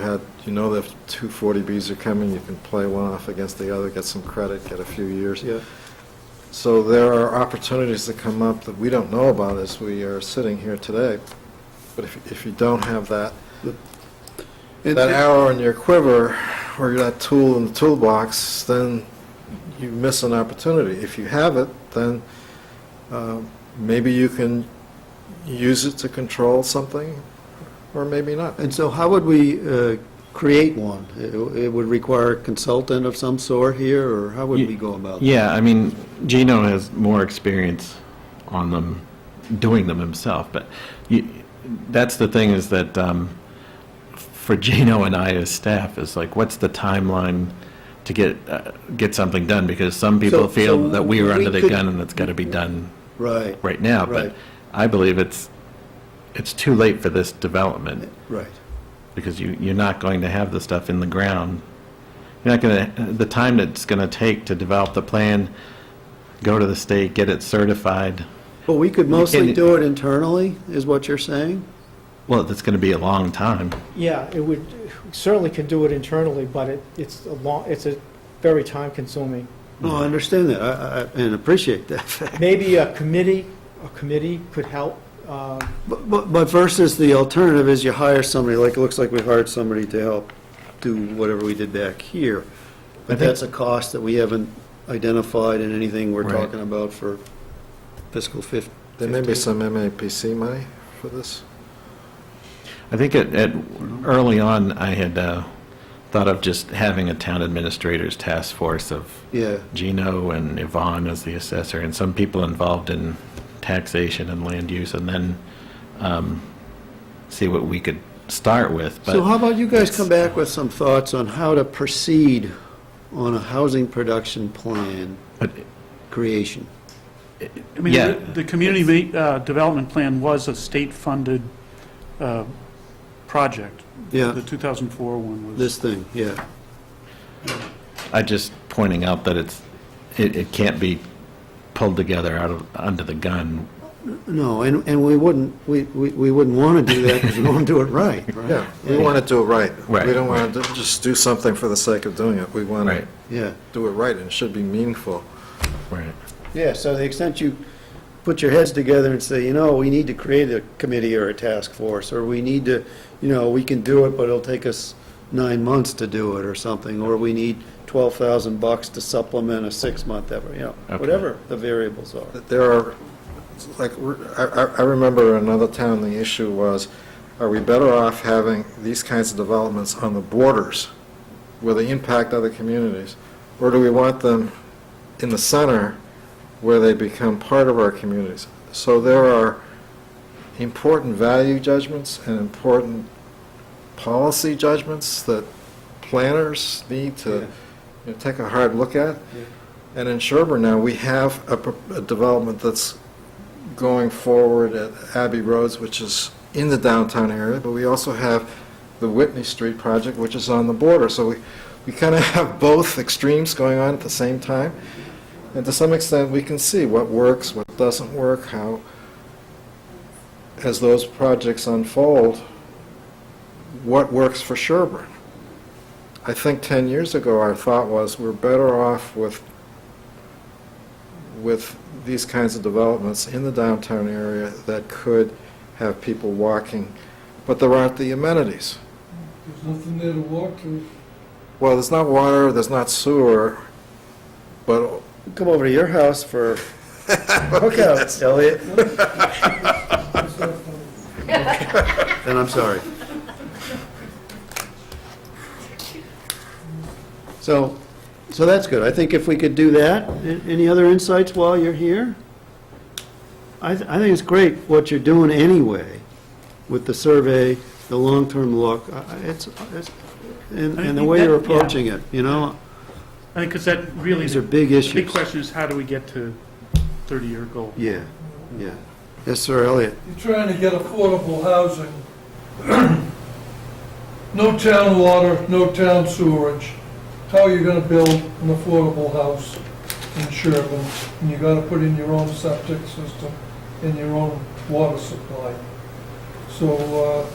know that if 2 40Bs are coming, you can play one off against the other, get some credit, get a few years. Yeah. So there are opportunities that come up that we don't know about as we are sitting here today. But if you don't have that arrow in your quiver, or that tool in the toolbox, then you miss an opportunity. If you have it, then maybe you can use it to control something, or maybe not. And so how would we create one? It would require a consultant of some sort here, or how would we go about that? Yeah, I mean, Gino has more experience on them, doing them himself, but that's the thing is that for Gino and I as staff is like, what's the timeline to get something done? Because some people feel that we are under the gun and it's got to be done right now. Right. But I believe it's too late for this development. Right. Because you're not going to have the stuff in the ground. You're not going to, the time that it's going to take to develop the plan, go to the state, get it certified. But we could mostly do it internally, is what you're saying? Well, that's going to be a long time. Yeah, it would, certainly can do it internally, but it's a very time-consuming. No, I understand that, and appreciate that fact. Maybe a committee could help. But versus the alternative is you hire somebody, like, it looks like we hired somebody to help do whatever we did back here. But that's a cost that we haven't identified in anything we're Right. talking about for fiscal 15. There may be some MAPC money for this. I think early on, I had thought of just having a town administrators task force of Yeah, Gino and Yvonne as the assessor, and some people involved in taxation and land use, and then see what we could start with. But so how about you guys come back with some thoughts on how to proceed on a housing production plan But creation? I mean, Yeah. the community development plan was a state-funded project. Yeah, The 2004 one was. this thing, yeah. I just pointing out that it can't be pulled together under the gun. No, and we wouldn't want to do that because we want to do it right, right? Yeah, we want to do it right. Right. We don't want to just do something for the sake of doing it. We want to Right. Yeah. do it right, and it should be meaningful. Right. Yeah, so the extent you put your heads together and say, we need to create a committee or a task force, or we need to, we can do it, but it'll take us 9 months to do it or something, or we need $12,000 to supplement a 6-month effort, Okay. whatever the variables are. There are, like, I remember in another town, the issue was, are we better off having these kinds of developments on the borders where they impact other communities? Or do we want them in the center where they become part of our communities? So there are important value judgments and important policy judgments that planners need to take a hard look at. And in Sherborn now, we have a development that's going forward at Abbey Roads, which is in the downtown area, but we also have the Whitney Street project, which is on the border. So we kind of have both extremes going on at the same time. And to some extent, we can see what works, what doesn't work, how, as those projects unfold, what works for Sherborn. I think 10 years ago, our thought was we're better off with these kinds of developments in the downtown area that could have people walking, but there aren't the amenities. There's nothing there to walk to. Well, there's not water, there's not sewer, but Come over to your house for hookouts, Elliot. And I'm sorry. So that's good. I think if we could do that, any other insights while you're here? I think it's great what you're doing anyway with the survey, the long-term look. And the way you're approaching it, I think because that really, These are big the issues. big question is how do we get to 30-year goal? Yeah, yeah. Yes, sir, Elliot. You're trying to get affordable housing. No town water, no town sewerage. How are you gonna build an affordable house in Sherborn? And you gotta put in your own septic system and your own water supply. So,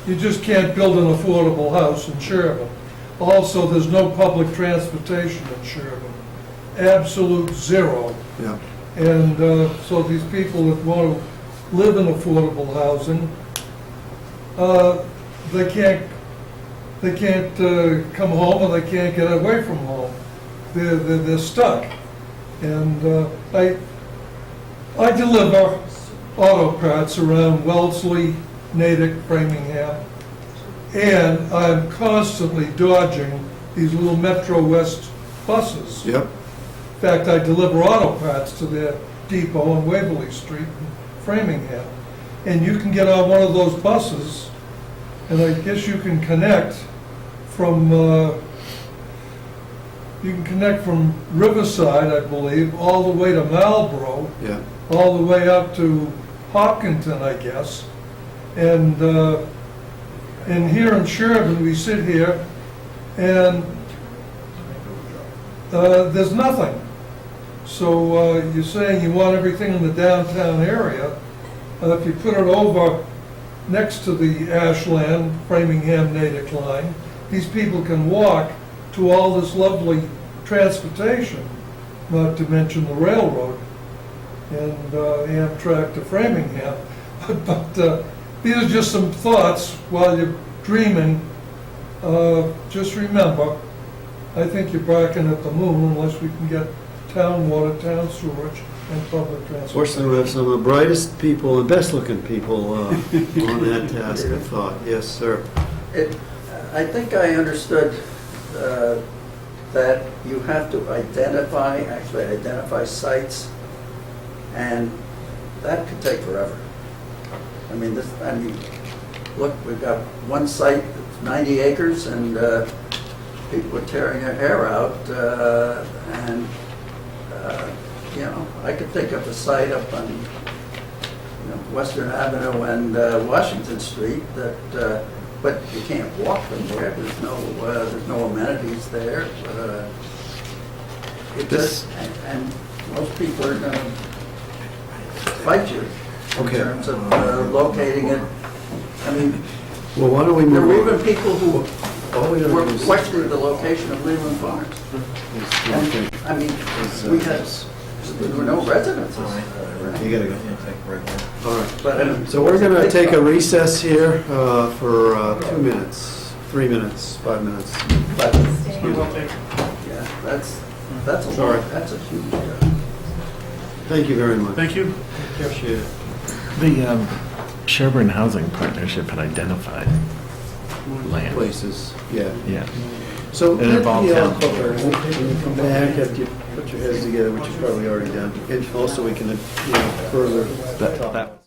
you just can't build an affordable house in Sherborn. Also, there's no public transportation in Sherborn. Absolute zero. Yeah. And so these people that want to live in affordable housing, they can't come home, or they can't get away from home. They're stuck. And I deliver auto parts around Wellesley, Natick, Framingham, and I'm constantly dodging these little Metro West buses. Yep. In fact, I deliver auto parts to their depot on Waverly Street in Framingham. And you can get on one of those buses, and I guess you can connect from, Riverside, I believe, all the way to Marlboro, Yeah. all the way up to Hopkinton, I guess. And here in Sherborn, we sit here, and there's nothing. So you're saying you want everything in the downtown area. If you put it over next to the Ashland, Framingham, Natick line, these people can walk to all this lovely transportation, not to mention the railroad and Amtrak to Framingham. But these are just some thoughts while you're dreaming. Just remember, I think you're barking at the moon unless we can get town water, town sewage, and public transportation. Fortunately, we have some of the brightest people and best-looking people on that task, I thought. Yes, sir. I think I understood that you have to identify sites, and that could take forever. I mean, look, we've got one site that's 90 acres, and people are tearing their hair out, and you know, I could think of a site up on Western Avenue and Washington Street that, but you can't walk from there. There's no amenities there. And most people are going to fight you in Okay. terms of locating it. I mean, Well, why don't we there move were on? even people who All we gotta were do is- questioning the location of Leland Farms. Okay. And, I mean, there were no residences. You gotta go. All right. But, So we're going to take a recess here for 2 minutes, 3 minutes, 5 minutes. But, yeah, that's a Sorry. lot, that's a huge, Thank you very much. Thank you. Appreciate it. The Sherborn Housing Partnership had identified land. Places, yeah. Yeah. So, And involve town. when you come back, after you put your heads together, which you've probably already done, and also we can, further. That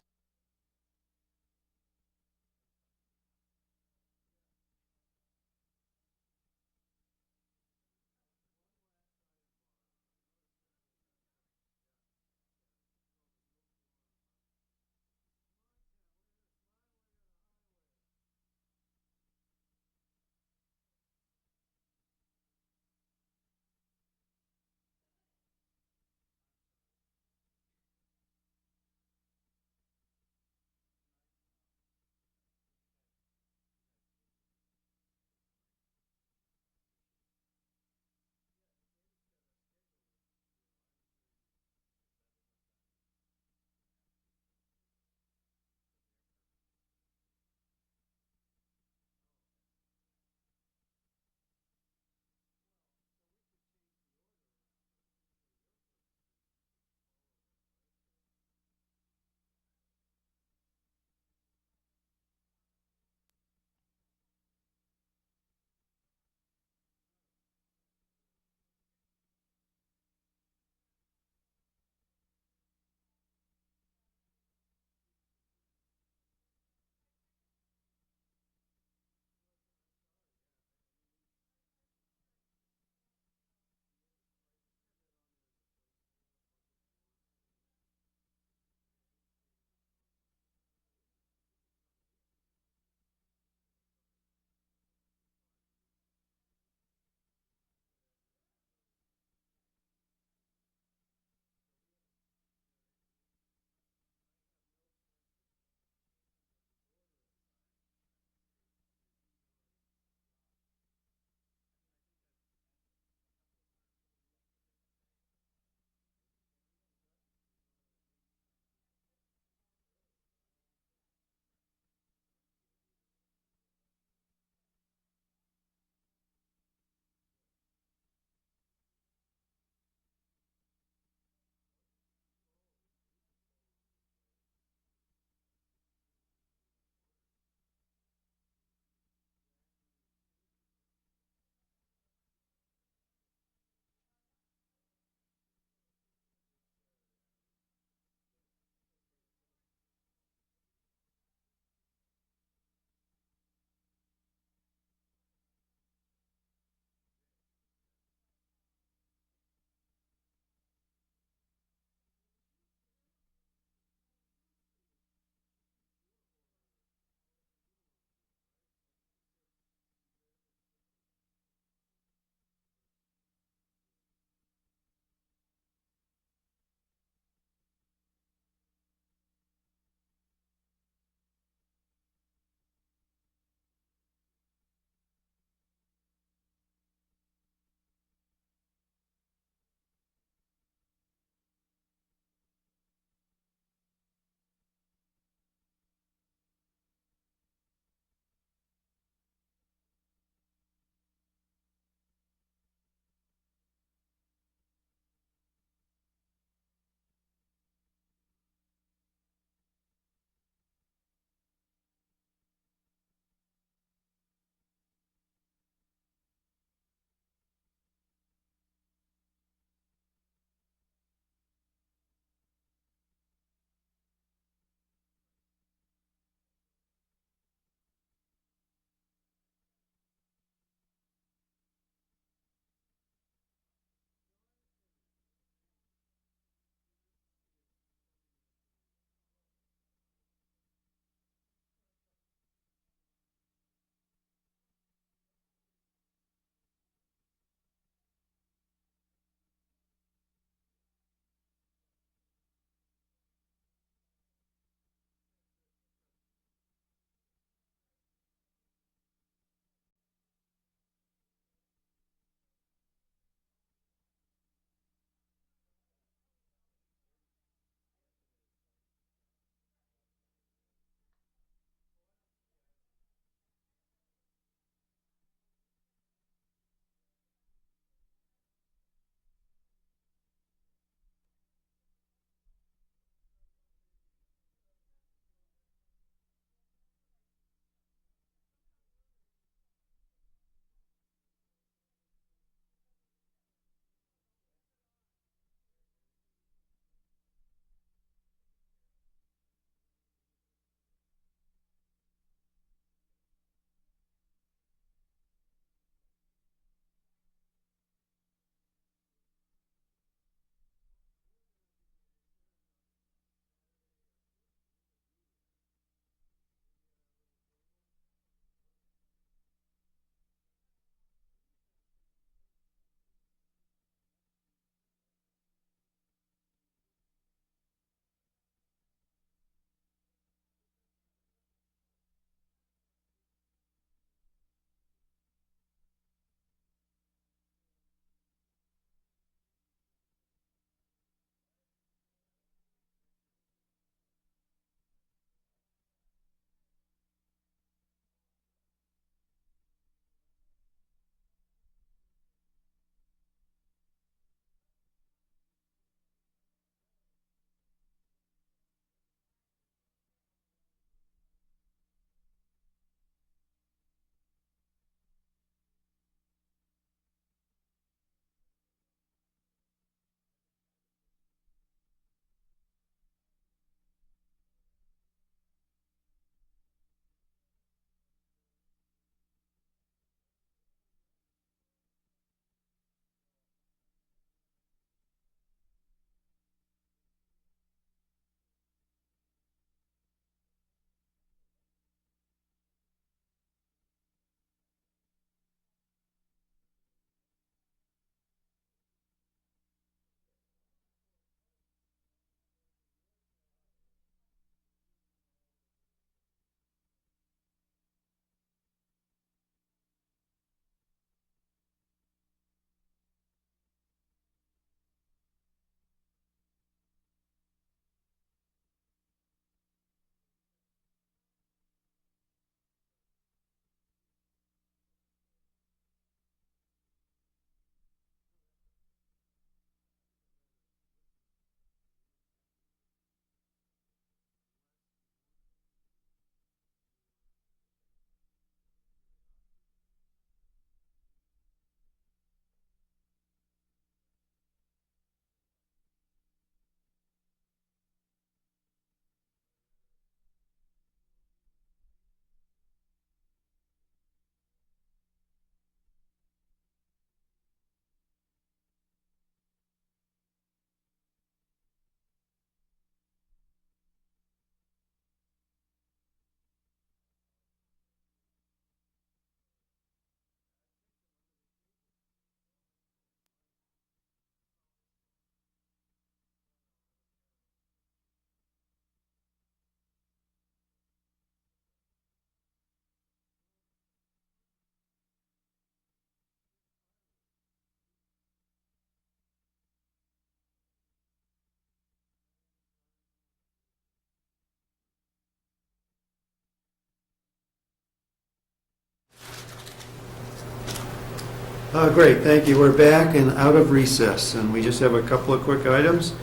Great, thank you. We're back and out of recess, and we just have a couple of quick items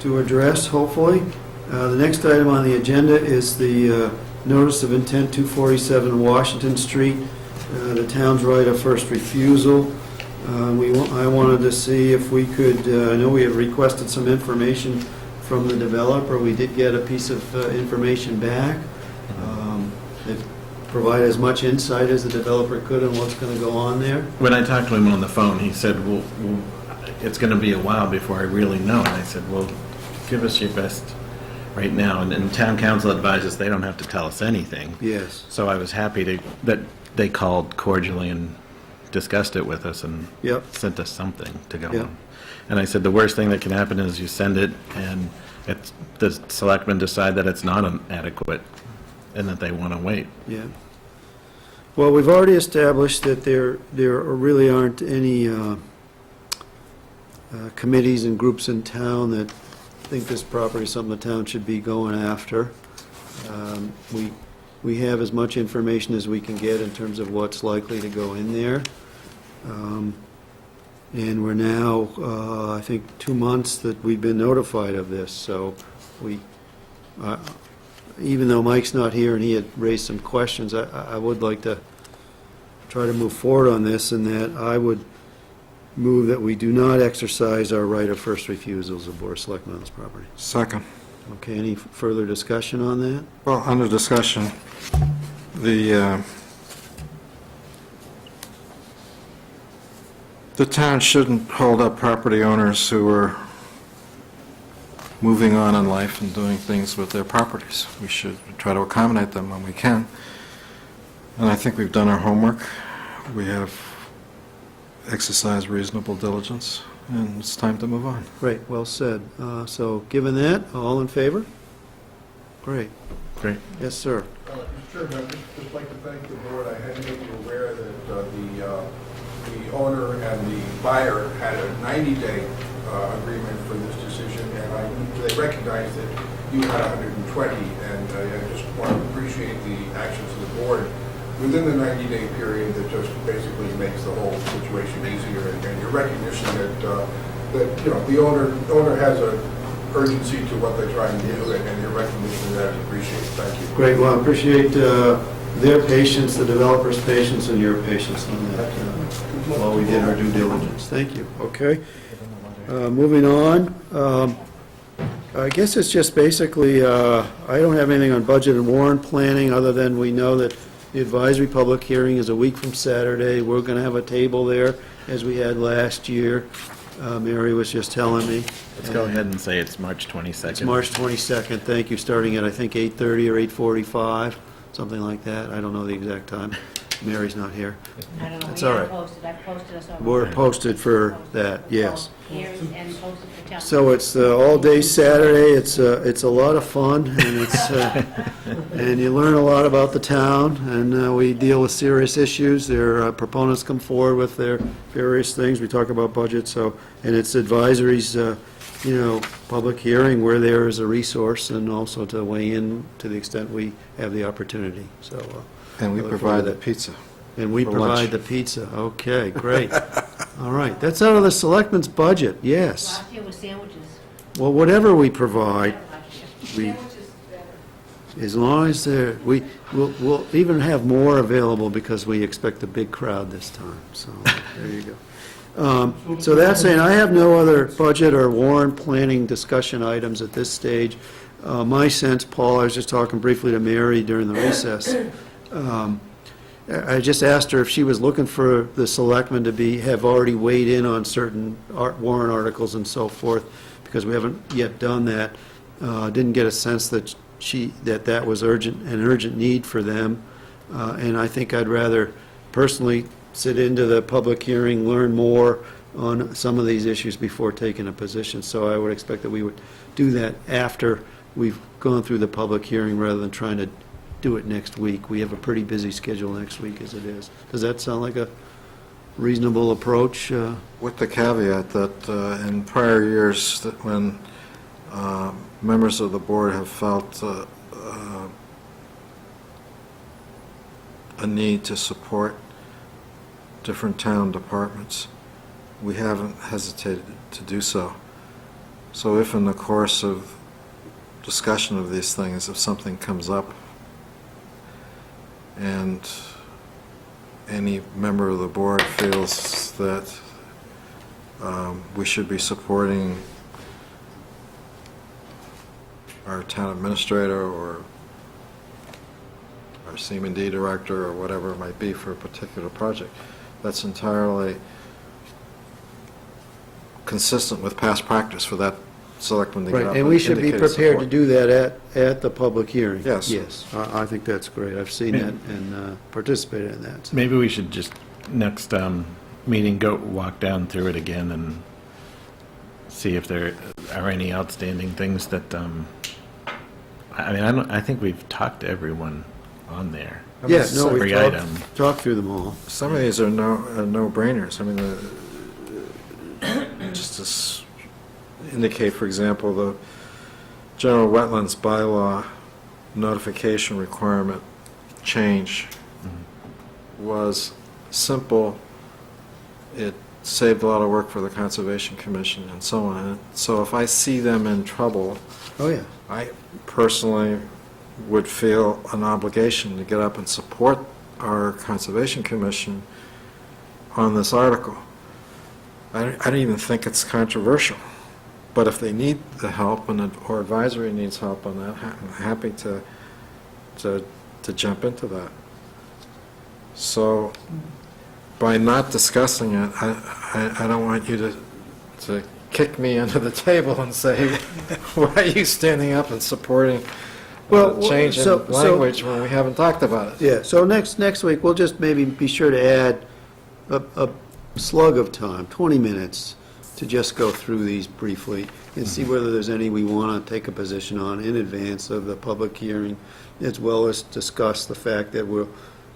to address, hopefully. The next item on the agenda is the notice of intent 247 Washington Street, the town's right of first refusal. I wanted to see if we could, I know we had requested some information from the developer. We did get a piece of information back. It provided as much insight as the developer could on what's going to go on there. When I talked to him on the phone, he said, well, it's going to be a while before I really know. And I said, well, give us your best right now. And town council advises they don't have to tell us anything. Yes. So I was happy that they called cordially and discussed it with us and Yep. sent us something to go Yep. on. And I said, the worst thing that can happen is you send it and the selectmen decide that it's not adequate and that they want to wait. Yeah. Well, we've already established that there really aren't any committees and groups in town that think this property is something the town should be going after. We have as much information as we can get in terms of what's likely to go in there. And we're now, I think, 2 months that we've been notified of this, so even though Mike's not here and he had raised some questions, I would like to try to move forward on this, and that I would move that we do not exercise our right of first refusal as a Board of Selectmen on this property. Second. Okay, any further discussion on that? Well, under discussion, the town shouldn't hold up property owners who are moving on in life and doing things with their properties. We should try to accommodate them when we can. And I think we've done our homework. We have exercised reasonable diligence, and it's time to move on. Great, well said. So, given that, all in favor? Great. Great. Yes, sir. Mr. Chairman, I'd just like to thank the board. I had to make you aware that the owner and the buyer had a 90-day agreement for this decision, and they recognized that you had 120, and I just want to appreciate the actions of the board within the 90-day period that just basically makes the whole situation easier, and your recognition that the owner has a urgency to what they're trying to do, and your recognition of that is appreciated. Thank you. Great, well, I appreciate their patience, the developer's patience, and your patience on that while we did our due diligence. Thank you. Okay. Moving on. I guess it's just basically, I don't have anything on budget and warrant planning, other than we know that the advisory public hearing is a week from Saturday. We're going to have a table there, as we had last year. Mary was just telling me. Let's go ahead and say it's March 22nd. It's March 22nd, thank you, starting at, I think, 8:30 or 8:45, something like that. I don't know the exact time. Mary's not here. I don't know, That's we all have right. posted, I posted us on. We're posted for that, yes. Here and posted for town. So it's all day Saturday, it's a lot of fun, and it's, and you learn a lot about the town, and we deal with serious issues. Their proponents come forward with their various things, we talk about budget, so, and it's advisories, public hearing where there is a resource, and also to weigh in to the extent we have the opportunity, so. And we I look provide forward to the that. pizza. And we For provide lunch. the pizza, okay, great. All right, that's out of the selectmen's budget, yes. Last year was sandwiches. Well, whatever we provide, Last year. we, as long as we'll even have more available because we expect a big crowd this time, so, there you go. So that's saying, I have no other budget or warrant planning discussion items at this stage. My sense, Paul, I was just talking briefly to Mary during the recess. I just asked her if she was looking for the selectmen to have already weighed in on certain warrant articles and so forth, because we haven't yet done that. Didn't get a sense that that was an urgent need for them. And I think I'd rather personally sit into the public hearing, learn more on some of these issues before taking a position. So I would expect that we would do that after we've gone through the public hearing, rather than trying to do it next week. We have a pretty busy schedule next week as it is. Does that sound like a reasonable approach? With the caveat that in prior years, that when members of the board have felt a need to support different town departments. We haven't hesitated to do so. So if in the course of discussion of these things, if something comes up and any member of the board feels that we should be supporting our town administrator or our CMD director or whatever it might be for a particular project, that's entirely consistent with past practice for that selectman to get up Right, and we should be indicate prepared to support. do that at the public hearing. Yes. Yes, I think that's great. I've seen that and participated in that. So. Maybe we should just, next meeting, go walk down through it again and see if there are any outstanding things that, I mean, I think we've talked to everyone on there. Yeah, no, Every we item. talked through them all. Some of these are no-brainers. I mean, just to indicate, for example, the general wetlands bylaw notification requirement change was simple. It saved a lot of work for the Conservation Commission and so on. And so if I see them in trouble, Oh, yeah. I personally would feel an obligation to get up and support our Conservation Commission on this article. I don't even think it's controversial, but if they need the help or advisory needs help on that, I'm happy to jump into that. So by not discussing it, I don't want you to kick me under the table and say, why are you standing up and supporting change in language when we haven't talked about it? Yeah, so next week, we'll just maybe be sure to add a slug of time, 20 minutes, to just go through these briefly and see whether there's any we want to take a position on in advance of the public hearing, as well as discuss the fact that we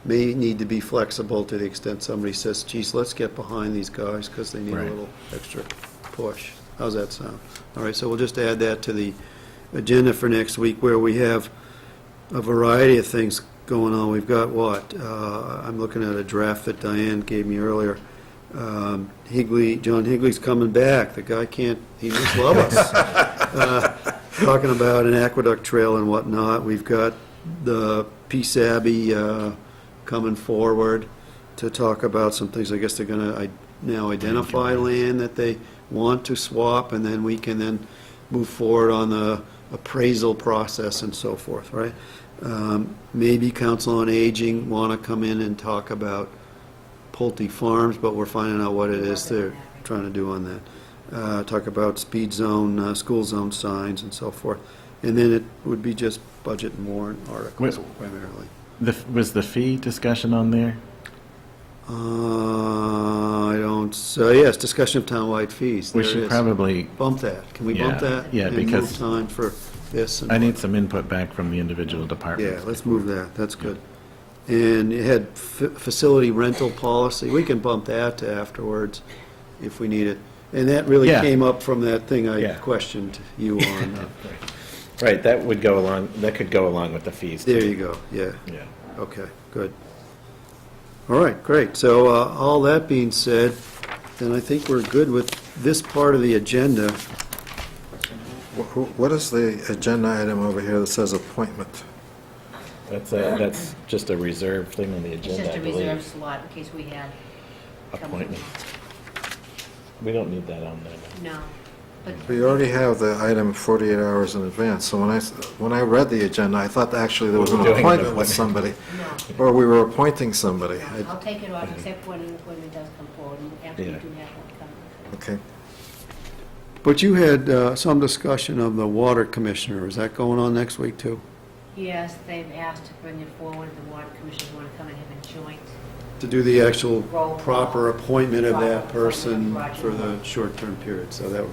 may need to be flexible to the extent somebody says, geez, let's get behind these guys because they need Right. a little extra push. How's that sound? All right, so we'll just add that to the agenda for next week, where we have a variety of things going on. We've got what? I'm looking at a draft that Diane gave me earlier. John Higley's coming back. The guy he must love us. Talking about an aqueduct trail and whatnot. We've got the PSABI coming forward to talk about some things. I guess they're going to now identify land that they want to swap, and then we can then move forward on the appraisal process and so forth, right? Maybe Council on Aging want to come in and talk about Pulte Farms, but we're finding out what it is they're trying to do on that. Talk about speed zone, school zone signs and so forth. And then it would be just budget and warrant articles primarily. Was the fee discussion on there? I don't, yes, discussion of townwide fees. We There it should is. probably, Bump that. Can we bump Yeah, that? yeah, And because- move time for this? and I need some input back from the individual departments. Yeah, let's move that, that's good. And it had facility rental policy, we can bump that to afterwards if we need it. And that really Yeah. came up from that thing I Yeah. questioned you on. Right, that would go along, that could go along with the fees. There too. you go, yeah, Yeah. okay, good. All right, great, so all that being said, then I think we're good with this part of the agenda. What is the agenda item over here that says appointment? That's just a reserve thing on the It's agenda, just I a reserve believe. slot in case we had. Appointment. We don't need that on there. No, but. We already have the item 48 hours in advance, so when I read the agenda, I thought actually there was an We're doing an appointment with appointment. somebody, No, or we were appointing somebody. no, I'll take it off except when an appointment does come forward, and after we Yeah. do have one come. Okay. But you had some discussion of the water commissioner, is that going on next week too? Yes, they've asked to bring it forward, the water commission want to come and have a joint. To do the actual Roll call. proper appointment of that Proper person appointment of for Roger. the short-term period, so that'll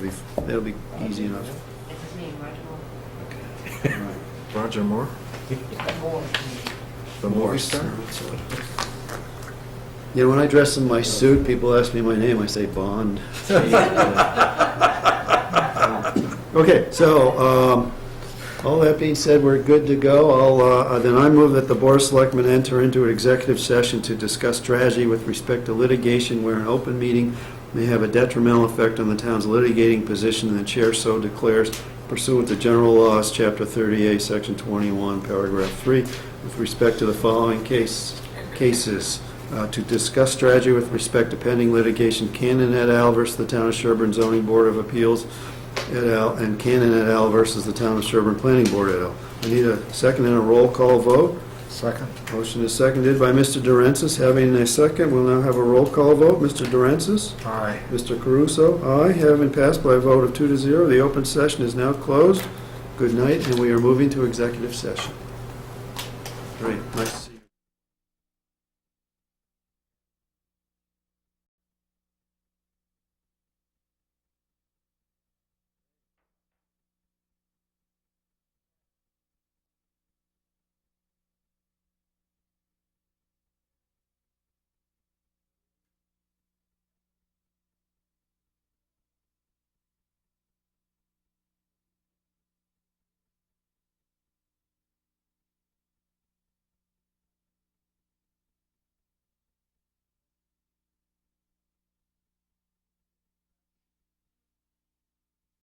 be easy enough. It's his name, Roger Moore. Roger Moore, Moore. the movie star? You know, when I dress in my suit, people ask me my name, I say Bond. Okay, so, All that being said, we're good to go. Then I move that the Board of Selectmen enter into an executive session to discuss strategy with respect to litigation where an open meeting may have a detrimental effect on the town's litigating position, and the chair so declares pursuant to general laws, Chapter 38, Section 21, Paragraph 3, with respect to the following cases. To discuss strategy with respect to pending litigation, Cannon et al. Versus the Town of Sherborn Zoning Board of Appeals et al. And Cannon et al. Versus the Town of Sherborn Planning Board et al. I need a second and a roll call vote. Second. Motion is seconded by Mr. Durensis. Having a second, we'll now have a roll call vote. Mr. Durensis? Aye. Mr. Caruso? Aye. Having passed by a vote of 2-0, the open session is now closed. Good night, and we are moving to executive session. Great. Nice.